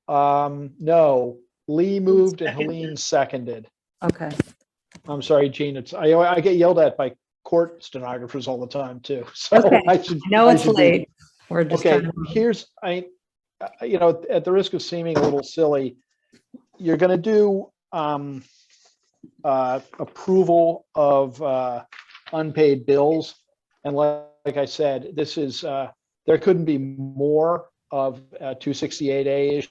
No, Lee moved and Helene seconded. Okay. I'm sorry, Gene. I get yelled at by court stenographers all the time too. So okay. I should know it's late. We're just okay. Here's at the risk of seeming a little silly, you're going to do approval of unpaid bills, and like I said, this is there couldn't be more of 268A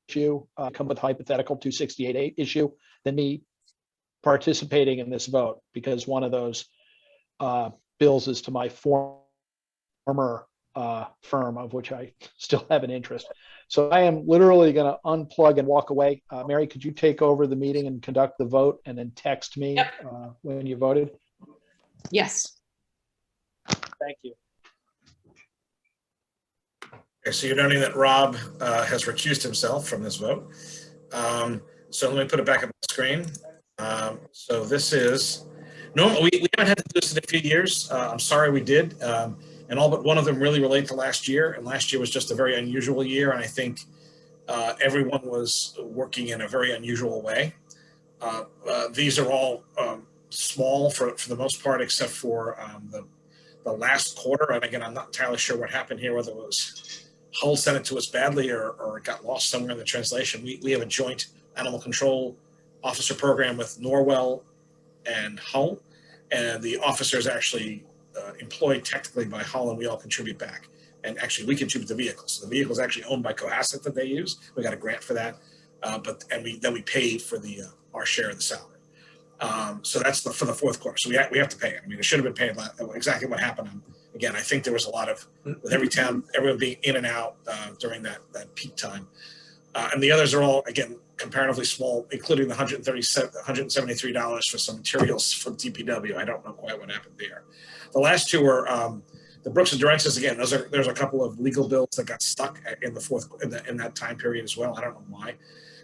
issue, come with hypothetical 268A issue than me participating in this vote, because one of those bills is to my former firm, of which I still have an interest. So I am literally going to unplug and walk away. Mary, could you take over the meeting and conduct the vote and then text me when you voted? Yes. Thank you. Okay, so you're noting that Rob has recused himself from this vote. So let me put it back up on the screen. So this is, normal. We haven't had to do this in a few years. I'm sorry we did. And all but one of them really relate to last year. And last year was just a very unusual year. And I think everyone was working in a very unusual way. These are all small for the most part, except for the last quarter. And again, I'm not entirely sure what happened here, whether it was Hull sent it to us badly or it got lost somewhere in the translation. We have a joint animal control officer program with Norwell and Hull, and the officers actually employed technically by Hull, and we all contribute back. And actually, we contribute the vehicles. So the vehicle is actually owned by Cohasset that they use. We got a grant for that, then we paid for our share of the salary. So that's for the fourth quarter. So we have to pay it. I mean, it should have been paid. Exactly what happened. Again, I think there was a lot of, with every town, everyone being in and out during that peak time. And the others are all, again, comparatively small, including the $173 for some materials from DPW. I don't know quite what happened there. The last two were the Brooks and Durences. Again, there's a couple of legal bills that got stuck in that time period as well. I don't know why.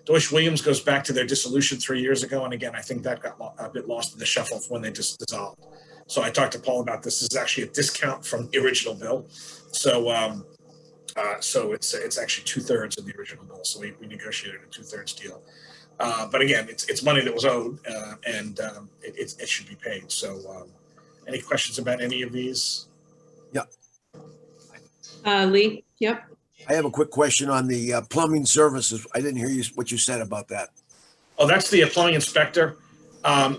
Deutsch Williams goes back to their dissolution 3 years ago, and again, I think that got a bit lost in the shuffle when they just dissolved. So I talked to Paul about this. This is actually a discount from the original bill. So it's actually 2/3 of the original bill. So we negotiated a 2/3 deal. But again, it's money that was owed, and it should be paid. So any questions about any of these? Yeah. Lee, yep. I have a quick question on the plumbing services. I didn't hear what you said about that. Oh, that's the plumbing inspector.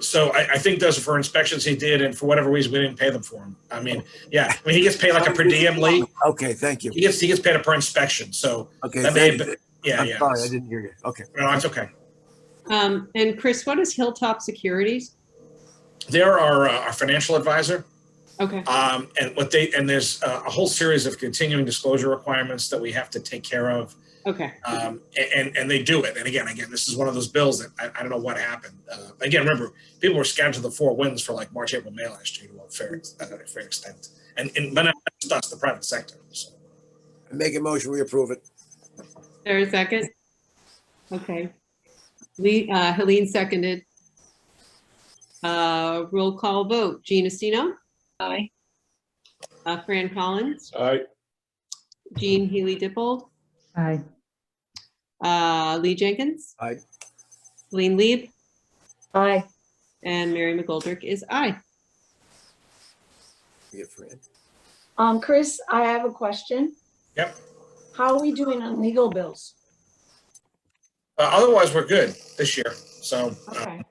So I think those are for inspections he did, and for whatever reason, we didn't pay them for him. I mean, yeah, I mean, he gets paid like a per diem, Lee. Okay, thank you. He gets paid a per inspection. So okay, that may have been, yeah, I'm yeah. sorry, I didn't hear you. Okay. No, it's okay. And Chris, what is Hilltop Securities? They're our financial advisor. Okay. And there's a whole series of continuing disclosure requirements that we have to take care of. Okay. And they do it. And again, this is one of those bills that I don't know what happened. Again, remember, people were scattered to the four winds for like March, April, May last year to a fair extent. But not just us, the private sector. So. I make a motion, we approve it. There a second? Okay. Lee, Helene seconded. Roll call vote. Jean Estino? Aye. Fran Collins? Aye. Jean Healy-Dippold? Aye. Lee Jenkins? Aye. Helene Lieb? Aye. And Mary McGoldrick is aye. Yeah, Fran. Chris, I have a question. Yep. How are we doing on legal bills? Otherwise, we're good this year. So Okay.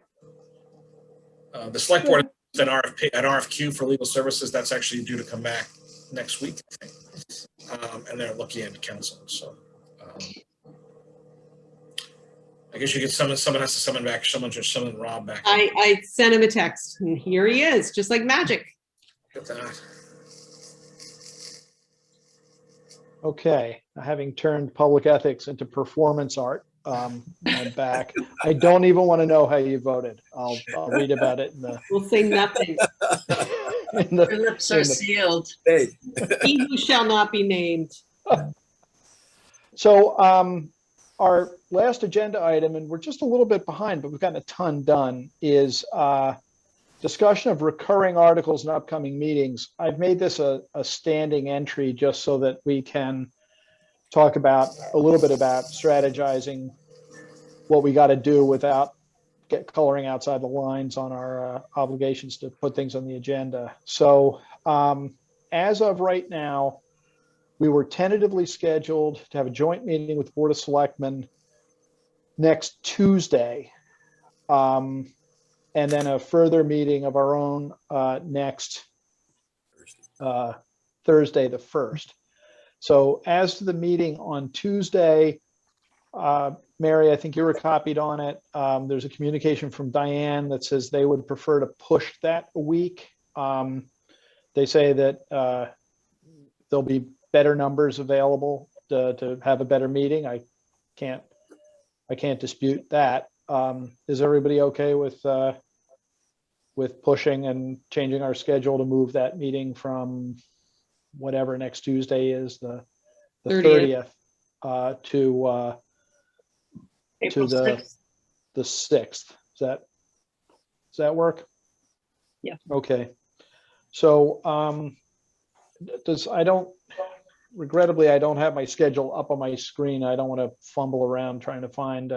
the select board has an RFQ for legal services. That's actually due to come back next week, I think. And they're looking at counseling. So I guess you get someone has to summon back. Someone should summon Rob back. I sent him a text and here he is, just like magic. Get that. Okay, having turned public ethics into performance art, I'm back. I don't even want to know how you voted. I'll read about it in the. We'll say nothing. Your lips are sealed. Hey. He who shall not be named. So our last agenda item, and we're just a little bit behind, but we've gotten a ton done, is discussion of recurring articles in upcoming meetings. I've made this a standing entry just so that we can talk about a little bit about strategizing what we got to do without coloring outside the lines on our obligations to put things on the agenda. So as of right now, we were tentatively scheduled to have a joint meeting with the Board of Selectmen next Tuesday. And then a further meeting of our own next Thursday, the 1st. So as to the meeting on Tuesday, Mary, I think you were copied on it. There's a communication from Diane that says they would prefer to push that a week. They say that there'll be better numbers available to have a better meeting. I can't dispute that. Is everybody okay with pushing and changing our schedule to move that meeting from whatever next Tuesday is, the 30th, to April to 6th. the 6th. Does that work? Yeah. Okay. So regrettably, I don't have my schedule up on my screen. I don't want to fumble around trying to find,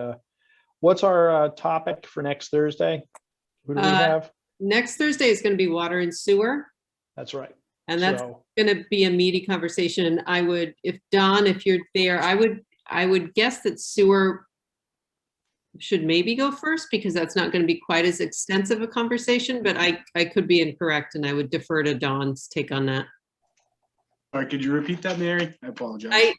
what's our topic for next Thursday? Who do we have? Next Thursday is going to be water and sewer. That's right. And that's So, going to be a meaty conversation. I would, if Don, if you're there, I would guess that sewer should maybe go first because that's not going to be quite as extensive a conversation, but I could be incorrect and I would defer to Don's take on that. Sorry, could you repeat that, Mary? I apologize.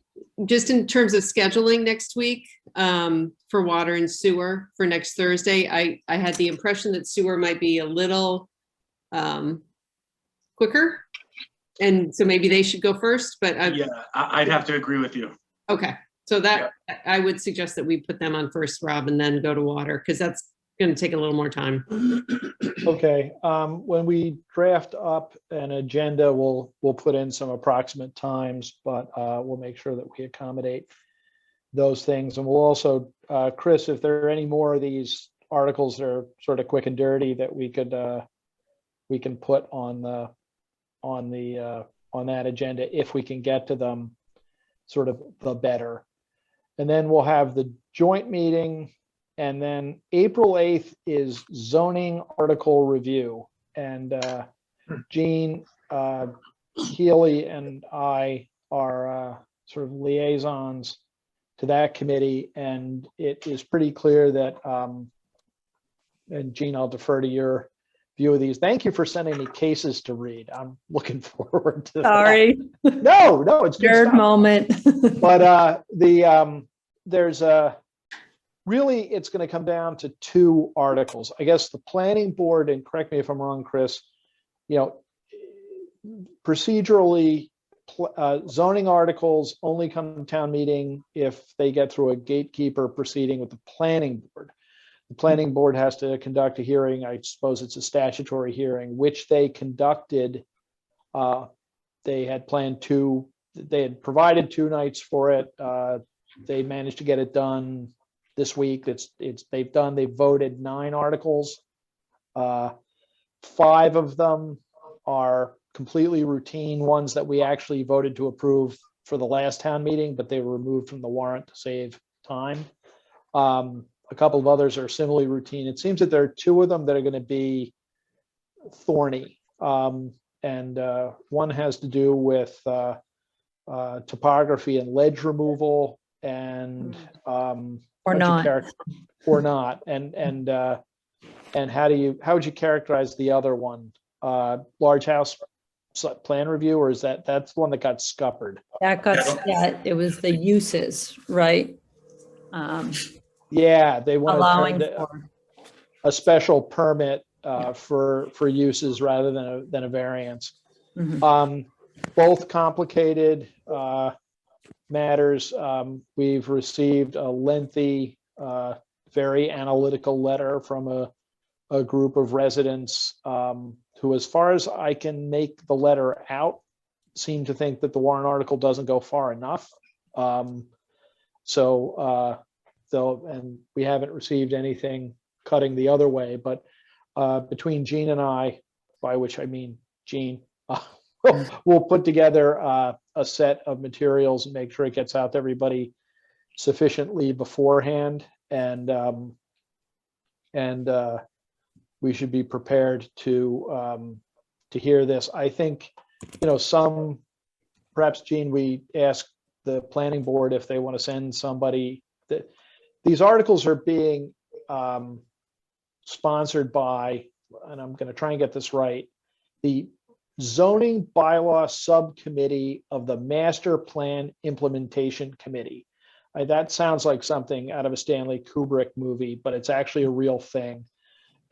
Just in terms of scheduling next week for water and sewer for next Thursday, I had the impression that sewer might be a little quicker. And so maybe they should go first, but I'd have to agree with you. Okay. So that I would suggest that we put them on first, Rob, and then go to water because that's going to take a little more time. okay. When we draft up an agenda, we'll put in some approximate times, but we'll make sure that we accommodate those things. And we'll also, Chris, if there are any more of these articles that are sort of quick and dirty that we can put on that agenda, if we can get to them, sort of the better. And then we'll have the joint meeting. And then April 8th is zoning article review. And Jean Healy and I are sort of liaisons to that committee. And it is pretty clear that, and Jean, I'll defer to your view of these. Thank you for sending me cases to read. I'm looking forward to Sorry. that. No, it's good Nerd stuff. moment. But there's really, it's going to come down to two articles. I guess the planning board, and correct me if I'm wrong, Chris, procedurally, zoning articles only come to town meeting if they get through a gatekeeper proceeding with the planning board. The planning board has to conduct a hearing. I suppose it's a statutory hearing, which they conducted. They had they had provided 2 nights for it. They managed to get it done this week. They voted 9 articles. 5 of them are completely routine ones that we actually voted to approve for the last town meeting, but they were removed from the warrant to save time. A couple of others are similarly routine. It seems that there are 2 of them that are going to be thorny. And one has to do with topography and ledge removal, and or not. And how would you characterize the other one? Large house plan review, or is that's the one that got scuppered? It was the uses, right? Yeah, they want allowing a special permit for uses rather than a variance. Mm-hmm. Both complicated matters. We've received a lengthy, very analytical letter from a group of residents who, as far as I can make the letter out, seem to think that the warrant article doesn't go far enough. And we haven't received anything cutting the other way, but between Jean and I, by which I mean Jean, we'll put together a set of materials and make sure it gets out to everybody sufficiently beforehand, and we should be prepared to hear this. I think, perhaps Jean, we ask the planning board if they want to send somebody. These articles are being sponsored by, and I'm going to try and get this right, the Zoning Bylaw Subcommittee of the Master Plan Implementation Committee. That sounds like something out of a Stanley Kubrick movie, but it's actually a real thing.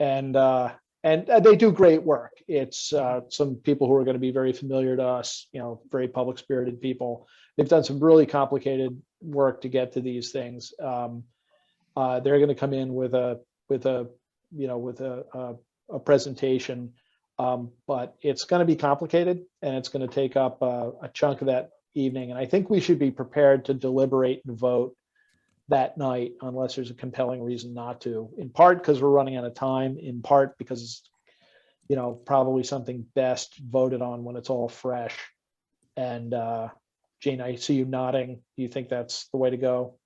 And they do great work. It's some people who are going to be very familiar to us, very public spirited people. They've done some really complicated work to get to these things. They're going to come in with a presentation, but it's going to be complicated, and it's going to take up a chunk of that evening. And I think we should be prepared to deliberate and vote that night unless there's a compelling reason not to, in part because we're running out of time, in part because it's, you know, probably something best voted on when it's all fresh. And Jane, I see you nodding. Do you think that's the way to go?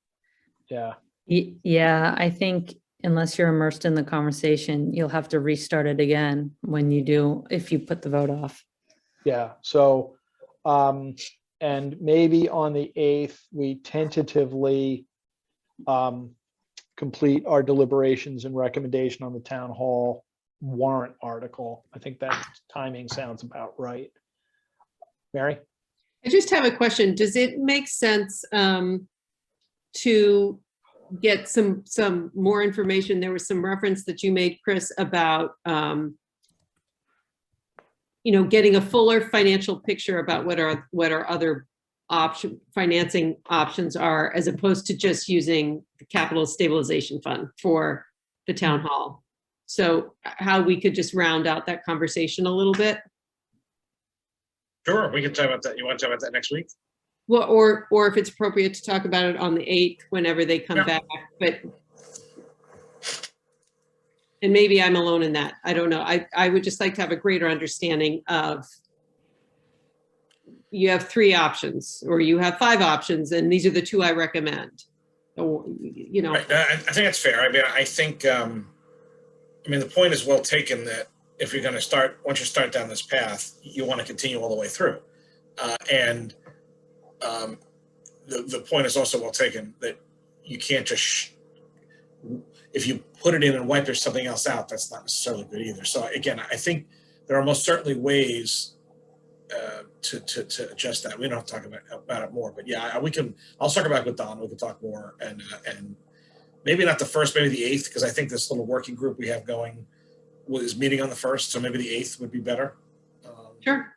Yeah. Yeah, I think unless you're immersed in the conversation, you'll have to restart it again when you do, if you put the vote off. Yeah. So, and maybe on the 8th, we tentatively complete our deliberations and recommendation on the town hall warrant article. I think that timing sounds about right. Mary? I just have a question. Does it make sense to get some more information? There was some reference that you made, Chris, about you know, getting a fuller financial picture about what our other financing options are, as opposed to just using the capital stabilization fund for the town hall. So how we could just round out that conversation a little bit. Sure, we can talk about that. You want to talk about that next week? Well, or if it's appropriate to talk about it on the 8th, whenever they come back, but, and maybe I'm alone in that. I don't know. I would just like to have a greater understanding of, you have 3 options or you have 5 options and these are the 2 I recommend. Or, you know. Right. I think that's fair. I mean, I think, the point is well taken that if you're going to start, once you start down this path, you want to continue all the way through. The point is also well taken that you can't just, if you put it in and wipe something else out, that's not necessarily good either. So again, I think there are most certainly ways to adjust that. We don't have to talk about it more, but yeah, I'll circle back with Don. We can talk more and maybe not the 1st, maybe the 8th, because I think this little working group we have going was meeting on the 1st, so maybe the 8th would be better. Sure.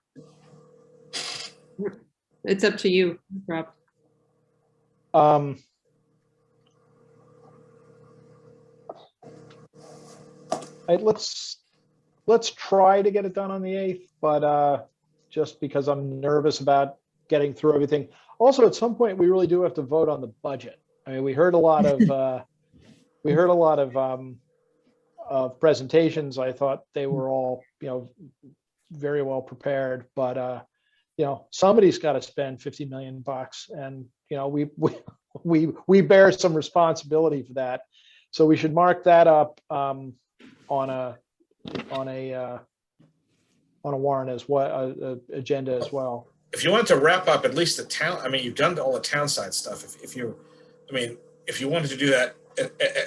It's up to you, Rob. Let's try to get it done on the 8th, but just because I'm nervous about getting through everything. Also, at some point, we really do have to vote on the budget. I mean, we heard a lot of presentations. I thought they were all, very well prepared, but somebody's got to spend $50 million, and we bear some responsibility for that. So we should mark that up on a warrant as well, agenda as well. If you want to wrap up at least the town, you've done all the town side stuff. If you wanted to do that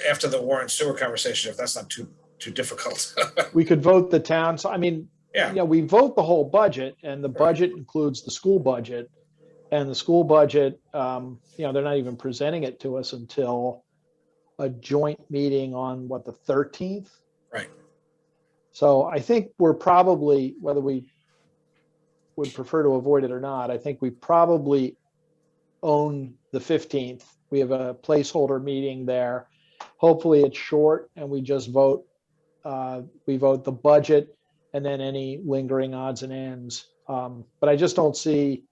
after the water and sewer conversation, if that's not too difficult. We could vote the town. So we vote the whole budget, and the budget includes the school budget, and the school budget, they're not even presenting it to us until a joint meeting on the 13th. Right. So I think we're probably, whether we would prefer to avoid it or not, I think we probably own the 15th. We have a placeholder meeting there. Hopefully it's short and we just vote. We vote the budget and then any lingering odds and ends. But I just don't see,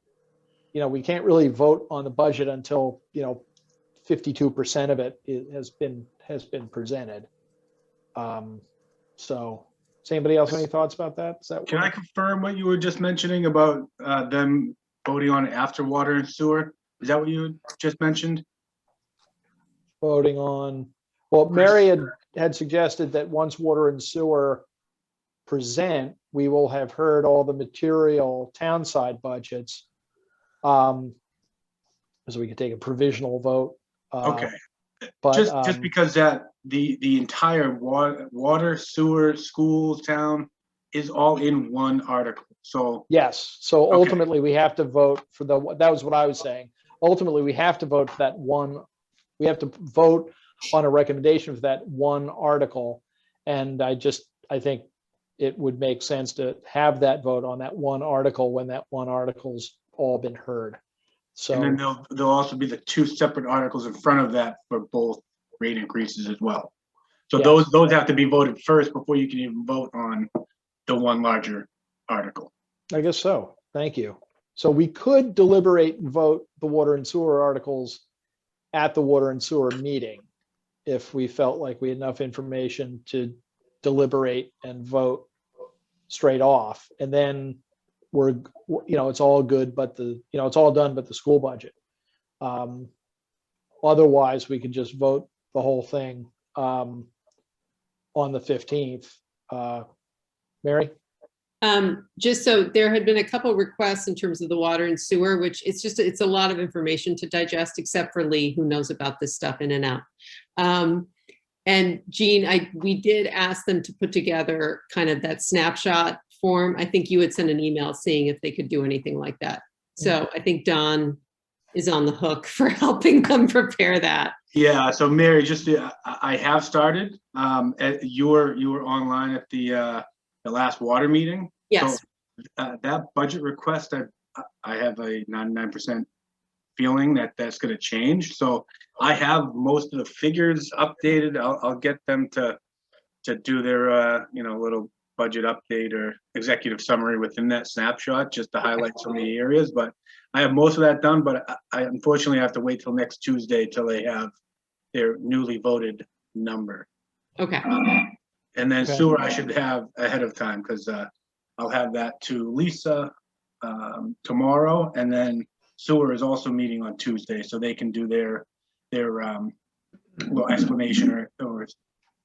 we can't really vote on the budget until, 52% of it has been presented. So does anybody else have any thoughts about that? Can I confirm what you were just mentioning about them voting on it after water and sewer? Is that what you just mentioned? Voting on, well, Mary had suggested that once water and sewer present, we will have heard all the material town side budgets. So we could take a provisional vote. Okay. But just because that the entire water, sewer, schools, town is all in one article. So yes. So ultimately we have to vote for that was what I was saying. Ultimately, we have to vote for that one. We have to vote on a recommendation for that one article. And I think it would make sense to have that vote on that one article when that one article's all been heard. So and then there'll also be the 2 separate articles in front of that for both rate increases as well. So yes, those have to be voted first before you can even vote on the one larger article. I guess so. Thank you. So we could deliberate and vote the water and sewer articles at the water and sewer meeting if we felt like we had enough information to deliberate and vote straight off. And then it's all good, but it's all done, but the school budget. Otherwise, we could just vote the whole thing on the 15th. Mary? Just so there had been a couple requests in terms of the water and sewer, which it's a lot of information to digest, except for Lee, who knows about this stuff in and out. And Jean, we did ask them to put together kind of that snapshot form. I think you had sent an email seeing if they could do anything like that. So I think Don is on the hook for helping them prepare that. Yeah, so Mary, I have started. You were online at the last water meeting. Yes. So, that budget request, I have a 99% feeling that that's going to change. So I have most of the figures updated. I'll get them to do their little budget update or executive summary within that snapshot, just to highlight some of the areas. But I have most of that done, but I unfortunately have to wait till next Tuesday till they have their newly voted number. Okay. And then sewer I should have ahead of time, because I'll have that to Lisa tomorrow, and then sewer is also meeting on Tuesday, so they can do their little explanation or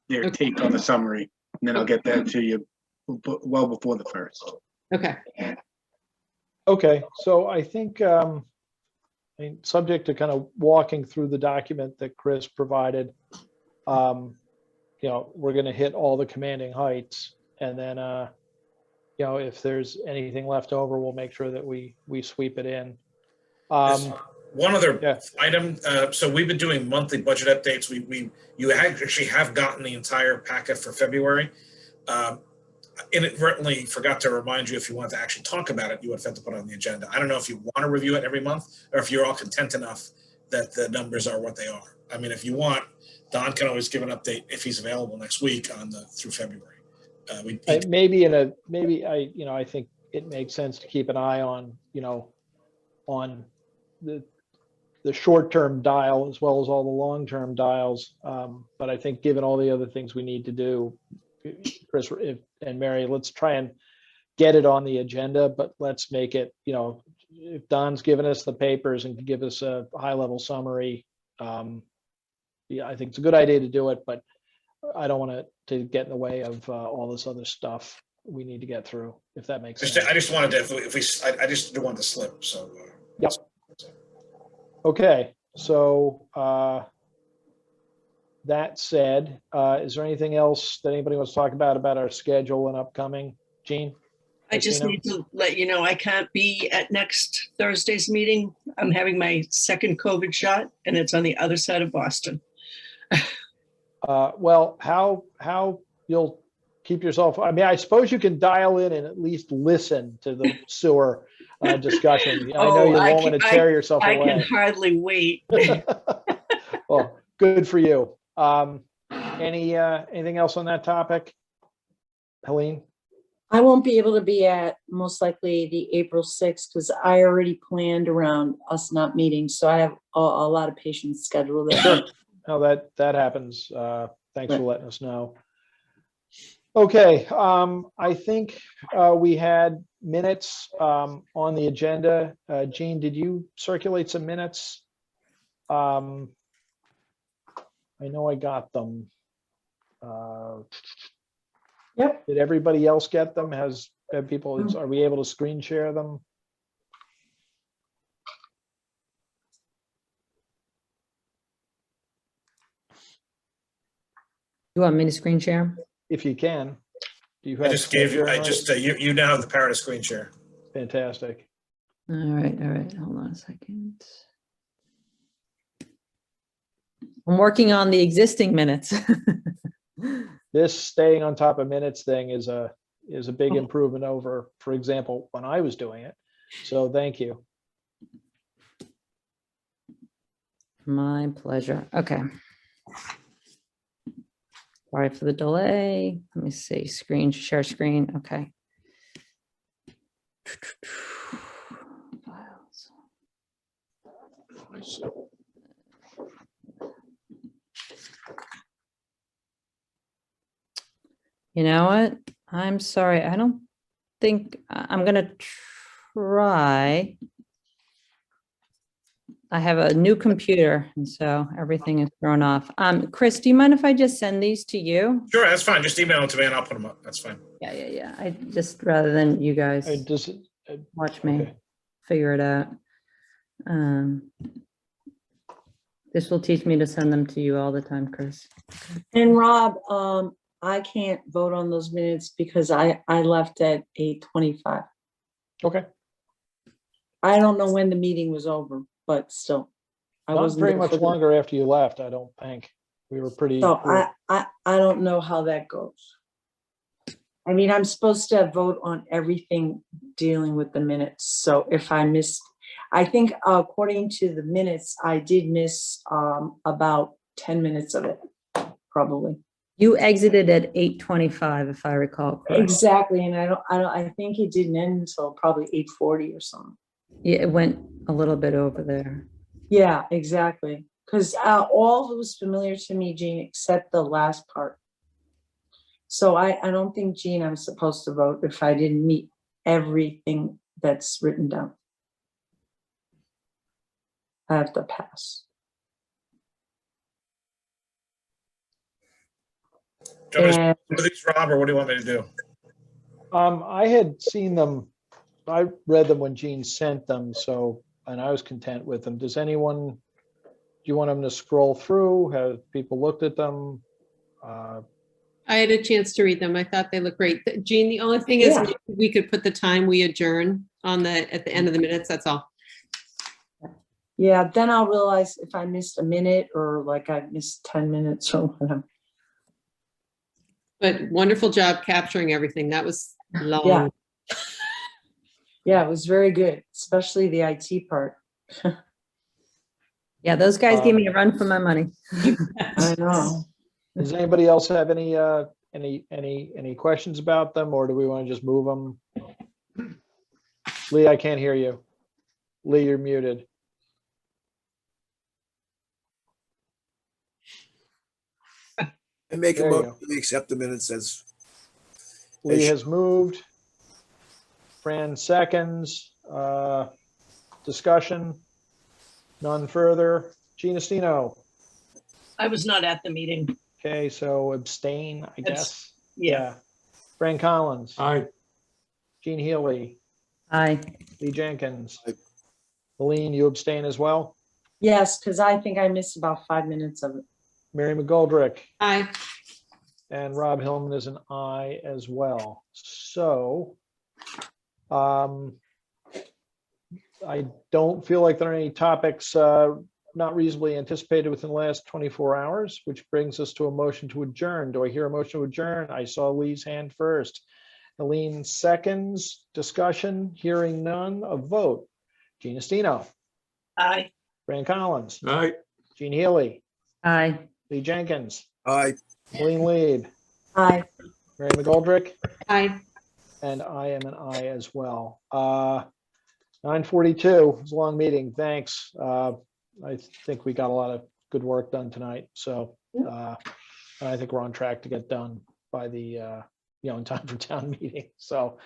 their take on the summary, and then I'll get that to you well before the 1st. Okay. Okay, so I think, subject to kind of walking through the document that Chris provided, we're going to hit all the commanding heights, and then, if there's anything left over, we'll make sure that we sweep it in. One other item. So we've been doing monthly budget updates. You actually have gotten the entire packet for February. Inadvertently forgot to remind you, if you wanted to actually talk about it, you would have to put it on the agenda. I don't know if you want to review it every month or if you're all content enough that the numbers are what they are. I mean, if you want, Don can always give an update if he's available next week through February. I think it makes sense to keep an eye on the short-term dial as well as all the long-term dials. But I think given all the other things we need to do, Chris and Mary, let's try and get it on the agenda, but let's make it, if Don's given us the papers and can give us a high-level summary, I think it's a good idea to do it, but I don't want it to get in the way of all this other stuff we need to get through, if that makes sense. I just wanted to, I just didn't want to slip, so. Yep. Okay, so that said, is there anything else that anybody wants to talk about our schedule and upcoming? Jean? I just need to let you know, I can't be at next Thursday's meeting. I'm having my second COVID shot, and it's on the other side of Boston. Well, how you'll keep yourself, I suppose you can dial in and at least listen to the sewer discussion. I know you won't want to tear yourself away. I can hardly wait. Well, good for you. Anything else on that topic? Helene? I won't be able to be at most likely the April 6th because I already planned around us not meeting. So I have a lot of patients scheduled there. Sure. No, that happens. Thanks for letting us know. Okay, I think we had minutes on the agenda. Jean, did you circulate some minutes? I know I got them. Yep. Did everybody else get them? Are we able to screen share them? You want me to screen share? If you can. Do you I just gave you, you now have the power to screen share. Fantastic. All right. Hold on a second. I'm working on the existing minutes. This staying on top of minutes thing is a big improvement over, for example, when I was doing it. So thank you. My pleasure. Okay. Sorry for the delay. Let me see. Share screen. Okay. Files. You know what? I'm sorry. I don't think I'm gonna try. I have a new computer, and so everything is thrown off. Chris, do you mind if I just send these to you? Sure, that's fine. Just email them to me and I'll put them up. That's fine. Yeah. I just, rather than you guys Does, watch me okay. figure it out. This will teach me to send them to you all the time, Chris. And Rob, I can't vote on those minutes because I left at 8:25. Okay, I don't know when the meeting was over, but still. I not wasn't very there much for the- longer after you left, I don't think. We were pretty. So we were- I don't know how that goes. I mean, I'm supposed to vote on everything dealing with the minutes. So if I missed, I think according to the minutes, I did miss about 10 minutes of it, probably. You exited at 8:25, if I recall correctly. Exactly, and I think it didn't end until probably 8:40 or something. Yeah, it went a little bit over there. Yeah, exactly. Because all was familiar to me, Jean, except the last part. So I don't think, Jean, I'm supposed to vote if I didn't meet everything that's written down. I have to pass. Do you want me And to do these, Rob, or what do you want me to do? I had seen them, I read them when Jean sent them, so, and I was content with them. Does anyone, do you want them to scroll through? Have people looked at them? I had a chance to read them. I thought they looked great. Jean, the only thing is Yeah. maybe we could put the time we adjourn on at the end of the minutes, that's all. yeah, then I'll realize if I missed a minute or like I missed 10 minutes or whatever. But wonderful job capturing everything. That was long. Yeah. Yeah, it was very good, especially the IT part. Yeah, those guys gave me a run for my money. I know. Does anybody else have any questions about them, or do we want to just move them? Lee, I can't hear you. Lee, you're muted. And make a There you motion to accept the minutes as. Lee has moved. Fran seconds. Discussion. None further. Gianestino. I was not at the meeting. Okay, so abstain, I guess. Yeah. Fran Collins. Aye. Jean Healy. Aye. Lee Jenkins. Aye. Helene, you abstain as well? Yes, because I think I missed about 5 minutes of it. Mary McGoldrick. Aye. And Rob Hillman is an aye as well. So I don't feel like there are any topics not reasonably anticipated within the last 24 hours, which brings us to a motion to adjourn. Do I hear a motion to adjourn? I saw Lee's hand first. Helene seconds. Discussion, hearing none, a vote. Gianestino. Aye. Fran Collins. Aye. Jean Healy. Aye. Lee Jenkins. Aye. Helene Leib. Aye. Mary McGoldrick. Aye. And I am an aye as well. 9:42, it's a long meeting, thanks. I think we got a lot of good work done tonight, so I think we're on track to get done by the, in time for town meeting, so.